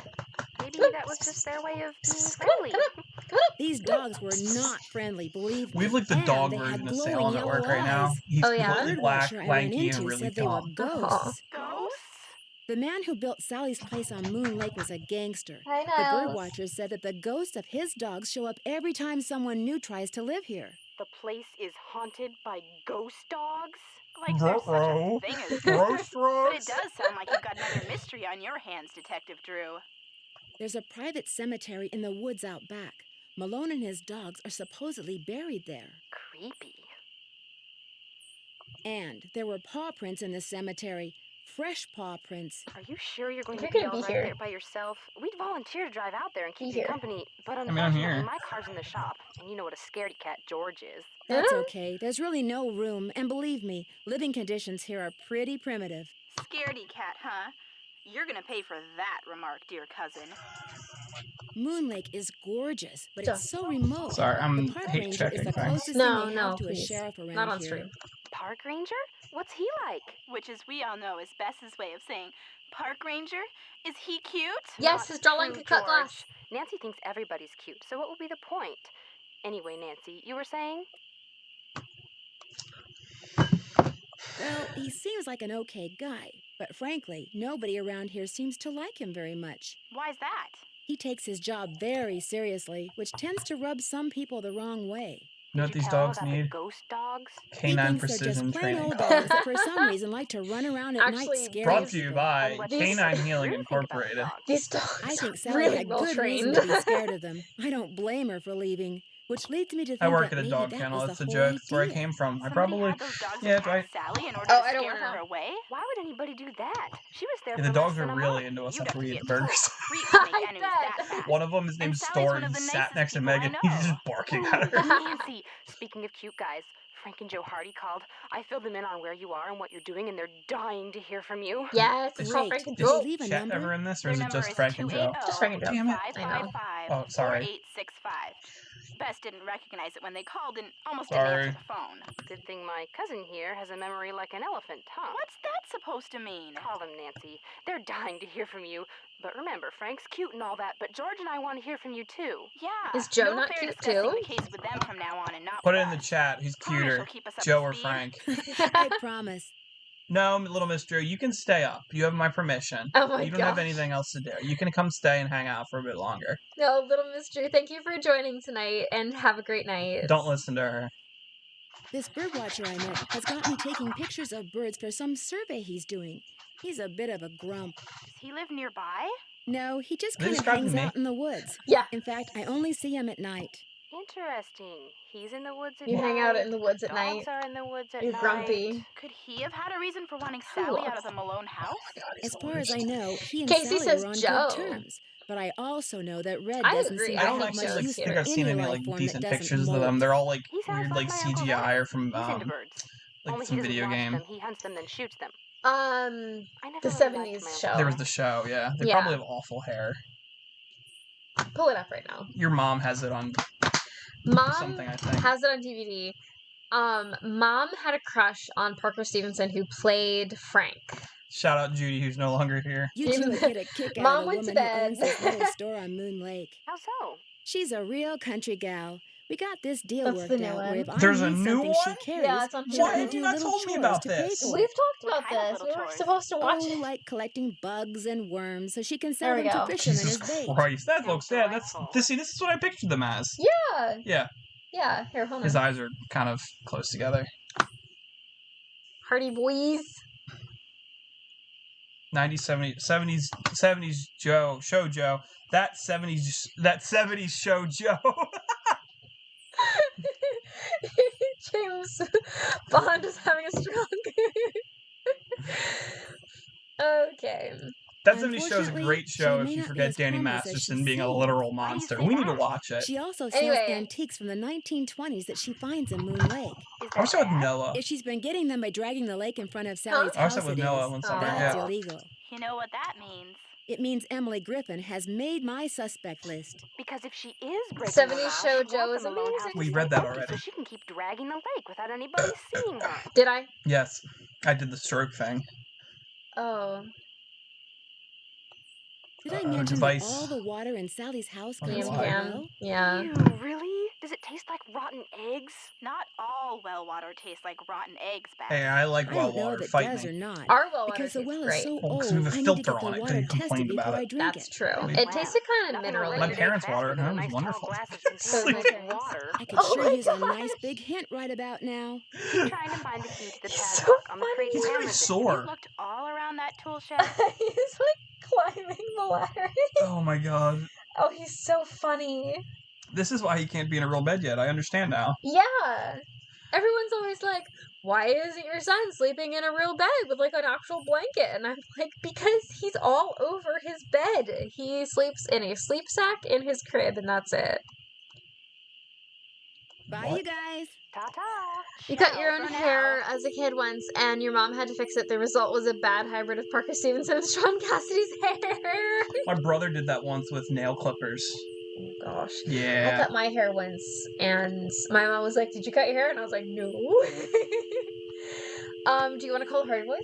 Maybe that was just their way of being Come on, friendly. come on, come on. These dogs were not friendly, believe me. We have like the and dog they had version of glowing Salem at yellow work right now. eyes. He's Oh, yeah? completely Bird black, watcher I ran lanky, into and really said they were tall. ghosts. Ghosts? The man who built Sally's place on Moon Lake was a gangster. Hi, The bird Niles. watcher said that the ghosts of his dogs show up every time someone new tries to live here. The place is haunted by ghost dogs? Like there's such a Ruh-roh. thing as Gross ghosts. But it drugs. does sound like you've got another mystery on your hands, Detective Drew. There's a private cemetery in the woods out back. Malone and his dogs are supposedly buried there. Creepy. And there were paw prints in the cemetery. Fresh paw prints. Are you sure you're going You're to be gonna all be right here. there by yourself? We'd volunteer to drive out there and keep Be you here. company, but mean, I'm unfortunately, here. my car's in the shop, and you know what a scaredy cat George is. That's Huh? okay. There's really no room. And believe me, living conditions here are pretty primitive. Scaredy cat, huh? You're gonna pay for that remark, dear cousin. Moon Lake is gorgeous, but Duh. it's so remote. Sorry, I'm the park hate ranger is checking the things. closest No, thing they no, have to please. a sheriff around Not on here. stream. Park ranger? What's he like? Which, as we all know, is Bess's way of saying, Park Ranger? Is he cute? Yes, Not his jawline true, could cut George. glass. Nancy thinks everybody's cute, so what will be the point? Anyway, Nancy, you were saying? Well, he seems like an okay guy, but frankly, nobody around here seems to like him very much. Why's that? He takes his job very seriously, which tends to rub some people the wrong way. You know what Did you these tell him dogs about the need? ghost dogs? Canine he thinks they're precision just plain training. old dogs that for some reason like to run around at Actually, night scaring Brought to you people. by And what These- Canine you Healing really think about Incorporated. dogs? These dogs I think are Sally really had well good trained. reason to be scared of them. I don't blame her for leaving. Which leads me to think I work that at a maybe dog that kennel. was That's the a whole joke. That's where I idea. came from. I Somebody probably... had those dogs Yeah, attack right. Sally in order Oh, to I don't scare wanna her away. Why would anybody do that? She was there Yeah, for the less dogs than are a really month. into us You'd after have we to eat be the a total burgers. creep to make I enemies that bet. fast. One of them, his And name's Sally's Star. one of He the sat nicest next to people I Megan. He's just know. barking at her. Nancy, speaking of cute guys, Frank and Joe Hardy called. I filled them in on where you are and what you're doing, and they're dying to hear from you. Yes, it's called Great. Frank and Did they Joe. leave a Chet number? ever in this, or Their is it number just is Frank and Joe? Just Frank and Joe. Damn it. I know. Oh, sorry. 555-4865. Bess didn't recognize it when they called and almost Sorry. didn't answer the phone. Good thing my cousin here has a memory like an elephant, huh? What's that supposed to mean? Call them, Nancy. They're dying to hear from you. But remember, Frank's cute and all that, but George and I want to hear from you too. Yeah. Is Joe no not fair cute discussing too? the case with them from now on and not Put with it in the us. chat. Who's Promise cuter, you'll keep us up Joe to or speed? Frank? I promise. No, little Miss Joe, you can stay up. You have my permission. Oh my You don't have gosh. anything else to do. You can come stay and hang out for a bit longer. No, little Miss Drew, thank you for joining tonight, and have a great night. Don't listen to her. This birdwatcher I met has got me taking pictures of birds for some survey he's doing. He's a bit of a grump. Does he live nearby? No, he just They kind of described hangs me. out in the woods. Yeah. In fact, I only see him at night. Interesting. He's in the woods at You night. hang out in the woods at Dogs night. are in the woods at You're night. grumpy. Could he have had a reason for wanting Who Sally out else? of the Malone house? As far as I know, he and Casey Sally says were on Joe. good terms. But I also know that Red I doesn't agree. seem I to don't have actually much Joe's use think for I've seen any any life like form decent that doesn't pictures of molt. them. They're all like He sounds weird, like like my Uncle CGI or Red. from He's into birds. like Only some he doesn't video watch game. them. He hunts them, then shoots them. I never the really liked 70s my show. Uncle There Red. was the show, yeah. They Yeah. probably have awful hair. Pull it up right now. Your mom has it on Mom something, I think. has it on DVD. Mom had a crush on Parker Stevenson, who played Frank. Shout out Judy, who's no longer here. You two would get a kick out Mom of the went to woman who bed. owns this little store on Moon Lake. How so? She's a real country gal. We got this deal That's worked the new out one. where if There's I a need new something one? she carries, Yeah, it's on she'll Why let have me you do not little told me chores about to pay this? for We've it. talked What about kind of this. little We were chores? supposed to watch Oh, it. like collecting bugs and worms so she can There sell we them to go. fishermen Jesus as bait. Christ, that Sounds looks yeah. That's delightful. this. See, this is what I pictured them as. Yeah. Yeah, Yeah. Here, hold on. his eyes are kind of close together. Hardy Boys. 90s, 70s Joe show Joe. That 70s show Joe. James Bond is having a stroke. Okay. That 70s show is a Unfortunately, great she show may if you not be forget as Danny harmless as Masterson she being a seems. literal Why do you monster. say We need to that? watch it. She also sells Anyway. antiques from the 1920s that she finds in Moon Lake. Is I wish that I with bad? Noah. If she's been getting them by dragging the lake in front of Sally's I wish house, I with it Noah is. when something That's yeah. illegal. You know what that means? It means Emily Griffin has made my suspect list. Because if she is breaking 70s the law, show she Joe wants is the Malone amazing. house to We stay read that empty already. So she can keep dragging the lake without anybody seeing her. Did I? Yes, I did the stroke thing. Oh. Did I mention that device. all the water in Sally's house Oh, comes Yum from a yum. well? Yeah. Ew, really? Does it taste like rotten eggs? Not all well water tastes like rotten eggs, Beth. Hey, I like I well don't know water. if it Fight does me. or not. Our well water Because the tastes well great. is so Well, old, 'cause we have a I need to filter get on the it, 'cause water you tested complained before about I it. drink That's it. true. We- It tasted kind of Nothing mineral will My make parents' it faster water, than and a it was nice wonderful. tall glass of So is my contaminated parents. water. I could Oh sure my use a gosh. nice big hint right about now. Keep trying to find the key to the He's padlock so on the funny. crate He's very cameras. sore. You looked all around that tool shed. He's like climbing the ladder. Oh my god. Oh, he's so funny. This is why he can't be in a real bed yet. I understand now. Yeah. Everyone's always like, why isn't your son sleeping in a real bed with like an actual blanket? And I'm like, because he's all over his bed. He sleeps in a sleep sack in his crib, and that's it. Bye, What? you guys. Ta-ta. You cut your Ciao own for hair now. as a kid once, and your mom had to fix it. The result was a bad hybrid of Parker Stevenson and Sean Cassidy's hair. My brother did that once with nail clippers. Oh gosh. I Yeah. cut my hair once, and my mom was like, "Did you cut your hair?" And I was like, "No." Do you want to call Hardy Boys?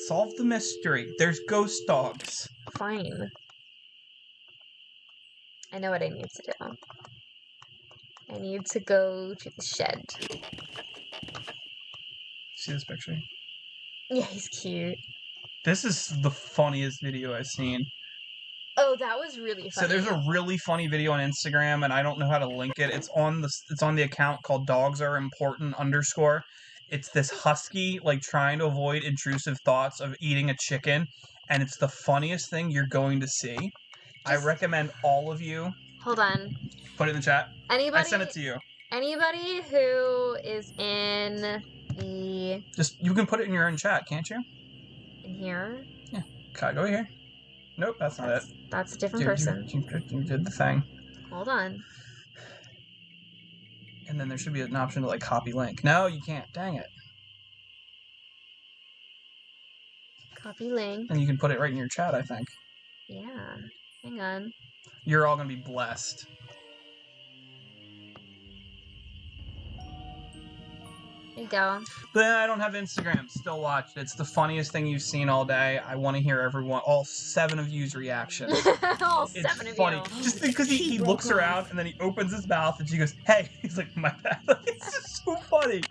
Solve the mystery. There's ghost dogs. Fine. I know what I need to do. I need to go to the shed. See this picture? Yeah, he's cute. This is the funniest video I've seen. Oh, that was really funny. So there's a really funny video on Instagram, and I don't know how to link it. It's on the account called Dogs Are Important _. It's this husky like trying to avoid intrusive thoughts of eating a chicken, and it's the funniest thing you're going to see. I Just- recommend all of you. Hold on. Put it in the chat. Anybody? I sent it to you. Anybody who is in the You can put it in your own chat, can't you? in here. Yeah. Okay, go here. Nope, that's not it. That's a different Dude, person. You did the thing. Hold on. And then there should be an option to like copy link. No, you can't. Dang it. Copy link. And you can put it right in your chat, I think. Yeah. Hang on. You're all gonna be blessed. There you go. But I don't have Instagram. Still watch it. It's the funniest thing you've seen all day. I want to hear all 7 of you's reactions. All It's 7 of funny. you. Just because he looks around and then he opens his mouth and she goes, "Hey," he's like, "My bad." It's just so funny.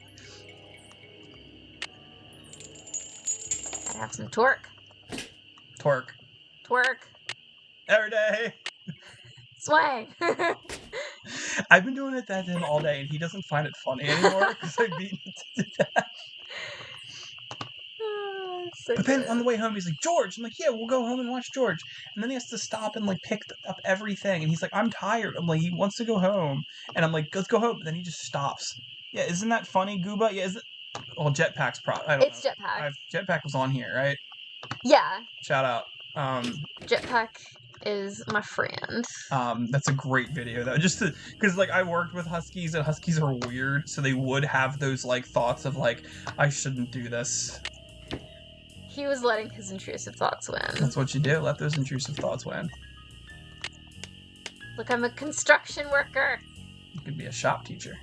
Gotta have some torque. Twerk Twerk. every day. Sway. I've been doing it that to him all day, and he doesn't find it funny anymore because I beat him to death. So But then good. on the way home, he's like, "George." I'm like, "Yeah, we'll go home and watch George." And then he has to stop and like pick up everything, and he's like, "I'm tired." I'm like, he wants to go home, and I'm like, "Let's go home." But then he just stops. Yeah, isn't that funny, Gooba? Yeah, is it? Well, Jetpack's I don't It's know. Jetpack. Jetpack was on here, right? Yeah. Shout out. Jetpack is my friend. That's a great video though. Just because like I worked with Huskies and Huskies are weird, so they would have those like thoughts of like, I shouldn't do this. He was letting his intrusive thoughts win. That's what you do. Let those intrusive thoughts win. Look, I'm a construction worker. You could be a shop teacher.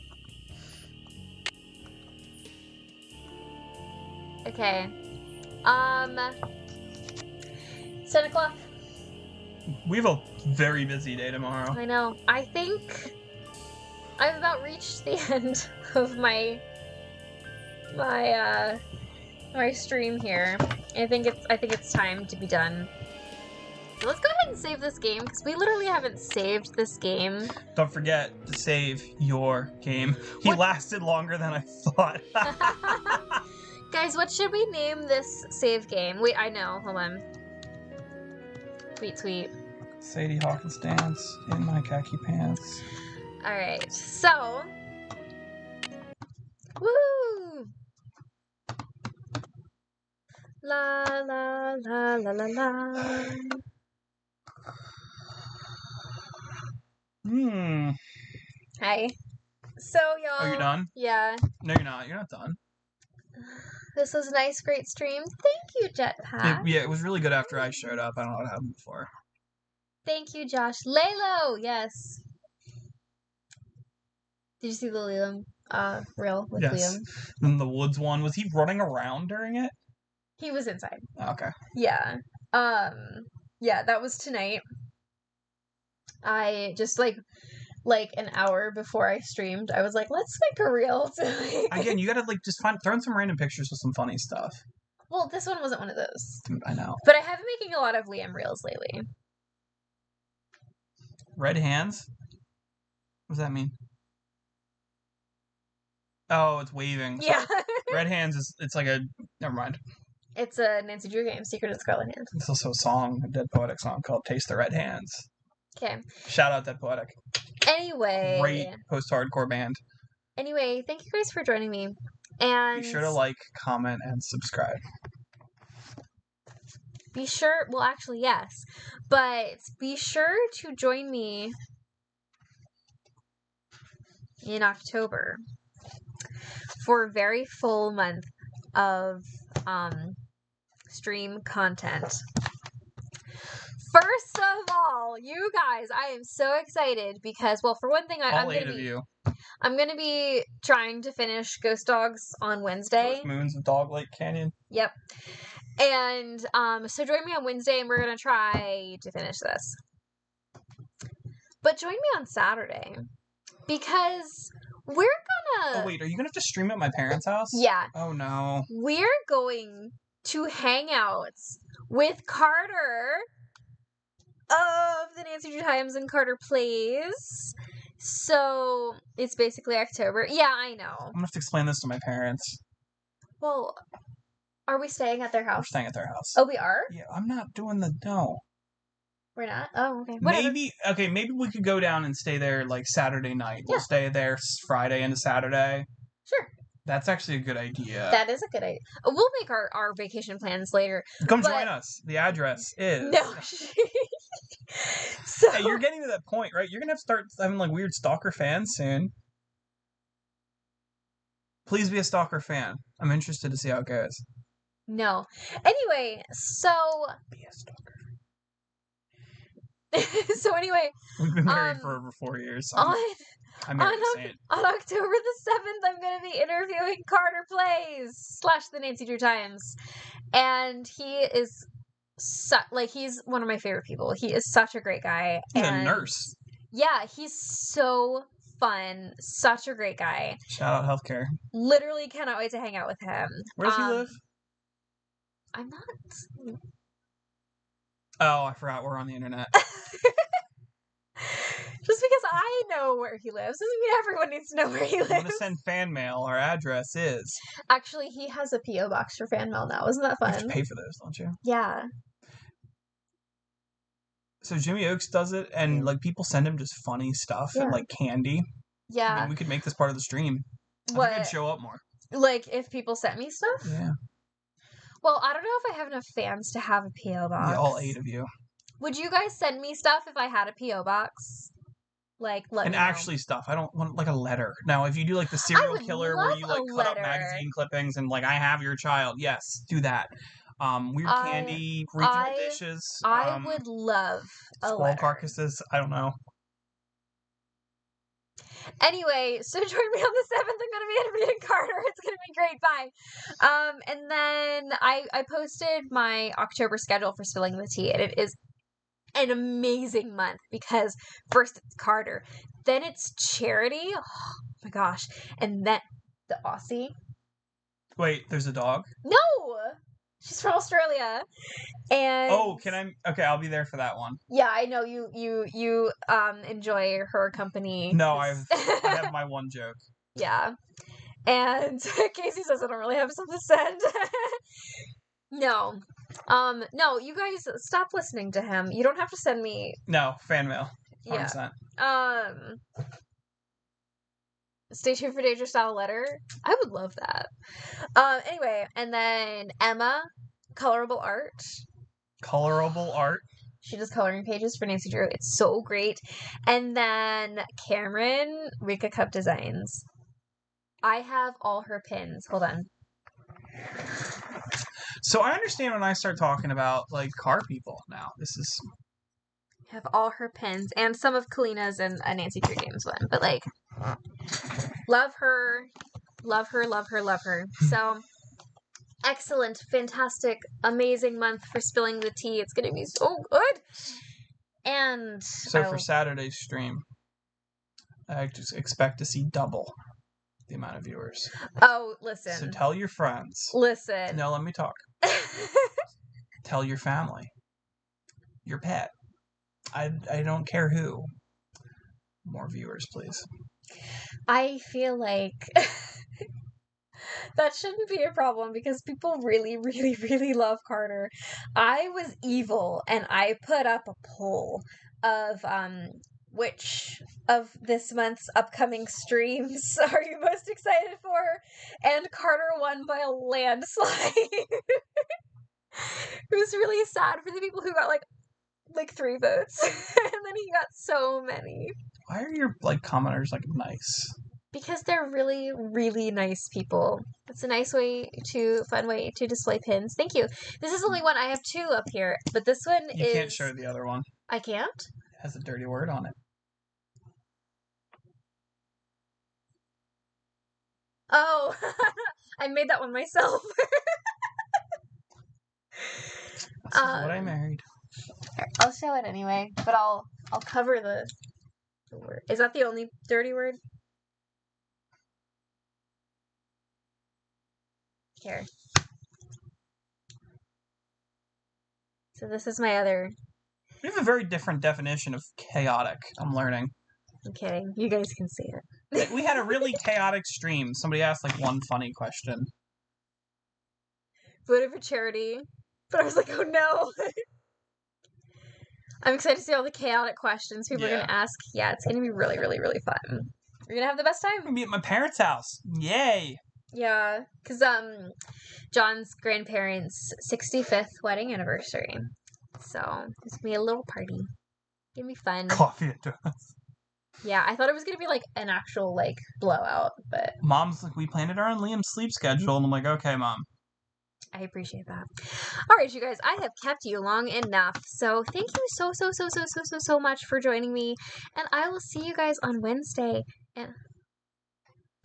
Okay. 10 o'clock. We have a very busy day tomorrow. I know. I think I've about reached the end of my stream here. I think it's time to be done. So let's go ahead and save this game because we literally haven't saved this game. Don't forget to save your game. He lasted longer than I thought. Guys, what should we name this save game? Wait, I know. Hold on. Tweet. Sadie Hawkins dance in my khaki pants. Alright, so... Woo! La la la la la la. Hi. So, y'all... Oh, you're done? Yeah. No, you're not. You're not done. This was a nice, great stream. Thank you, Jetpack. Yeah, it was really good after I showed up. I don't know what happened before. Thank you, Josh. Lalo! Yes. Did you see the Liam reel with Yes. Liam? And the Woods one, was he running around during it? He was inside. Okay. Yeah. Yeah, that was tonight. I just like an hour before I streamed, I was like, let's make a reel. Again, you gotta like just throw in some random pictures with some funny stuff. Well, this one wasn't one of those. I know. But I have been making a lot of Liam reels lately. Red hands? What does that mean? Oh, it's waving. Yeah. Red hands it's like a... Never mind. It's a Nancy Drew game, Secret of Scarlet Hand. It's also a song, a Dead Poetic song called Taste the Red Hands. Okay. Shout out Dead Poetic. Anyway. Great post-hardcore band. Anyway, thank you guys for joining me. And Be sure to like, comment, and subscribe. be sure, well, actually, yes. But be sure to join me in October for a very full month of stream content. First of all, you guys, I am so excited because, well, for one thing, All 8 of you. I'm gonna be trying to finish Ghost Dogs on Wednesday. Ghost Moons of Dog Lake Canyon. Yep. And so join me on Wednesday and we're gonna try to finish this. But join me on Saturday because we're gonna... Oh wait, are you gonna have to stream at my parents' house? Yeah. Oh no. We're going to hang out with Carter of the Nancy Drew Times and Carter Plays. So it's basically October. Yeah, I know. I'm gonna have to explain this to my parents. Well, are we staying at their We're house? staying at their house. Oh, we are? Yeah, I'm not doing the no. We're not? Oh, okay. Whatever. Maybe we could go down and stay there like Saturday night. We'll Yeah. stay there Friday into Saturday. Sure. That's actually a good idea. That is a good idea. We'll make our vacation plans later. Come but- join us. The address is... No. So Hey, you're getting to that point, right? You're going to have to start having like weird stalker fans soon. Please be a stalker fan. I'm interested to see how it goes. No. Anyway, so Be a stalker. so anyway, We've been married Um, for over 4 years. on I'm married to on, Saint. on October the 7th, I'm going to be interviewing Carter Plays / the Nancy Drew Times. And he is he's one of my favorite people. He is such a great guy. He's a and nurse. Yeah, he's so fun. Such a great guy. Shout out healthcare. Literally cannot wait to hang out with him. Where does he live? I'm not... Oh, I forgot we're on the internet. Just because I know where he lives doesn't mean everyone needs to know where he I'm going to lives. send fan mail. Our address is... Actually, he has a P.O. box for fan mail now. Isn't that You have to fun? pay for those, don't you? Yeah. So Jimmy Oaks does it, and like people send him just funny stuff Yeah. and like candy. I Yeah. mean, we could make this part of the stream. I think What? I'd show up more. Like, if people sent me stuff? Yeah. Well, I don't know if I have enough fans to have a P.O. box. Yeah, all 8 of you. Would you guys send me stuff if I had a P.O. box? Like, let And me know. actually stuff. I don't want like a letter. Now, if you do like the serial would killer where love you like a cut up letter. magazine clippings and like I have your child, yes, do that. Weird I- candy, regional I- dishes. I would love a skull letter. carcasses. I don't know. Anyway, so join me on the 7th. I'm going to be interviewing Carter. It's going to be great. Bye. And then I posted my October schedule for Spilling the Tea, and it is an amazing month because first it's Carter, then it's Charity. Oh my gosh. And then the Aussie. Wait, there's a dog? No! She's from Australia. And Oh, can I? Okay, I'll be there for that one. Yeah, I know you enjoy her company. No, I have my one joke. Yeah. And Casey says I don't really have something to send. No. No, you guys stop listening to him. You don't have to send me. No, fan mail. 100%. Yeah. Stay tuned for Danger Style Letter. I would love that. Anyway, and then Emma, Colorable Art. Colorable art. She does coloring pages for Nancy Drew. It's so great. And then Cameron, Rika Cup Designs. I have all her pins. Hold on. So I understand when I start talking about like car people now. This is I have all her pins and some of Kalina's and a Nancy Drew Games one. But like, love her. Love her, love her, love her. So, excellent, fantastic, amazing month for Spilling the Tea. It's going to be so good. And so for Saturday's stream, I just expect to see double the amount of viewers. Oh, So listen. tell your friends. Listen. No, let me talk. Tell your family. Your pet. I don't care who. More viewers, please. I feel like that shouldn't be a problem because people really, really, really love Carter. I was evil and I put up a poll of which of this month's upcoming streams are you most excited for? And Carter won by a landslide. It was really sad for the people who got like 3 votes. And then he got so many. Why are your like commenters like nice? Because they're really, really nice people. It's a nice fun way to display pins. Thank you. This is only one. I have 2 up here, but this one You is... can't show the other one. I can't? It has a dirty word on it. Oh, I made that one myself. This is what I married. I'll show it anyway, but I'll cover the word. Is that the only dirty word? Here. So this is my other... We have a very different definition of chaotic, I'm learning. I'm kidding. You guys can see it. Like, we had a really chaotic stream. Somebody asked like one funny question. Voted for charity. But I was like, oh no. I'm excited to see all the chaotic questions people are Yeah. going to ask. Yeah, it's going to be really, really, really fun. We're going to have the best I'm time. gonna be at my parents' house. Yay! Yeah, because John's grandparents' 65th wedding anniversary. So it's going to be a little party. It's going to be fun. Coffee and donuts. Yeah, I thought it was going to be like an actual like blowout, but Mom's like, we planned it around Liam's sleep schedule, and I'm like, okay, Mom. I appreciate that. All right, you guys, I have kept you long enough. So thank you so much for joining me. And I will see you guys on Wednesday. And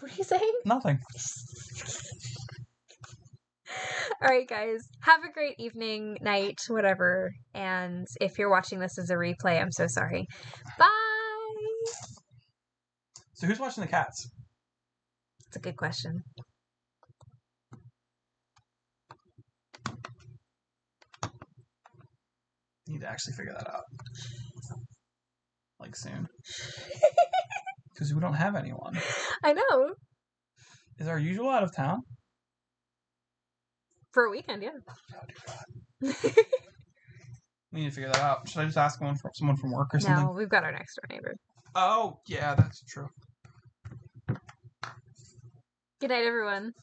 what are you saying? Nothing. All right, guys, have a great evening, night, whatever. And if you're watching this as a replay, I'm so sorry. Bye. So who's watching the cats? It's a good question. Need to actually figure that out. Like soon. Because we don't have anyone. I know. Is our usual out of town? For a weekend, yeah. We need to figure that out. Should I just ask someone from work or something? No, we've got our next door neighbor. Oh, yeah, that's true. Good night, everyone.